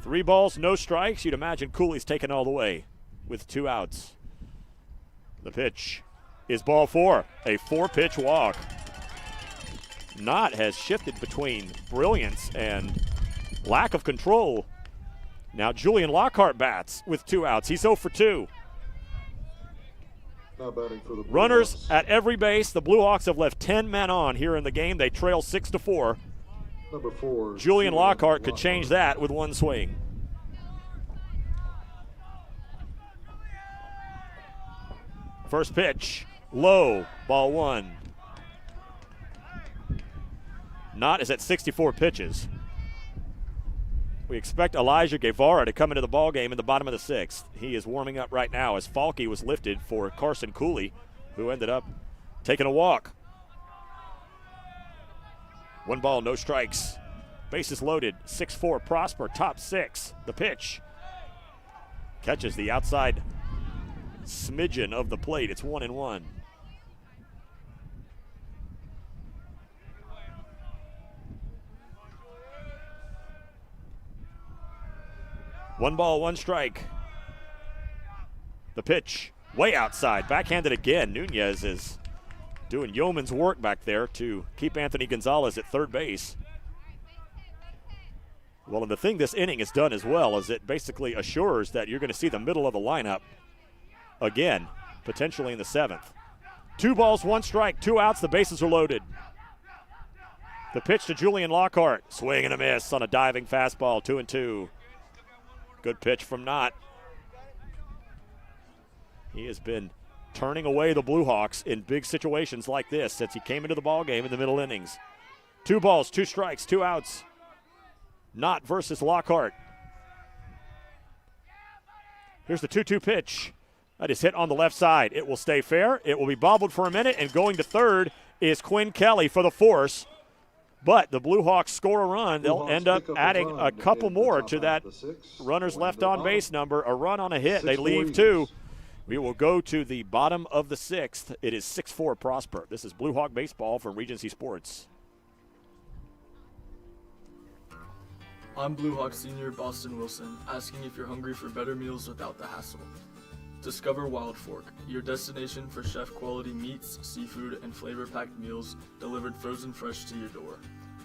Three balls, no strikes. You'd imagine Cooley's taken all the way with 2 outs. The pitch is ball 4, a 4-pitch walk. Knott has shifted between brilliance and lack of control. Now Julian Lockhart bats with 2 outs. He's 0 for 2. Now batting for the Blue Runners Hawks. at every base. The Blue Hawks have left 10 men on here in the game. They trail 6-4. Number 4. Julian Lockhart could change that with 1 swing. First pitch, low, ball 1. Knott is at 64 pitches. We expect Elijah Guevara to come into the ballgame in the bottom of the 6th. He is warming up right now as Falke was lifted for Carson Cooley, who ended up taking a walk. 1 ball, no strikes. Bases loaded, 6-4 Prosper, top 6. The pitch catches the outside smidgen of the plate. It's 1-1. One ball, 1 strike. The pitch way outside, backhanded again. Nunez is doing yeoman's work back there to keep Anthony Gonzalez at third base. Well, and the thing this inning has done as well is it basically assures that you're going to see the middle of the lineup again, potentially in the 7th. 2 balls, 1 strike, 2 outs, the bases are loaded. The pitch to Julian Lockhart, swing and a miss on a diving fastball, 2-2. Good pitch from Knott. He has been turning away the Blue Hawks in big situations like this since he came into the ballgame in the middle innings. 2 balls, 2 strikes, 2 outs. Knott versus Lockhart. Here's the 2-2 pitch. That is hit on the left side. It will stay fair. It will be bobbled for a minute, and going to third is Quinn Kelly for the force. But the Blue Hawks score a run. They'll end up adding a couple more to that runners left on base number. A run on a hit. They leave 2. We will go to the bottom of the 6th. It is 6-4 Prosper. This is Blue Hawk Baseball from Regency Sports. I'm Blue Hawk senior Boston Wilson, asking if you're hungry for better meals without the hassle. Discover Wild Fork, your destination for chef-quality meats, seafood, and flavor-packed meals delivered frozen fresh to your door.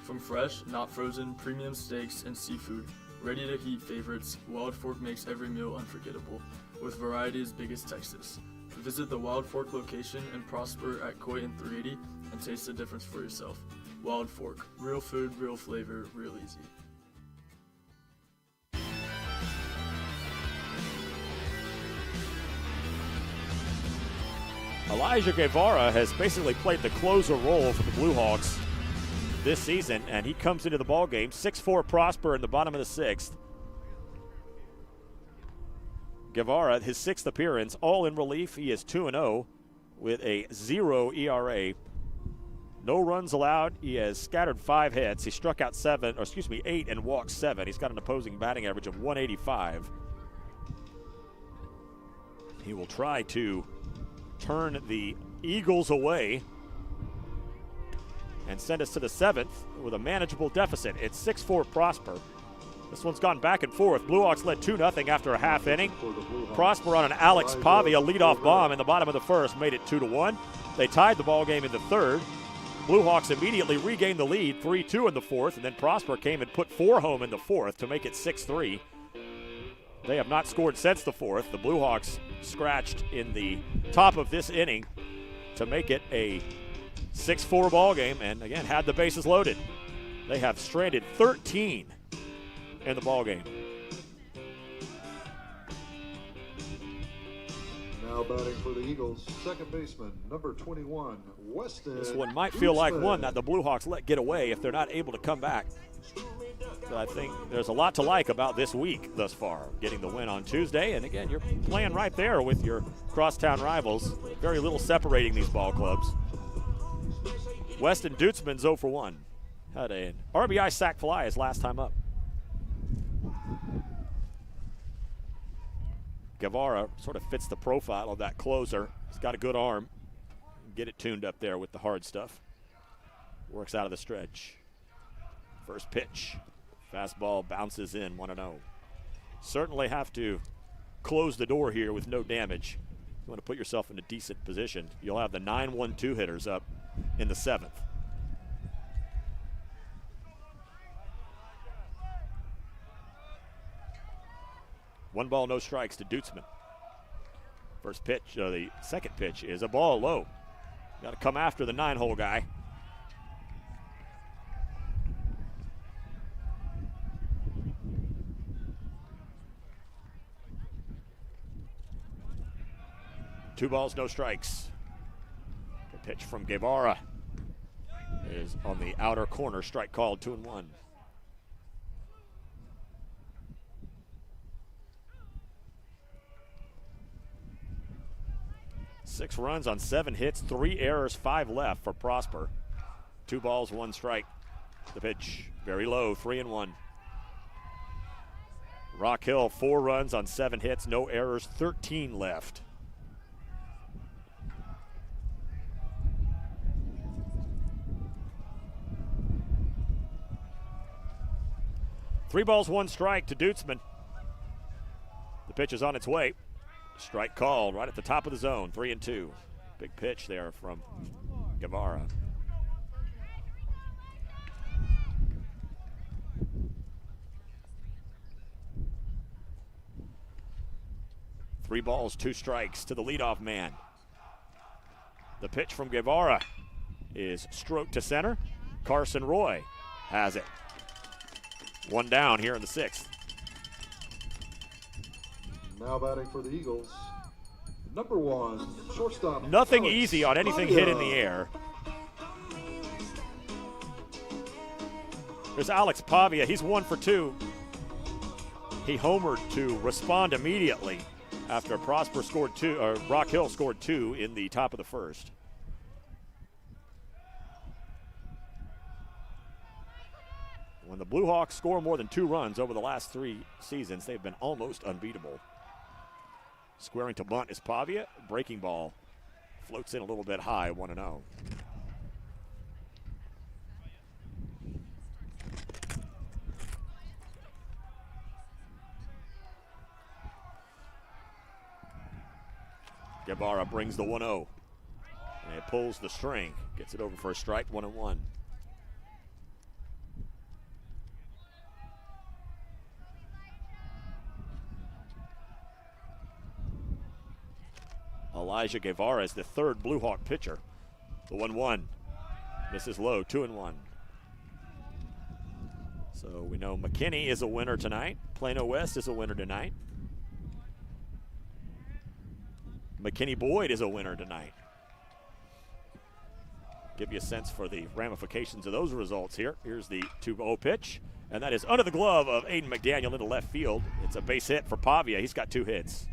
From fresh, not frozen, premium steaks and seafood, ready-to-heat favorites, Wild Fork makes every meal unforgettable, with variety as big as Texas. Visit the Wild Fork location and Prosper at Coit 380 and taste the difference for yourself. Wild Fork, real food, real flavor, real easy. Elijah Guevara has basically played the closer role for the Blue Hawks this season, and he comes into the ballgame. 6'4" Prosper in the bottom of the sixth. Guevara, his sixth appearance, all in relief. He is 2-0 with a 0 ERA. No runs allowed. He has scattered 5 hits. He struck out 8 and walked 7. He's got an opposing batting average of 185. He will try to turn the Eagles away and send us to the 7th with a manageable deficit. It's 6-4 Prosper. This one's gone back and forth. Blue Hawks led 2-0 after a half inning. Prosper on an Alex Pavia leadoff bomb in the bottom of the first made it 2-1. They tied the ball game in the third. Blue Hawks immediately regained the lead, 3-2 in the fourth, and then Prosper came and put 4 home in the fourth to make it 6-3. They have not scored since the fourth. The Blue Hawks scratched in the top of this inning to make it a 6-4 ball game, and again had the bases loaded. They have stranded 13 in the ball game. Now batting for the Eagles, second baseman, number 21, Weston. This one might feel like one that the Blue Hawks let get away if they're not able to come back. But I think there's a lot to like about this week thus far. Getting the win on Tuesday, and again, you're playing right there with your crosstown rivals. Very little separating these ball clubs. Weston Dutzman's 0 for 1. Had an RBI sac fly his last time up. Guevara sort of fits the profile of that closer. He's got a good arm. Get it tuned up there with the hard stuff. Works out of the stretch. First pitch. Fastball bounces in, 1-0. Certainly have to close the door here with no damage. You want to put yourself in a decent position. You'll have the 9-1-2 hitters up in the 7th. One ball, no strikes to Dutzman. First pitch, the second pitch is a ball low. Got to come after the 9-hole guy. Two balls, no strikes. The pitch from Guevara is on the outer corner. Strike called, 2-1. Six runs on 7 hits, 3 errors, 5 left for Prosper. 2 balls, 1 strike. The pitch, very low, 3-1. Rock Hill, 4 runs on 7 hits, no errors, 13 left. Three balls, 1 strike to Dutzman. The pitch is on its way. Strike called right at the top of the zone, 3-2. Big pitch there from Guevara. Three balls, 2 strikes to the leadoff man. The pitch from Guevara is stroked to center. Carson Roy has it. 1 down here in the 6th. Now batting for the Eagles, number 1, shortstop. Nothing Alex easy on anything Pavia. hit in the air. There's Alex Pavia. He's 1 for 2. He homered to respond immediately after Prosper scored 2, or Rock Hill scored 2 in the top of the first. When the Blue Hawks score more than 2 runs over the last 3 seasons, they've been almost unbeatable. Squaring to bunt is Pavia. Breaking ball floats in a little bit high, 1-0. Guevara brings the 1-0. And it pulls the string. Gets it over for a strike, 1-1. Elijah Guevara is the third Blue Hawk pitcher. The 1-1. This is low, 2-1. So we know McKinney is a winner tonight. Plano West is a winner tonight. McKinney Boyd is a winner tonight. Give you a sense for the ramifications of those results here. Here's the 2-0 pitch, and that is under the glove of Aiden McDaniel into left field. It's a base hit for Pavia. He's got 2 hits.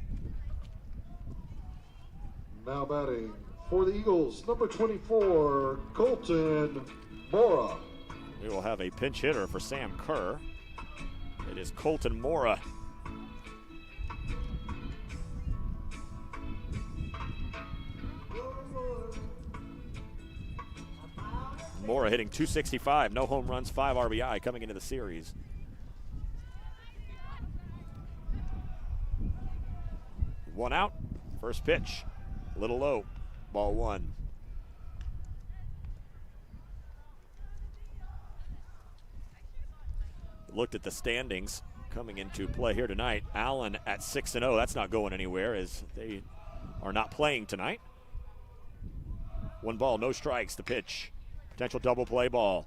Now batting for the Eagles, number 24, Colton Mora. We will have a pinch hitter for Sam Kerr. It is Colton Mora. Mora hitting .265, no home runs, 5 RBI coming into the series. One out, first pitch, a little low, ball 1. Looked at the standings coming into play here tonight. Allen at 6-0, that's not going anywhere as they are not playing tonight. 1 ball, no strikes, the pitch. Potential double play ball.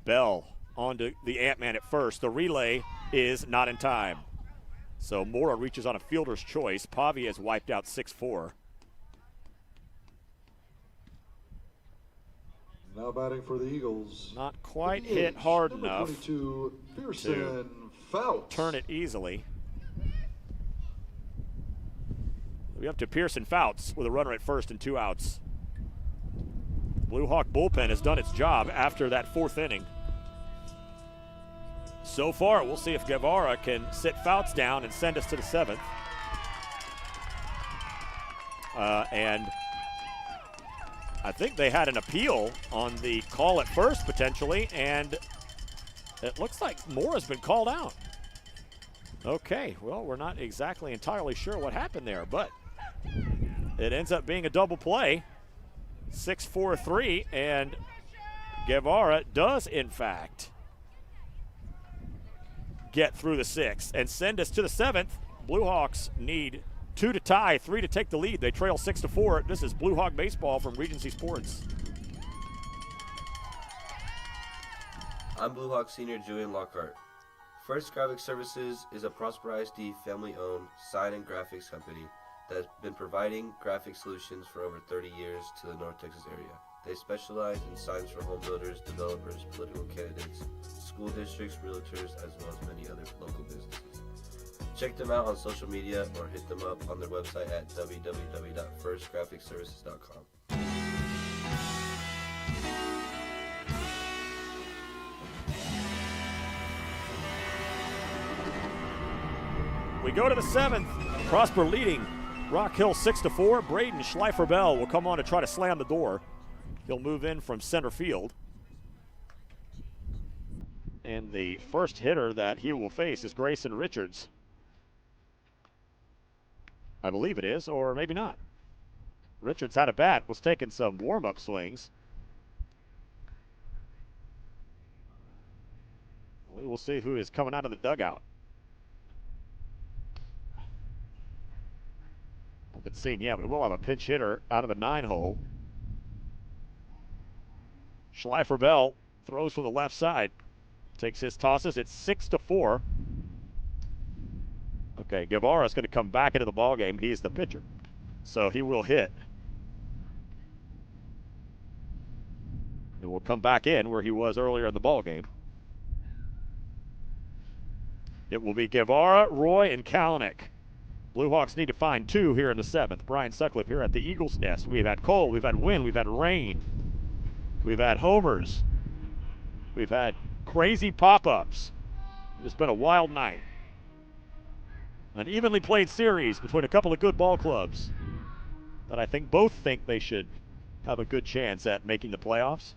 Bell onto the Ant-Man at first. The relay is not in time. So Mora reaches on a fielder's choice. Pavia has wiped out 6-4. Now batting for the Eagles. Not quite hit hard number enough 22, Pearson to Fouts. turn it easily. We up to Pearson Fouts with a runner at first and 2 outs. Blue Hawk bullpen has done its job after that 4th inning. So far, we'll see if Guevara can sit Fouts down and send us to the 7th. And I think they had an appeal on the call at first, potentially, and it looks like Mora's been called out. Okay, well, we're not exactly entirely sure what happened there, but it ends up being a double play. 6-4-3, and Guevara does, in fact, get through the 6th and send us to the 7th. Blue Hawks need 2 to tie, 3 to take the lead. They trail 6-4. This is Blue Hawk baseball from Regency Sports. I'm Blue Hawk senior Julian Lockhart. First Graphic Services is a Prosper ISD family-owned sign and graphics company that has been providing graphic solutions for over 30 years to the North Texas area. They specialize in signs for home builders, developers, political candidates, school districts, realtors, as well as many other local businesses. Check them out on social media or hit them up on their website at www.firstgraphicservices.com. We go to the 7th. Prosper leading Rock Hill 6-4. Braden Schleifer-Bell will come on to try to slam the door. He'll move in from center field. And the first hitter that he will face is Grayson Richards. I believe it is, or maybe not. Richards had a bat, was taking some warm-up swings. We will see who is coming out of the dugout. Haven't seen yet, but we'll have a pinch hitter out of the 9-hole. Schleifer-Bell throws from the left side. Takes his tosses. It's 6-4. Okay, Guevara's going to come back into the ballgame. He's the pitcher. So he will hit. He will come back in where he was earlier in the ballgame. It will be Guevara, Roy, and Kalanick. Blue Hawks need to find 2 here in the 7th. Brian Sutcliffe here at the Eagles' nest. We've had cold, we've had wind, we've had rain. We've had homers. We've had crazy pop-ups. It's been a wild night. An evenly played series between a couple of good ball clubs that I think both think they should have a good chance at making the playoffs.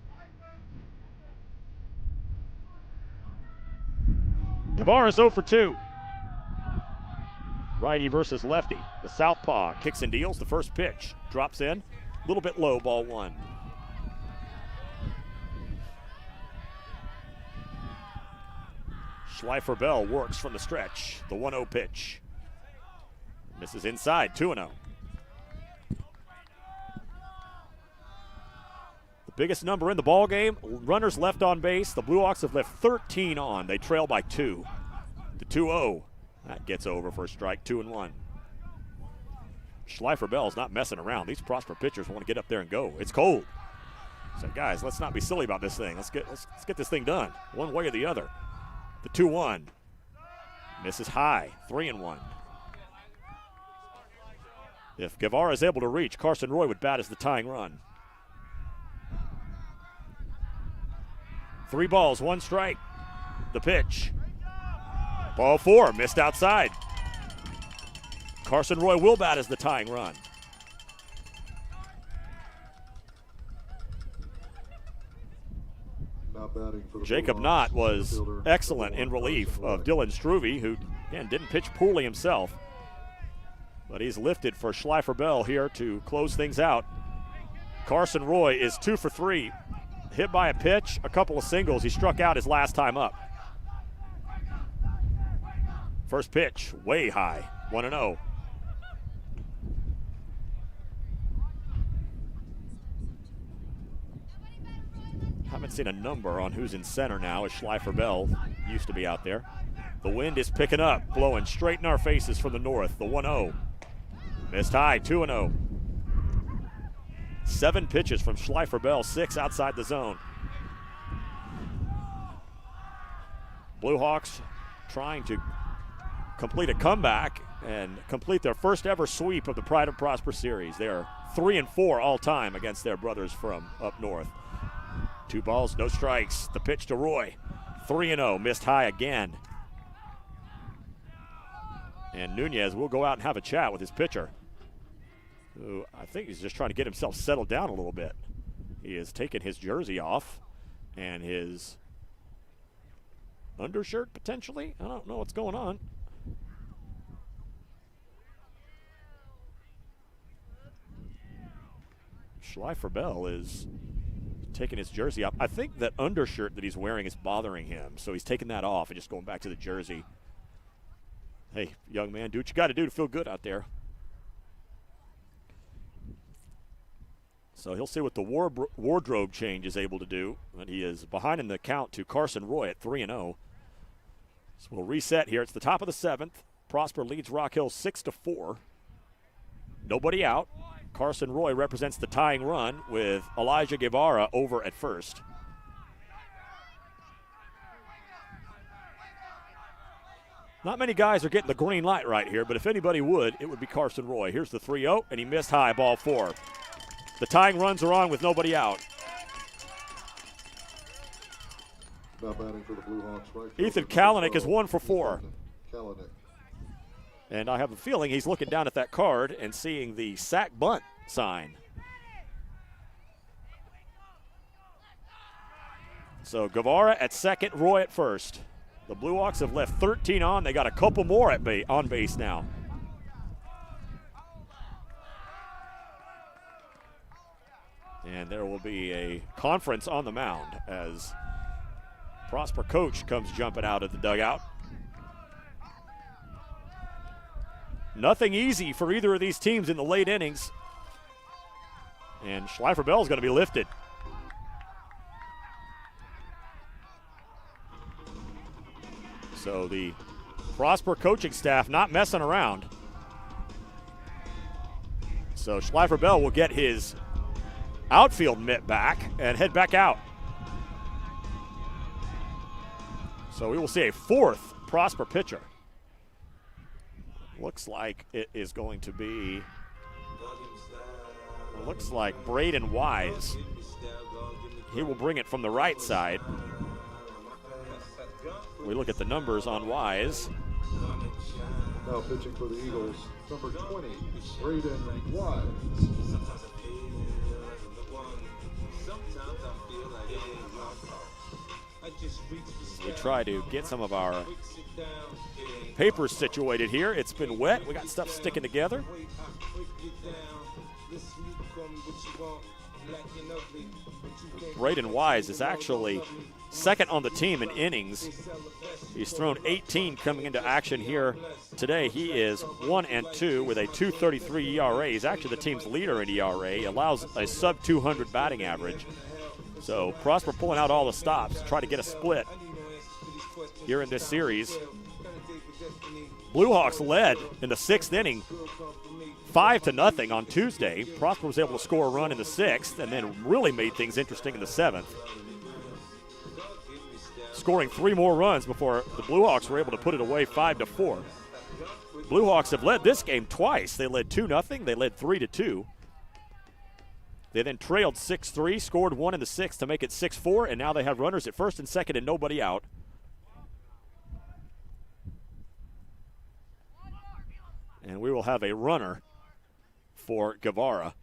Guevara's 0 for 2. Righty versus lefty. The southpaw kicks and deals. The first pitch drops in. A little bit low, ball 1. Schleifer-Bell works from the stretch. The 1-0 pitch. Misses inside, 2-0. biggest number in the ball game. Runners left on base. The Blue Hawks have left 13 on. They trail by 2. The 2-0. That gets over for a strike, 2-1. Schleifer Bell's not messing around. These Prosper pitchers want to get up there and go. It's cold. So guys, let's not be silly about this thing. Let's get this thing done, one way or the other. The 2-1. Misses high, 3-1. If Guevara is able to reach, Carson Roy would bat as the tying run. 3 balls, 1 strike. The pitch. Ball 4, missed outside. Carson Roy will bat as the tying run. Jacob Knott was excellent in relief of Dylan Struve, who, again, didn't pitch poorly himself. But he's lifted for Schleifer Bell here to close things out. Carson Roy is 2 for 3. Hit by a pitch, a couple of singles. He struck out his last time up. First pitch, way high, 1-0. Haven't seen a number on who's in center now, as Schleifer Bell used to be out there. The wind is picking up, blowing straight in our faces from the north. The 1-0. Missed high, 2-0. 7 pitches from Schleifer Bell, 6 outside the zone. Blue Hawks trying to complete a comeback and complete their first ever sweep of the Pride of Prosper series. They are 3-4 all time against their brothers from up north. 2 balls, no strikes. The pitch to Roy. 3-0, missed high again. And Nunez will go out and have a chat with his pitcher, who I think he's just trying to get himself settled down a little bit. He has taken his jersey off and his undershirt potentially. I don't know what's going on. Schleifer Bell is taking his jersey off. I think that undershirt that he's wearing is bothering him, so he's taking that off and just going back to the jersey. Hey, young man, do what you got to do to feel good out there. So he'll see what the wardrobe change is able to do. And he is behind in the count to Carson Roy at 3-0. So we'll reset here. It's the top of the 7th. Prosper leads Rock Hill 6-4. Nobody out. Carson Roy represents the tying run with Elijah Guevara over at first. Not many guys are getting the green light right here, but if anybody would, it would be Carson Roy. Here's the 3-0, and he missed high, ball 4. The tying runs are on with nobody out. Now batting for the Blue Hawks, right? Ethan Kalanick is 1 for 4. Kalanick. And I have a feeling he's looking down at that card and seeing the sack bunt sign. So Guevara at second, Roy at first. The Blue Hawks have left 13 on. They got a couple more on base now. And there will be a conference on the mound as Prosper coach comes jumping out of the dugout. Nothing easy for either of these teams in the late innings. And Schleifer Bell is going to be lifted. So the Prosper coaching staff not messing around. So Schleifer Bell will get his outfield mitt back and head back out. So we will see a 4th Prosper pitcher. Looks like it is going to be, looks like Braden Wise. He will bring it from the right side. We look at the numbers on Wise. Now pitching for the Eagles, number 20, Braden Wise. We try to get some of our papers situated here. It's been wet. We got stuff sticking together. Braden Wise is actually second on the team in innings He's thrown 18 coming into action here today. He is 1-2 with a 2.33 ERA. He's actually the team's leader in ERA. He allows a sub-200 batting average. So Prosper pulling out all the stops to try to get a split here in this series. Blue Hawks led in the 6th inning 5-0 on Tuesday. Prosper was able to score a run in the 6th and then really made things interesting in the 7th. Scoring 3 more runs before the Blue Hawks were able to put it away 5-4. Blue Hawks have led this game twice. They led 2-0, they led 3-2. They then trailed 6-3, scored 1 in the 6th to make it 6-4, and now they have runners at first and second and nobody out. And we will have a runner for Guevara.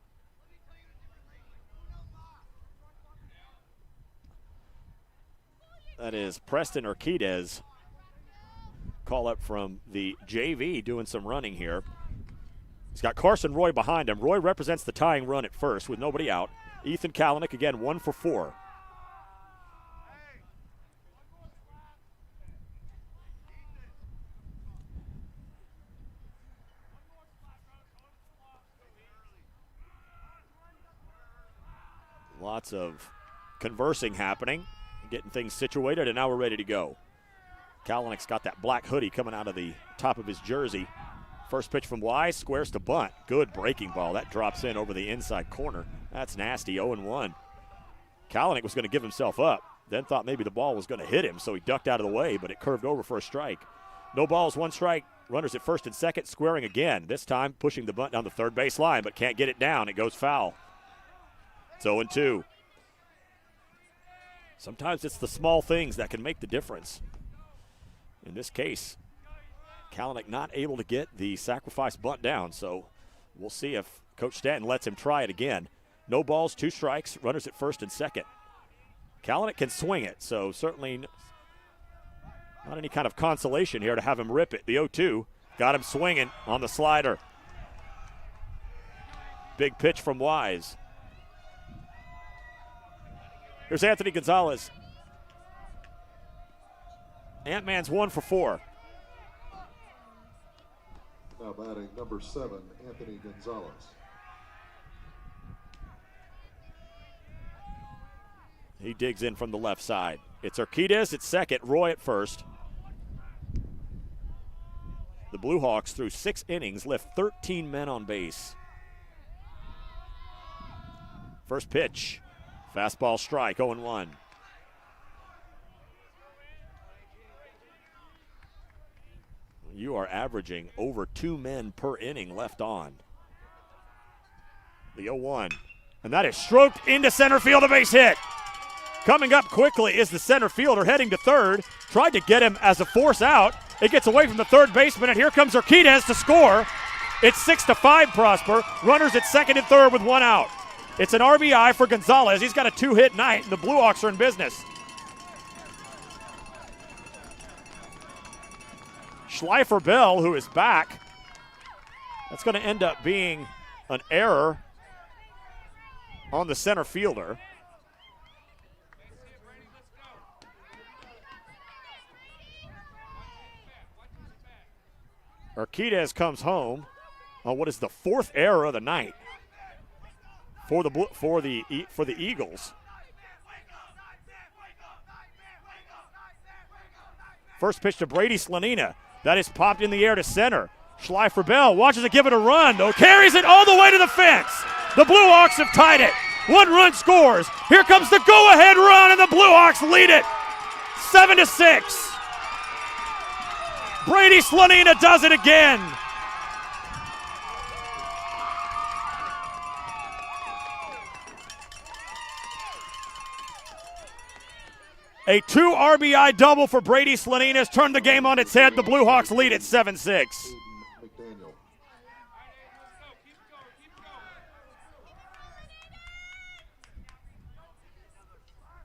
That is Preston Urquidez. Call up from the JV doing some running here. He's got Carson Roy behind him. Roy represents the tying run at first with nobody out. Ethan Kalanick again 1 for 4. Lots of conversing happening, getting things situated, and now we're ready to go. Kalanick's got that black hoodie coming out of the top of his jersey. First pitch from Wise, squares to bunt. Good breaking ball. That drops in over the inside corner. That's nasty, 0-1. Kalanick was going to give himself up, then thought maybe the ball was going to hit him, so he ducked out of the way, but it curved over for a strike. No balls, 1 strike. Runners at first and second, squaring again. This time pushing the bunt down the third base line, but can't get it down. It goes foul. It's 0-2. Sometimes it's the small things that can make the difference. In this case, Kalanick not able to get the sacrifice bunt down, so we'll see if Coach Stanton lets him try it again. No balls, 2 strikes, runners at first and second. Kalanick can swing it, so certainly not any kind of consolation here to have him rip it. The 0-2 got him swinging on the slider. Big pitch from Wise. Here's Anthony Gonzalez. Ant-Man's 1 for 4. Now batting number 7, Anthony Gonzalez. He digs in from the left side. It's Urquidez at second, Roy at first. The Blue Hawks through 6 innings left 13 men on base. First pitch. Fastball strike, 0-1. You are averaging over 2 men per inning left on. The 0-1. And that is stroked into center field, a base hit. Coming up quickly is the center fielder heading to third. Tried to get him as a force out. It gets away from the third baseman, and here comes Urquidez to score. It's 6-5 Prosper. Runners at second and third with 1 out. It's an RBI for Gonzalez. He's got a 2-hit night, and the Blue Hawks are in business. Schleifer Bell, who is back. That's going to end up being an error on the center fielder. Urquidez comes home on what is the 4th error of the night for the Eagles. First pitch to Brady Slanina. That is popped in the air to center. Schleifer Bell watches it give it a run, though. Carries it all the way to the fence. The Blue Hawks have tied it. 1 run scores. Here comes the go-ahead run, and the Blue Hawks lead it 7-6. Brady Slanina does it again. A 2 RBI double for Brady Slanina has turned the game on its head. The Blue Hawks lead at 7-6.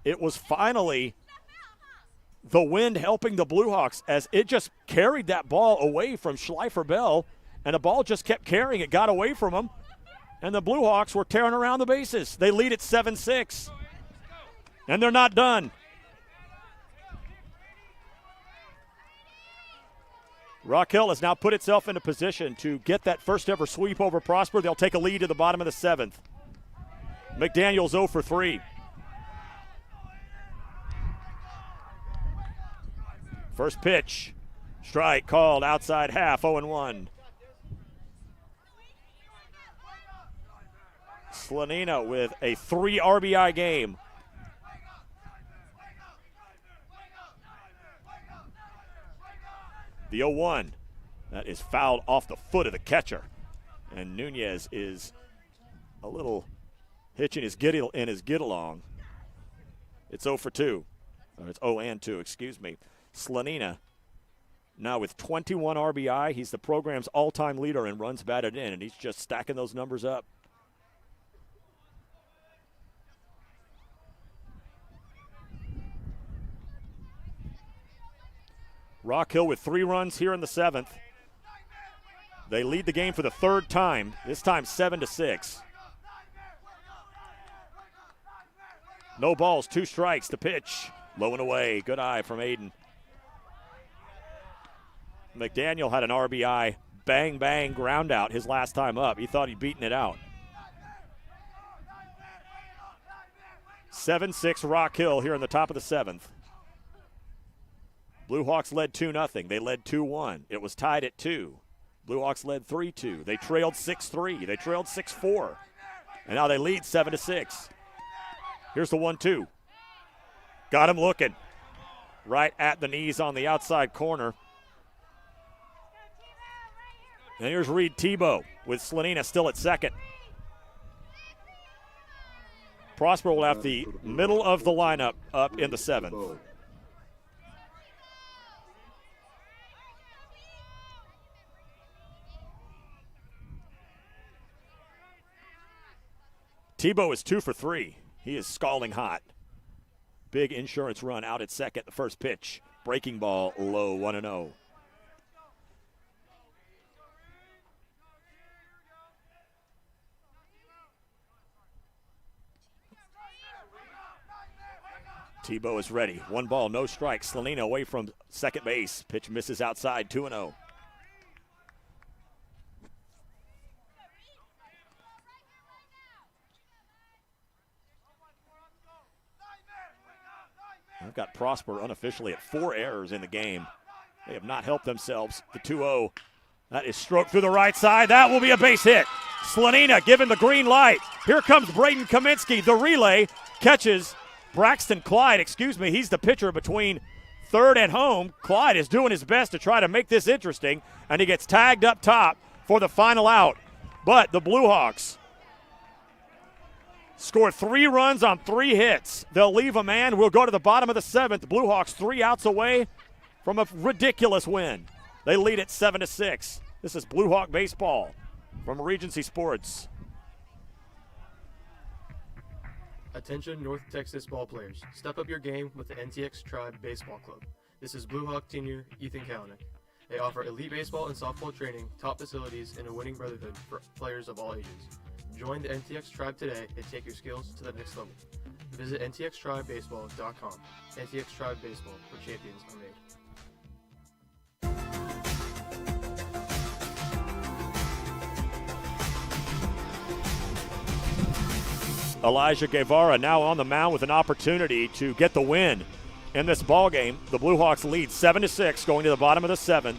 It was finally the wind helping the Blue Hawks as it just carried that ball away from Schleifer Bell, and the ball just kept carrying. It got away from them, and the Blue Hawks were tearing around the bases. They lead at 7-6, and they're not done. Rock Hill has now put itself in a position to get that first ever sweep over Prosper. They'll take a lead to the bottom of the 7th. McDaniel's 0 for 3. First pitch. Strike called outside half, 0-1. Slanina with a 3 RBI game. The 0-1. That is fouled off the foot of the catcher. And Nunez is a little hitching his get along. It's 0 for 2. Or it's 0-2, excuse me. Slanina now with 21 RBI. He's the program's all-time leader in runs batted in, and he's just stacking those numbers up. Rock Hill with 3 runs here in the 7th. They lead the game for the 3rd time, this time 7-6. No balls, 2 strikes, the pitch. Low and away, good eye from Aiden. McDaniel had an RBI, bang, bang, ground out his last time up. He thought he'd beaten it out. 7-6 Rock Hill here in the top of the 7th. Blue Hawks led 2-0. They led 2-1. It was tied at 2. Blue Hawks led 3-2. They trailed 6-3. They trailed 6-4. And now they lead 7-6. Here's the 1-2. Got him looking. Right at the knees on the outside corner. And here's Reed Tebow with Slanina still at second. Prosper will have the middle of the lineup up in the 7th. Tebow is 2 for 3. He is scalding hot. Big insurance run out at second. The first pitch. Breaking ball low, 1-0. Tebow is ready. 1 ball, no strike. Slanina away from second base. Pitch misses outside, 2-0. I've got Prosper unofficially at 4 errors in the game. They have not helped themselves. The 2-0. That is stroked through the right side. That will be a base hit. Slanina given the green light. Here comes Braden Kaminsky. The relay catches Braxton Clyde. He's the pitcher between third and home. Clyde is doing his best to try to make this interesting, and he gets tagged up top for the final out. But the Blue Hawks score 3 runs on 3 hits. They'll leave a man. We'll go to the bottom of the 7th. Blue Hawks 3 outs away from a ridiculous win. They lead at 7-6. This is Blue Hawk baseball from Regency Sports. Attention North Texas ball players. Step up your game with the NTX Tribe Baseball Club. This is Blue Hawk senior Ethan Kalanick. They offer elite baseball and softball training, top facilities, and a winning brotherhood for players of all ages. Join the NTX Tribe today and take your skills to the next level. Visit ntxtribebaseball.com. NTX Tribe Baseball, where champions are made. Elijah Guevara now on the mound with an opportunity to get the win in this ball game. The Blue Hawks lead 7-6 going to the bottom of the 7th.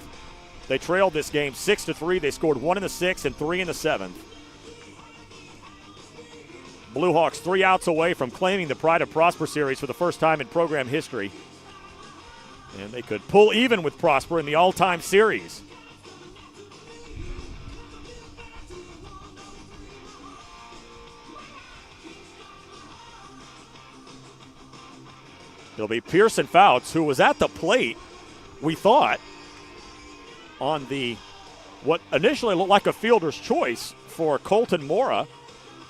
They trailed this game 6-3. They scored 1 in the 6th and 3 in the 7th. Blue Hawks 3 outs away from claiming the Pride of Prosper series for the first time in program history. And they could pull even with Prosper in the all-time series. It'll be Pearson Fouts, who was at the plate, we thought, on the what initially looked like a fielder's choice for Colton Mora,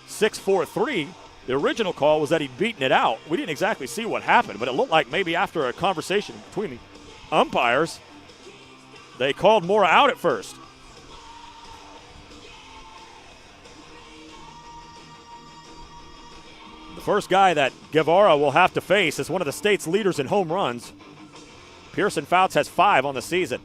6-4-3. The original call was that he'd beaten it out. We didn't exactly see what happened, but it looked like maybe after a conversation between the umpires, they called Mora out at first. The first guy that Guevara will have to face is one of the state's leaders in home runs. Pearson Fouts has 5 on the season.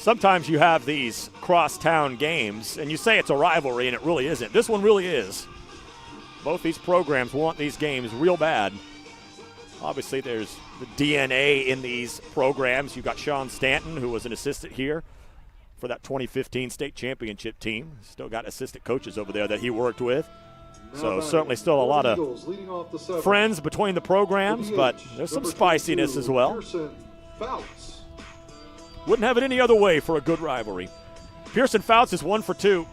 Sometimes you have these crosstown games, and you say it's a rivalry, and it really isn't. This one really is. Both these programs want these games real bad. Obviously, there's the DNA in these programs. You've got Sean Stanton, who was an assistant here for that 2015 state championship team. Still got assistant coaches over there that he worked with. So certainly still a lot of friends between the programs, but there's some spiciness as well. Wouldn't have it any other way for a good rivalry. Pearson Fouts is 1 for 2.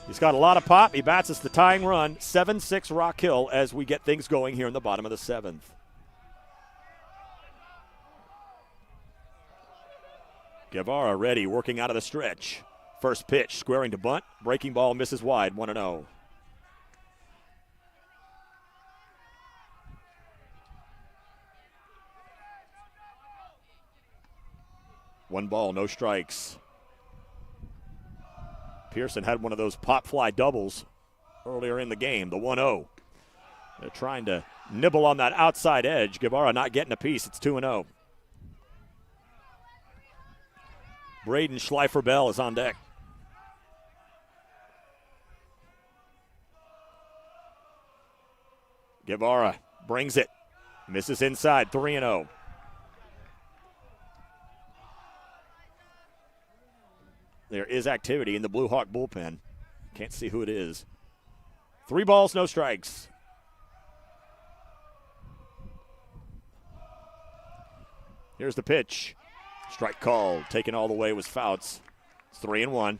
He's got a lot of pop. He bats us the tying run, 7-6 Rock Hill as we get things going here in the bottom of the 7th. Guevara ready, working out of the stretch. First pitch, squaring to bunt. Breaking ball misses wide, 1-0. One ball, no strikes. Pearson had one of those pop fly doubles earlier in the game, the 1-0. They're trying to nibble on that outside edge. Guevara not getting a piece. It's 2-0. Braden Schleifer-Bell is on deck. Guevara brings it. Misses inside, 3-0. There is activity in the Blue Hawk bullpen. Can't see who it is. 3 balls, no strikes. Here's the pitch. Strike call. Taken all the way was Fouts. It's 3-1.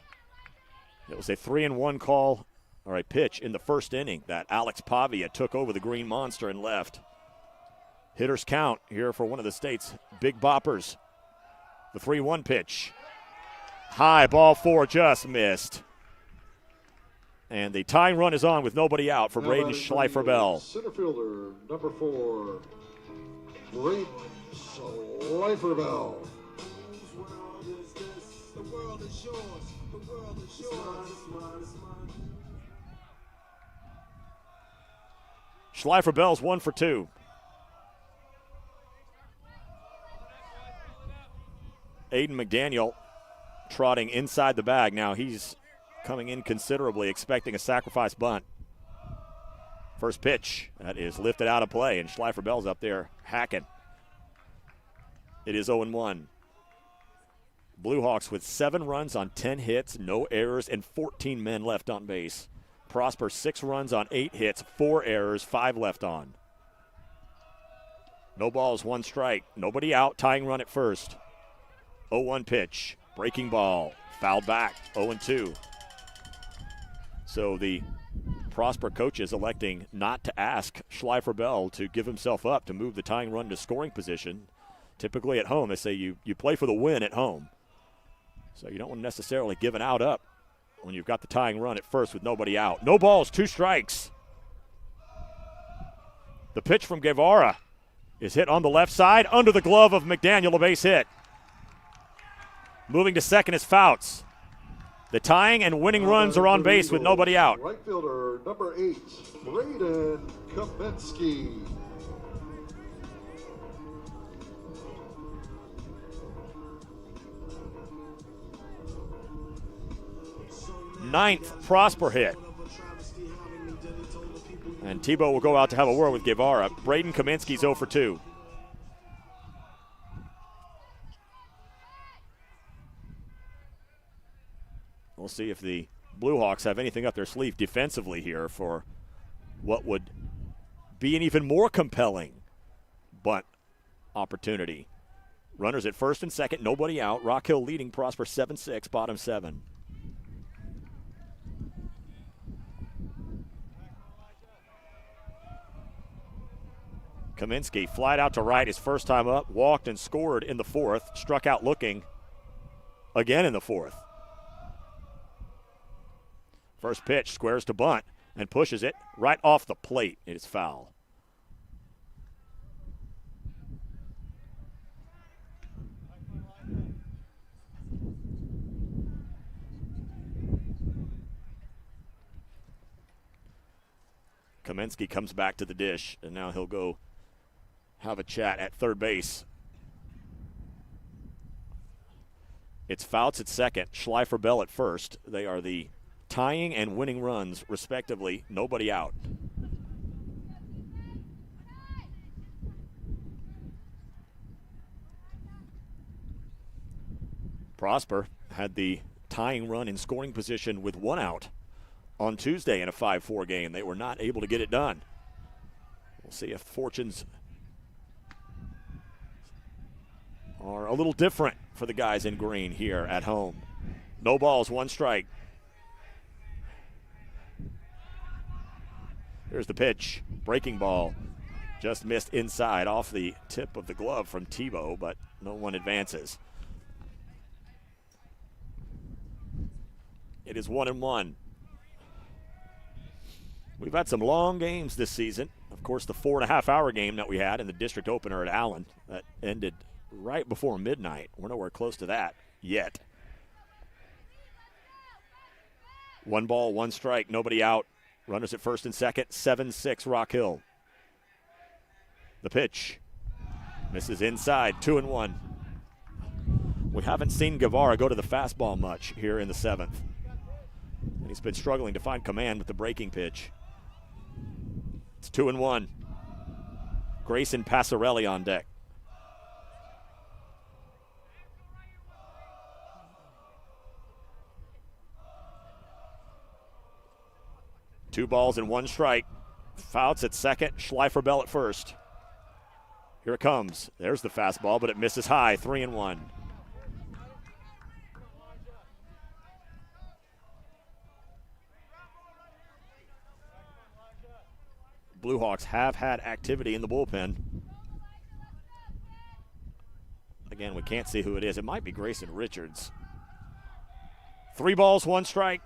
It was a 3-1 call, or a pitch in the first inning that Alex Pavia took over the Green Monster and left. Hitters count here for one of the state's big boppers. The 3-1 pitch. High, ball 4, just missed. And the tying run is on with nobody out for Braden Schleifer-Bell. Center fielder, number 4, Braden Schleifer-Bell. Schleifer-Bell's 1 for 2. Aiden McDaniel trotting inside the bag. Now he's coming in considerably, expecting a sacrifice bunt. First pitch, that is lifted out of play, and Schleifer-Bell's up there hacking. It is 0-1. Blue Hawks with 7 runs on 10 hits, no errors, and 14 men left on base. Prosper 6 runs on 8 hits, 4 errors, 5 left on. No balls, 1 strike. Nobody out, tying run at first. 0-1 pitch. Breaking ball, fouled back, 0-2. So the Prosper coaches electing not to ask Schleifer-Bell to give himself up to move the tying run to scoring position. Typically at home, they say you play for the win at home. So you don't want to necessarily give an out up when you've got the tying run at first with nobody out. No balls, 2 strikes. The pitch from Guevara is hit on the left side, under the glove of McDaniel, a base hit. Moving to second is Fouts. The tying and winning runs are on base with nobody out. Right fielder, number 8, Braden Kaminsky. Ninth Prosper hit. And Tebow will go out to have a word with Guevara. Braden Kaminsky's 0 for 2. We'll see if the Blue Hawks have anything up their sleeve defensively here for what would be an even more compelling bunt opportunity. Runners at first and second, nobody out. Rock Hill leading Prosper 7-6, bottom 7. Kaminsky flied out to right his first time up, walked and scored in the 4th, struck out looking again in the 4th. First pitch, squares to bunt and pushes it right off the plate. It is foul. Kaminsky comes back to the dish, and now he'll go have a chat at third base. It's Fouts at second, Schleifer Bell at first. They are the tying and winning runs, respectively. Nobody out. Prosper had the tying run in scoring position with 1 out on Tuesday in a 5-4 game. They were not able to get it done. We'll see if fortunes are a little different for the guys in green here at home. No balls, 1 strike. Here's the pitch. Breaking ball. Just missed inside off the tip of the glove from Tebow, but no one advances. It is 1-1. We've had some long games this season. Of course, the 4.5-hour game that we had in the district opener at Allen that ended right before midnight. We're nowhere close to that yet. 1 ball, 1 strike, nobody out. Runners at first and second, 7-6 Rock Hill. The pitch. Misses inside, 2-1. We haven't seen Guevara go to the fastball much here in the 7th. And he's been struggling to find command with the breaking pitch. It's 2-1. Grayson Passarelli on deck. Two balls and 1 strike. Fouts at second, Schleifer Bell at first. Here it comes. There's the fastball, but it misses high, 3-1. Blue Hawks have had activity in the bullpen. Again, we can't see who it is. It might be Grayson Richards. 3 balls, 1 strike.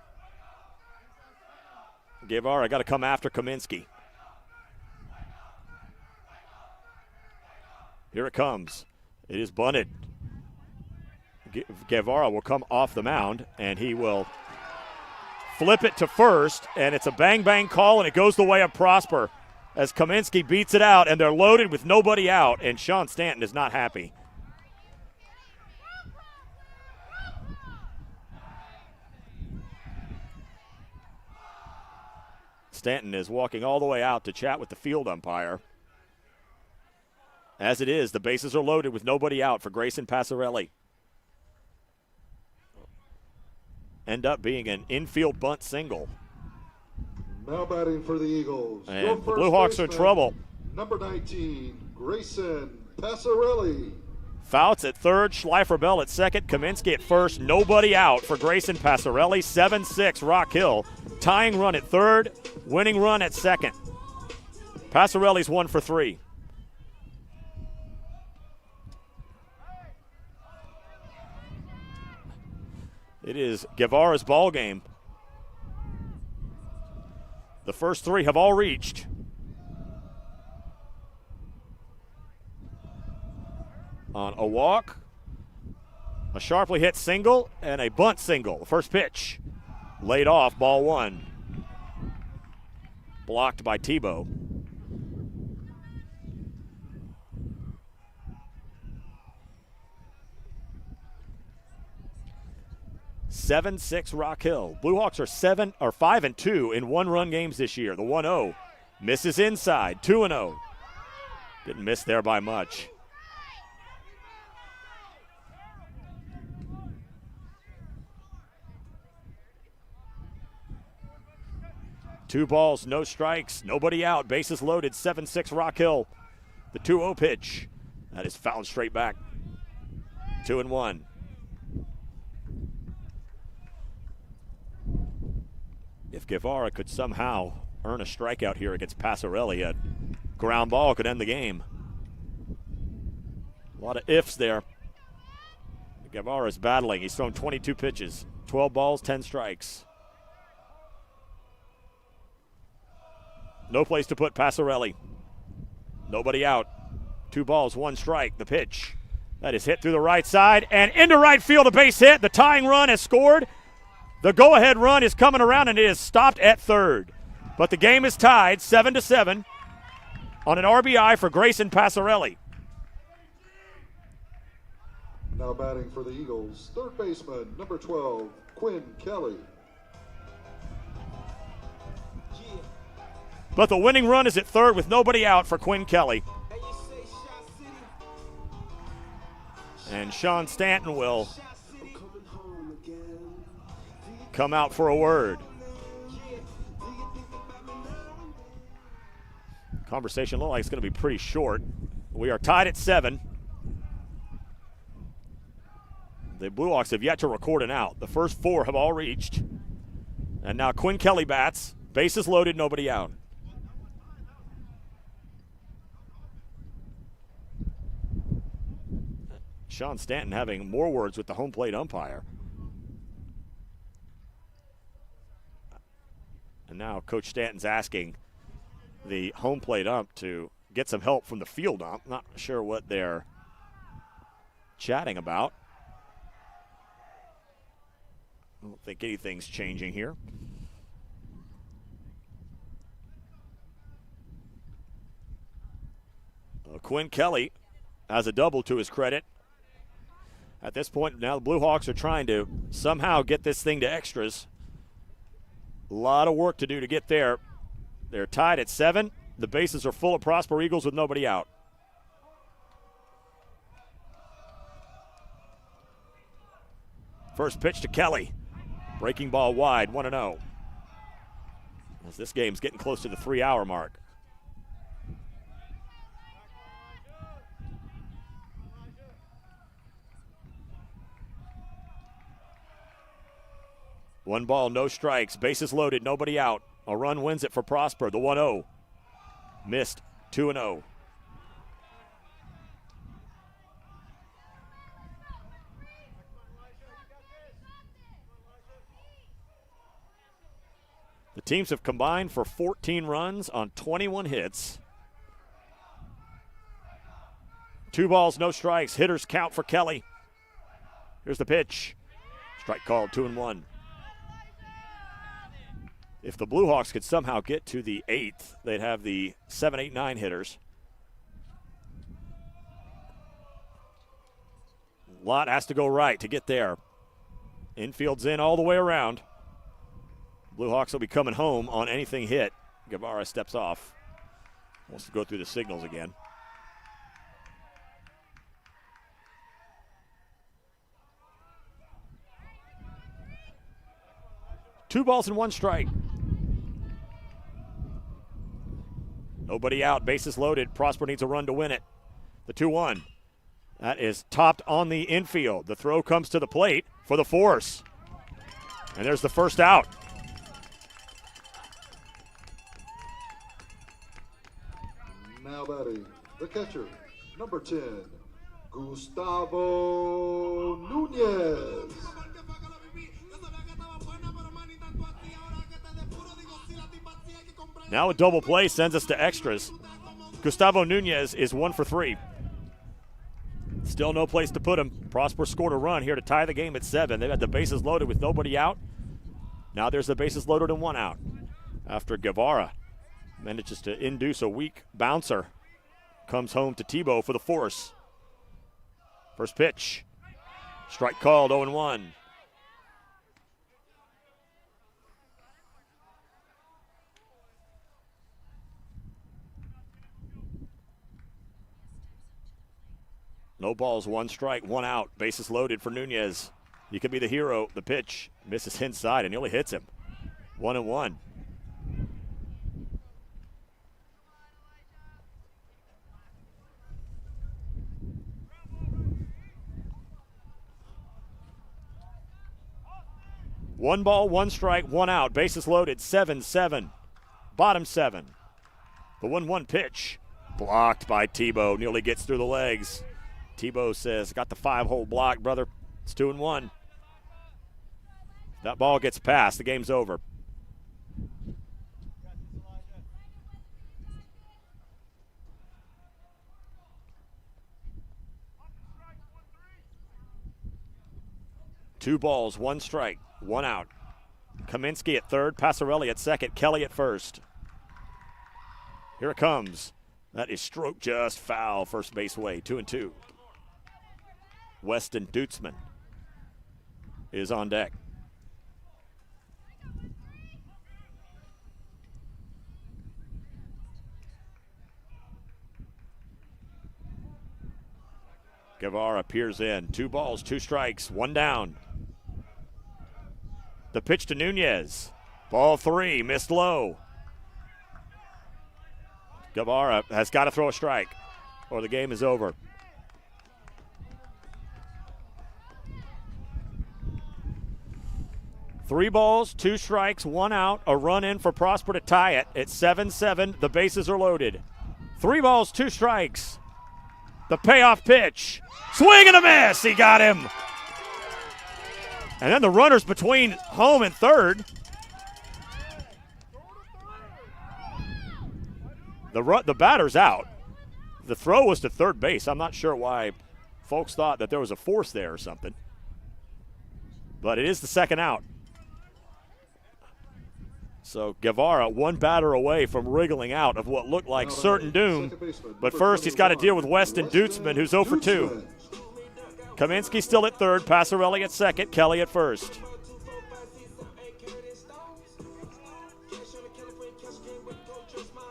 Guevara got to come after Kaminsky. Here it comes. It is bunted. Guevara will come off the mound, and he will flip it to first, and it's a bang-bang call, and it goes the way of Prosper as Kaminsky beats it out, and they're loaded with nobody out, and Sean Stanton is not happy. Stanton is walking all the way out to chat with the field umpire. As it is, the bases are loaded with nobody out for Grayson Passarelli. End up being an infield bunt single. Now batting for the Eagles. And the Blue Hawks are in trouble. Number 19, Grayson Passarelli. Fouts at third, Schleifer Bell at second, Kaminsky at first. Nobody out for Grayson Passarelli. 7-6 Rock Hill. Tying run at third, winning run at second. Passarelli's 1 for 3. It is Guevara's ball game. The first 3 have all reached. On a walk, a sharply hit single, and a bunt single. The first pitch laid off, ball 1. Blocked by Tebow. (7-6) Rock Hill. Blue Hawks are 5-2 in 1-run games this year. The 1-0 misses inside, 2-0. Didn't miss there by much. Two balls, no strikes, nobody out. Bases loaded, 7-6 Rock Hill. The 2-0 pitch. That is fouled straight back. 2-1. If Guevara could somehow earn a strikeout here against Passarelli, a ground ball could end the game. A lot of ifs there. Guevara is battling. He's thrown 22 pitches, 12 balls, 10 strikes. No place to put Passarelli. Nobody out. 2 balls, 1 strike. The pitch. That is hit through the right side and into right field. A base hit. The tying run has scored. The go-ahead run is coming around, and it is stopped at third. But the game is tied 7-7 on an RBI for Grayson Passarelli. Now batting for the Eagles, third baseman, number 12, Quinn Kelly. But the winning run is at third with nobody out for Quinn Kelly. And Sean Stanton will come out for a word. Conversation looks like it's going to be pretty short. We are tied at 7. The Blue Hawks have yet to record an out. The first 4 have all reached. And now Quinn Kelly bats. Bases loaded, nobody out. Sean Stanton having more words with the home plate umpire. And now Coach Stanton's asking the home plate ump to get some help from the field ump. Not sure what they're chatting about. I don't think anything's changing here. Quinn Kelly has a double to his credit. At this point, now the Blue Hawks are trying to somehow get this thing to extras. A lot of work to do to get there. They're tied at 7. The bases are full of Prosper Eagles with nobody out. First pitch to Kelly. Breaking ball wide, 1-0. As this game's getting close to the 3-hour mark. One ball, no strikes. Bases loaded, nobody out. A run wins it for Prosper. The 1-0. Missed, 2-0. The teams have combined for 14 runs on 21 hits. 2 balls, no strikes. Hitters count for Kelly. Here's the pitch. Strike called, 2-1. If the Blue Hawks could somehow get to the 8th, they'd have the 7, 8, 9 hitters. A lot has to go right to get there. Infield's in all the way around. Blue Hawks will be coming home on anything hit. Guevara steps off. Wants to go through the signals again. Two balls and 1 strike. Nobody out, bases loaded. Prosper needs a run to win it. The 2-1. That is topped on the infield. The throw comes to the plate for the force. And there's the first out. Now batting, the catcher, number 10, Gustavo Nunez. Now a double play sends us to extras. Gustavo Nunez is 1 for 3. Still no place to put him. Prosper scored a run here to tie the game at 7. They've had the bases loaded with nobody out. Now there's the bases loaded and 1 out. After Guevara manages to induce a weak bouncer. Comes home to Tebow for the force. First pitch. Strike called, 0-1. No balls, 1 strike, 1 out. Bases loaded for Nunez. He could be the hero. The pitch misses inside and nearly hits him. 1-1. One ball, 1 strike, 1 out. Bases loaded, 7-7. Bottom 7. The 1-1 pitch. Blocked by Tebow. Nearly gets through the legs. Tebow says, got the 5-hole block, brother. It's 2-1. That ball gets past. The game's over. Two balls, 1 strike, 1 out. Kaminsky at third, Passarelli at second, Kelly at first. Here it comes. That is stroke just foul, first base way, 2-2. Weston Dutzman is on deck. Guevara peers in. 2 balls, 2 strikes, 1 down. The pitch to Nunez. Ball 3, missed low. Guevara has got to throw a strike or the game is over. Three balls, 2 strikes, 1 out, a run in for Prosper to tie it. It's 7-7. The bases are loaded. 3 balls, 2 strikes. The payoff pitch. Swing and a miss. He got him. And then the runners between home and third. The batter's out. The throw was to third base. I'm not sure why folks thought that there was a force there or something. But it is the second out. So Guevara, 1 batter away from wriggling out of what looked like certain doom. But first, he's got to deal with Weston Dutzman, who's 0 for 2. Kaminsky still at third, Passarelli at second, Kelly at first.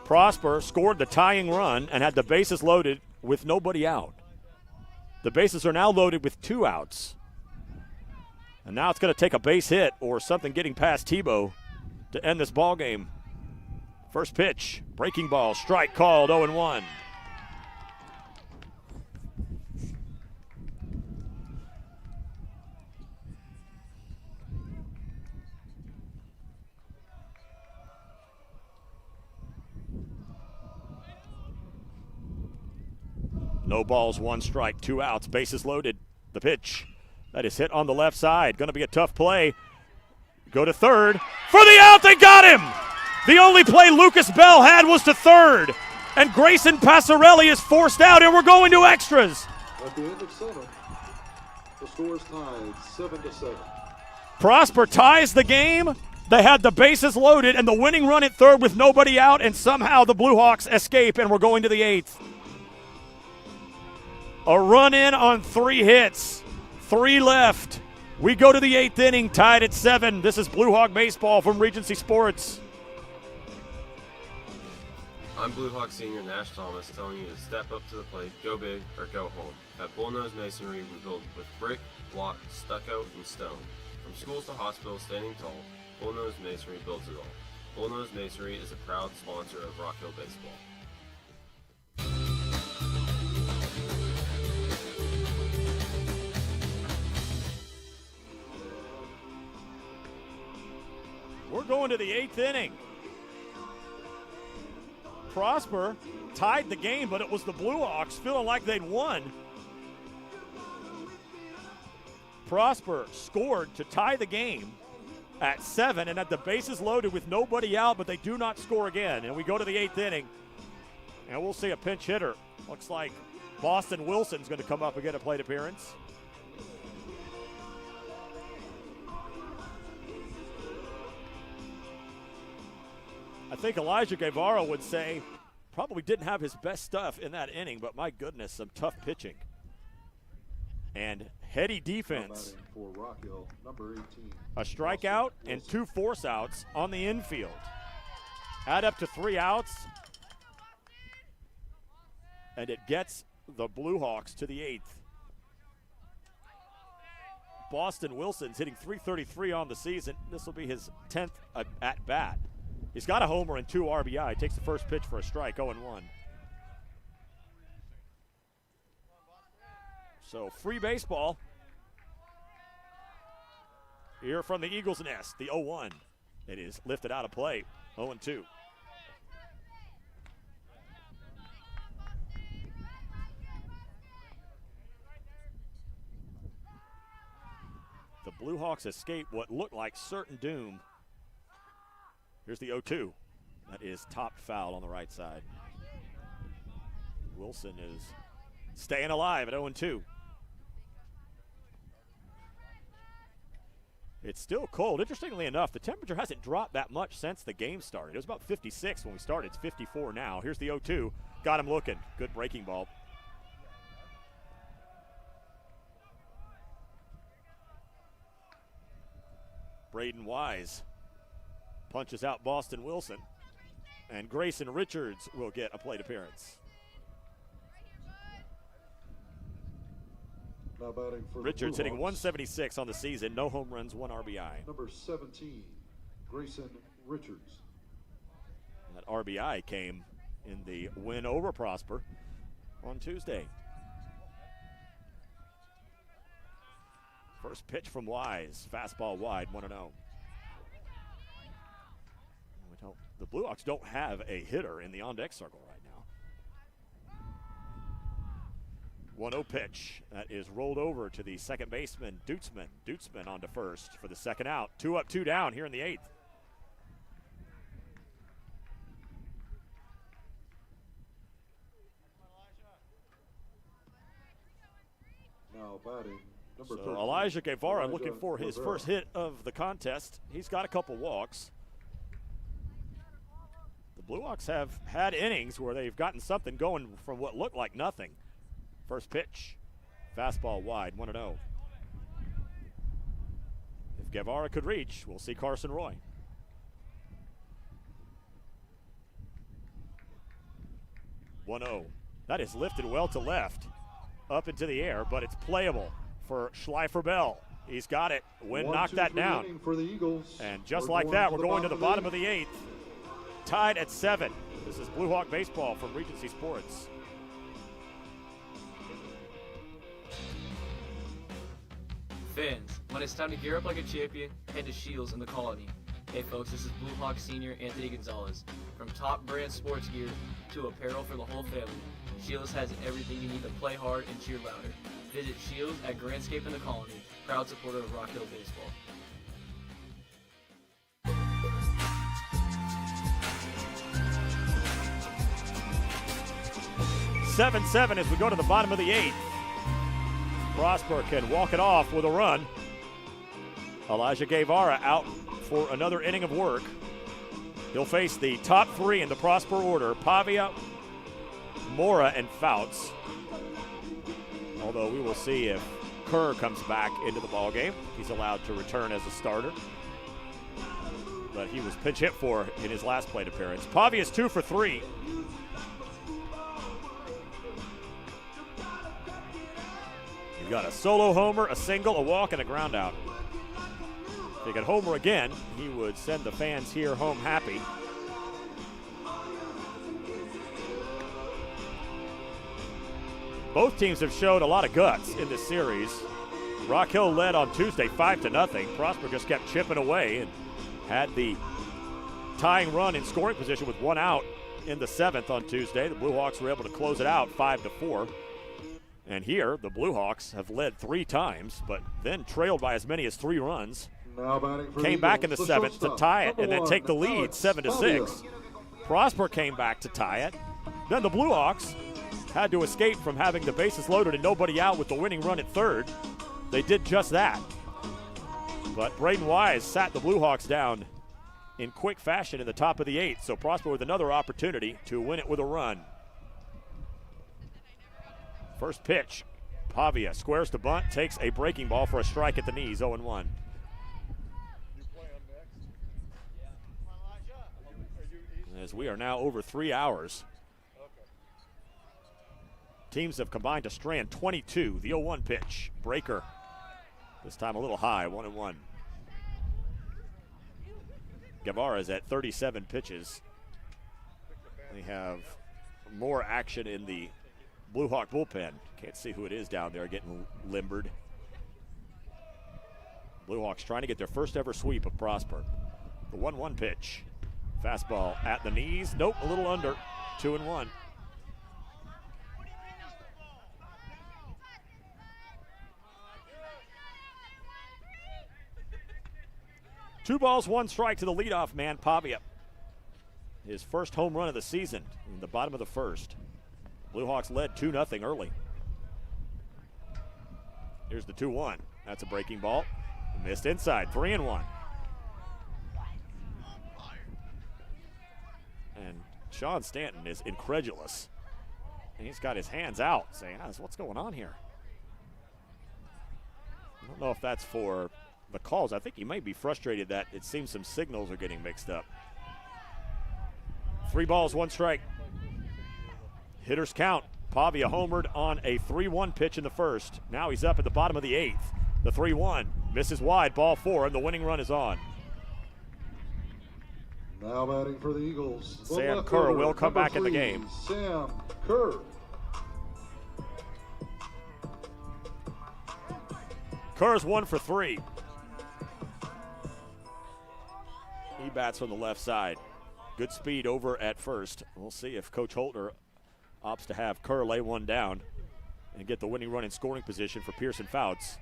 Prosper scored the tying run and had the bases loaded with nobody out. The bases are now loaded with 2 outs. And now it's going to take a base hit or something getting past Tebow to end this ball game. First pitch, breaking ball, strike called, 0-1. No balls, 1 strike, 2 outs, bases loaded. The pitch that is hit on the left side. Going to be a tough play. Go to third. For the out, they got him! The only play Lucas Bell had was to third. And Grayson Passarelli is forced out, and we're going to extras. At the end of 7, the score is tied 7-7. Prosper ties the game. They had the bases loaded and the winning run at third with nobody out, and somehow the Blue Hawks escape, and we're going to the 8th. A run in on 3 hits, 3 left. We go to the 8th inning, tied at 7. This is Blue Hawk Baseball from Regency Sports. I'm Blue Hawk Senior Nash Thomas telling you to step up to the plate, go big, or go home. At Bullnose Masonry, we build with brick, block, stucco, and stone. From schools to hospitals, standing tall, Bullnose Masonry builds it all. Bullnose Masonry is a proud sponsor of Rock Hill Baseball. We're going to the 8th inning. Prosper tied the game, but it was the Blue Hawks feeling like they'd won. Prosper scored to tie the game at 7 and had the bases loaded with nobody out, but they do not score again. And we go to the 8th inning, and we'll see a pinch hitter. Looks like Boston Wilson's going to come up and get a plate appearance. I think Elijah Guevara would say probably didn't have his best stuff in that inning, but my goodness, some tough pitching. And heady defense. For Rock Hill, number 18. A strikeout and 2 force outs on the infield. Add up to 3 outs, and it gets the Blue Hawks to the 8th. Boston Wilson's hitting .333 on the season. This will be his 10th at bat. He's got a homer and 2 RBI. Takes the first pitch for a strike, 0-1. So free baseball here from the Eagles' nest, the 0-1. It is lifted out of play, 0-2. The Blue Hawks escape what looked like certain doom. Here's the 0-2. That is topped foul on the right side. Wilson is staying alive at 0-2. It's still cold. Interestingly enough, the temperature hasn't dropped that much since the game started. It was about 56 when we started. It's 54 now. Here's the 0-2. Got him looking. Good breaking ball. Braden Wise punches out Boston Wilson, and Grayson Richards will get a plate appearance. Now batting for Richards the hitting Blue Hawks, 176 on the season, no home runs, 1 RBI. number 17, Grayson Richards. That RBI came in the win over Prosper on Tuesday. First pitch from Wise, fastball wide, 1-0. The Blue Hawks don't have a hitter in the on-deck circle right now. 1-0 pitch. That is rolled over to the second baseman, Dutzman. Dutzman on to first for the second out. 2 up, 2 down here in the 8th. Now batting, number So 13, Elijah Guevara looking Elijah for his Rivera. first hit of the contest. He's got a couple walks. The Blue Hawks have had innings where they've gotten something going from what looked like nothing. First pitch, fastball wide, 1-0. If Guevara could reach, we'll see Carson Roy. That is lifted well to left, up into the air, but it's playable for Schleifer Bell. He's got it. Wynn knocked that 1-2-3 down. inning for the Eagles. And just We're like going that, to we're going to the bottom of the 8th. Tied at 7. This is Blue Hawk Baseball from Regency Sports. Fans, when it's time to gear up like a champion, head to Shields in the Colony. Hey folks, this is Blue Hawk Senior Anthony Gonzalez. From top brand sports gear to apparel for the whole family, Shields has everything you need to play hard and cheer louder. Visit Shields at Grandscape in the Colony, proud supporter of Rock Hill Baseball. (7-7) as we go to the bottom of the 8th. Prosper can walk it off with a run. Elijah Guevara out for another inning of work. He'll face the top 3 in the Prosper order, Pavia, Mora, and Fouts. Although we will see if Kerr comes back into the ballgame. He's allowed to return as a starter. But he was pinch hit for in his last plate appearance. Pavia is 2 for 3. You've got a solo homer, a single, a walk, and a ground out. If he could homer again, he would send the fans here home happy. Both teams have showed a lot of guts in this series. Rock Hill led on Tuesday 5-0. Prosper just kept chipping away and had the tying run in scoring position with 1 out in the 7th on Tuesday. The Blue Hawks were able to close it out 5-4. And here, the Blue Hawks have led 3 times, but then trailed by as many as 3 runs. Now batting for Came the back in Eagles, the 7th to shortstop, tie it number and then 1, take the lead Alex 7-6. Prosper came back to tie it. Then the Blue Hawks had to escape from having the bases loaded and nobody out with the winning run at third. They did just that. But Braden Wise sat the Blue Hawks down in quick fashion in the top of the 8th. So Prosper with another opportunity to win it with a run. First pitch. Pavia squares to bunt, takes a breaking ball for a strike at the knees, 0-1. As we are now over 3 hours. Teams have combined to strand 22. The 0-1 pitch. Breaker. This time a little high, 1-1. Guevara is at 37 pitches. We have more action in the Blue Hawk bullpen. Can't see who it is down there getting limbered. Blue Hawks trying to get their first ever sweep of Prosper. The 1-1 pitch. Fastball at the knees. Nope, a little under. 2-1. Two balls, 1 strike to the leadoff man, Pavia. His first home run of the season in the bottom of the 1st. Blue Hawks led 2-0 early. Here's the 2-1. That's a breaking ball. Missed inside, 3-1. And Sean Stanton is incredulous. And he's got his hands out saying, what's going on here? I don't know if that's for the calls. I think he may be frustrated that it seems some signals are getting mixed up. 3 balls, 1 strike. Hitters count. Pavia homered on a 3-1 pitch in the first. Now he's up at the bottom of the 8th. The 3-1 misses wide, ball 4, and the winning run is on. Now batting for the Eagles, the Sam left Kerr fielder, will come number back in the 3, game. Sam Kerr. Kerr's 1 for 3. He bats from the left side. Good speed over at first. We'll see if Coach Holtner opts to have Kerr lay one down and get the winning run in scoring position for Pearson Fouts.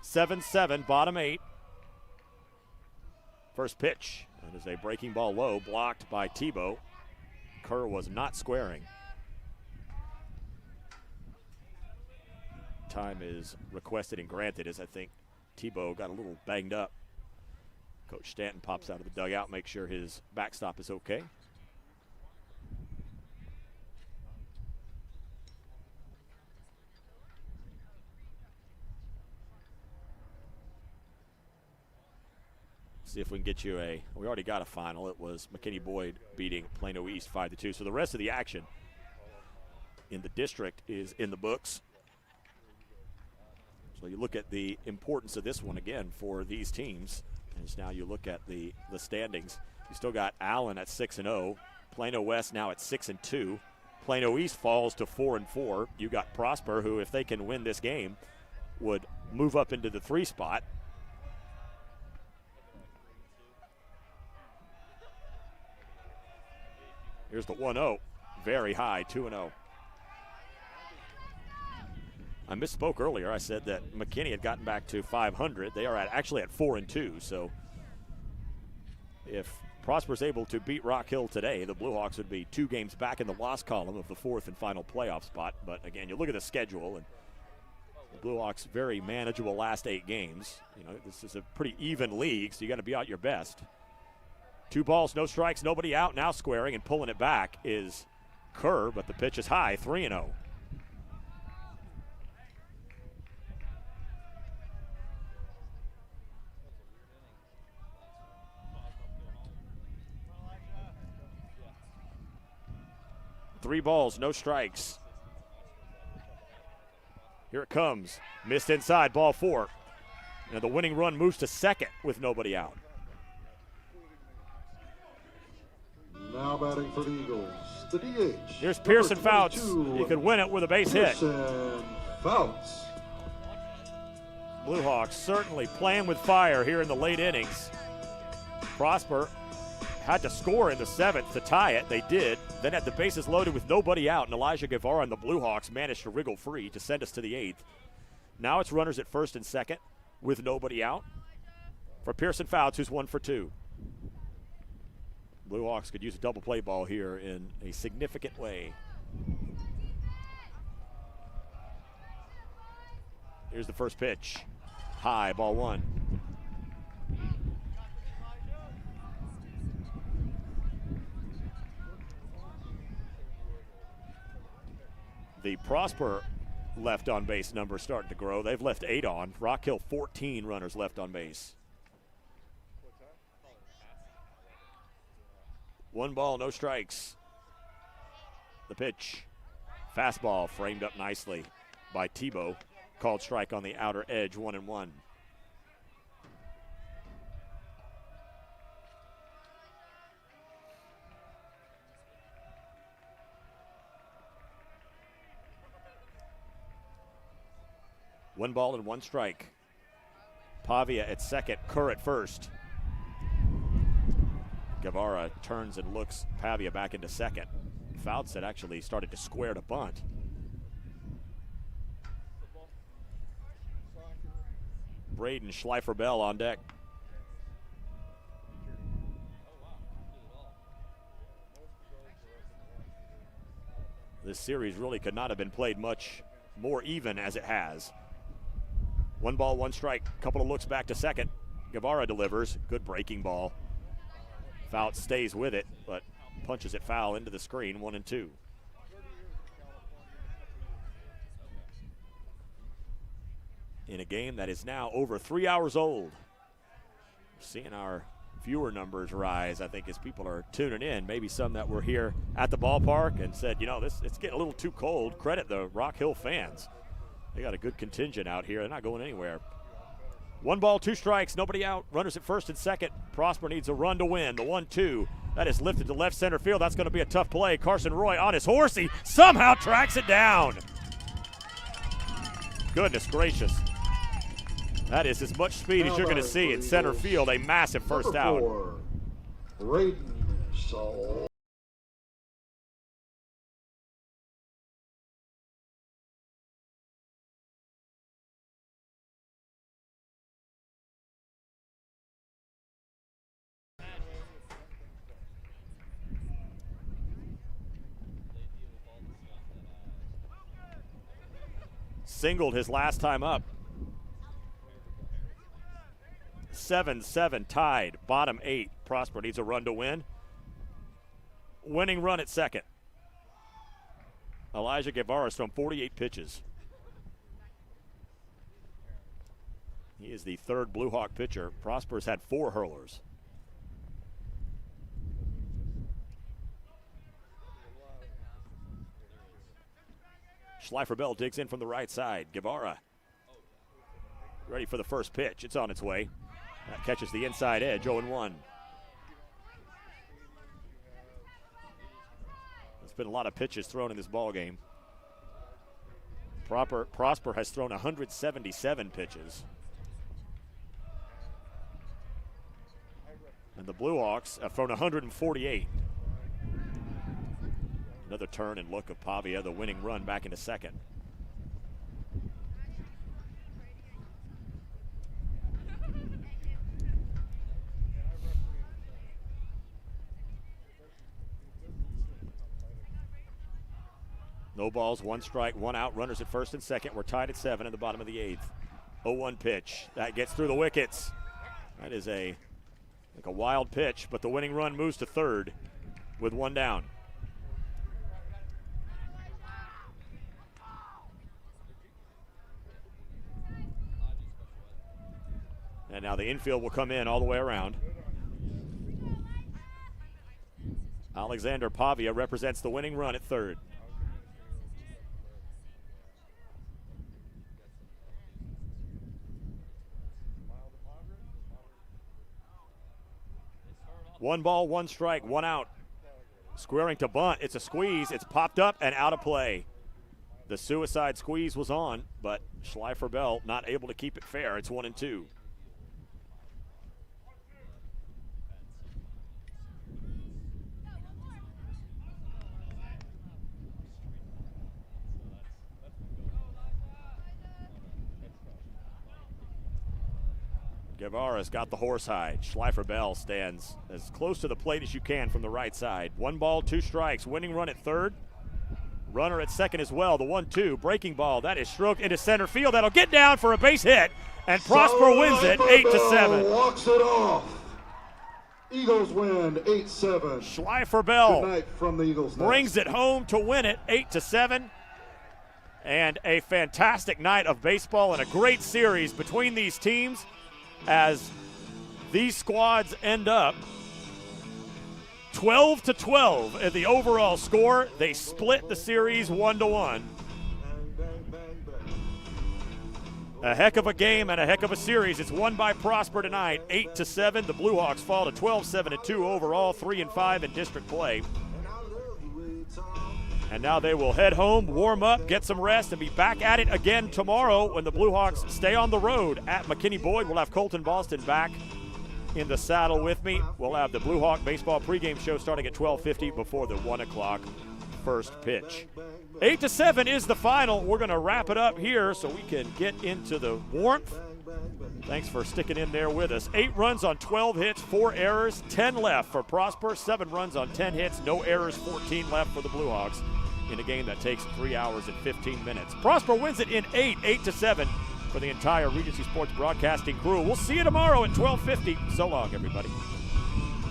7-7, bottom 8. First pitch. That is a breaking ball low, blocked by Tebow. Kerr was not squaring. Time is requested and granted, as I think Tebow got a little banged up. Coach Stanton pops out of the dugout, make sure his backstop is okay. See if we can get you we already got a final. It was McKinney Boyd beating Plano East 5-2. So the rest of the action in the district is in the books. So you look at the importance of this one again for these teams. As now you look at the standings. You still got Allen at 6-0. Plano West now at 6-2. Plano East falls to 4-4. You got Prosper, who, if they can win this game, would move up into the 3 spot. Here's the 1-0. Very high, 2-0. I misspoke earlier. I said that McKinney had gotten back to 500. They are actually at 4-2. So if Prosper's able to beat Rock Hill today, the Blue Hawks would be 2 games back in the loss column of the 4th and final playoff spot. But again, you look at the schedule, and the Blue Hawks very manageable last 8 games. You know, this is a pretty even league, so you got to be out your best. 2 balls, no strikes, nobody out. Now squaring and pulling it back is Kerr, but the pitch is high, 3-0. Three balls, no strikes. Here it comes. Missed inside, ball 4. Now the winning run moves to second with nobody out. Now batting for the Eagles, the DH. Here's Pearson Fouts. 22, He could win it with a base hit. Pearson Fouts. Blue Hawks certainly playing with fire here in the late innings. Prosper had to score in the 7th to tie it. They did. Then at the bases loaded with nobody out, and Elijah Guevara and the Blue Hawks managed to wriggle free to send us to the 8th. Now it's runners at 1st and 2nd with nobody out for Pearson Fouts, who's 1 for 2. Blue Hawks could use a double play ball here in a significant way. Here's the first pitch. High, ball 1. The Prosper left on base number starting to grow. They've left 8 on. Rock Hill 14 runners left on base. 1 ball, no strikes. The pitch. Fastball framed up nicely by Tebow. Called strike on the outer edge, 1-1. One ball and 1 strike. Pavia at second, Kerr at first. Guevara turns and looks Pavia back into second. Fouts had actually started to square to bunt. Braden Schleifer-Bell on deck. This series really could not have been played much more even as it has. 1 ball, 1 strike. Couple of looks back to second. Guevara delivers. Good breaking ball. Fouts stays with it, but punches it foul into the screen, 1-2. in a game that is now over 3 hours old. Seeing our viewer numbers rise, I think, as people are tuning in. Maybe some that were here at the ballpark and said, it's getting a little too cold. Credit the Rock Hill fans. They got a good contingent out here. They're not going anywhere. 1 ball, 2 strikes, nobody out. Runners at first and second. Prosper needs a run to win. The 1-2. That is lifted to left center field. That's going to be a tough play. Carson Roy on his horse. He somehow tracks it down. Goodness gracious. That is as much speed as you're going to see in center field. A massive first out. Braden Sol. Singled his last time up. 7-7 tied, bottom 8. Prosper needs a run to win. Winning run at second. Elijah Guevara's thrown 48 pitches. He is the third Blue Hawk pitcher. Prosper's had 4 hurlers. Schleifer-Bell digs in from the right side. Guevara ready for the first pitch. It's on its way. That catches the inside edge, 0-1. There's been a lot of pitches thrown in this ball game. Prosper has thrown 177 pitches. And the Blue Hawks have thrown 148. Another turn and look of Pavia, the winning run back into second. No balls, 1 strike, 1 out. Runners at first and second. We're tied at 7 in the bottom of the 8th. 0-1 pitch. That gets through the wickets. That is a wild pitch, but the winning run moves to third with 1 down. And now the infield will come in all the way around. Alexander Pavia represents the winning run at third. One ball, 1 strike, 1 out. Squaring to bunt. It's a squeeze. It's popped up and out of play. The suicide squeeze was on, but Schleifer-Bell not able to keep it fair. It's 1-2. Guevara's got the horse hide. Schleifer-Bell stands as close to the plate as you can from the right side. 1 ball, 2 strikes. Winning run at third. Runner at second as well. The 1-2 breaking ball. That is stroked into center field. That'll get down for a base hit. And Prosper wins it 8-7. Walks it off. Eagles win 8-7. Schleifer-Bell Good night from the Eagles brings it home to win it 8-7. And a fantastic night of baseball and a great series between these teams, as these squads end up 12-12 at the overall score. They split the series 1-1. A heck of a game and a heck of a series. It's won by Prosper tonight, 8-7. The Blue Hawks fall to 12-7-2 overall, 3-5 in district play. And now they will head home, warm up, get some rest, and be back at it again tomorrow when the Blue Hawks stay on the road at McKinney Boyd. We'll have Colton Boston back in the saddle with me. We'll have the Blue Hawk baseball pregame show starting at 12:50 before the 1 o'clock first pitch. 8-7 is the final. We're going to wrap it up here so we can get into the warmth. Thanks for sticking in there with us. 8 runs on 12 hits, 4 errors, 10 left for Prosper, 7 runs on 10 hits, no errors, 14 left for the Blue Hawks in a game that takes 3 hours and 15 minutes. Prosper wins it in 8-7 for the entire Regency Sports Broadcasting crew. We'll see you tomorrow at 12:50. So long, everybody.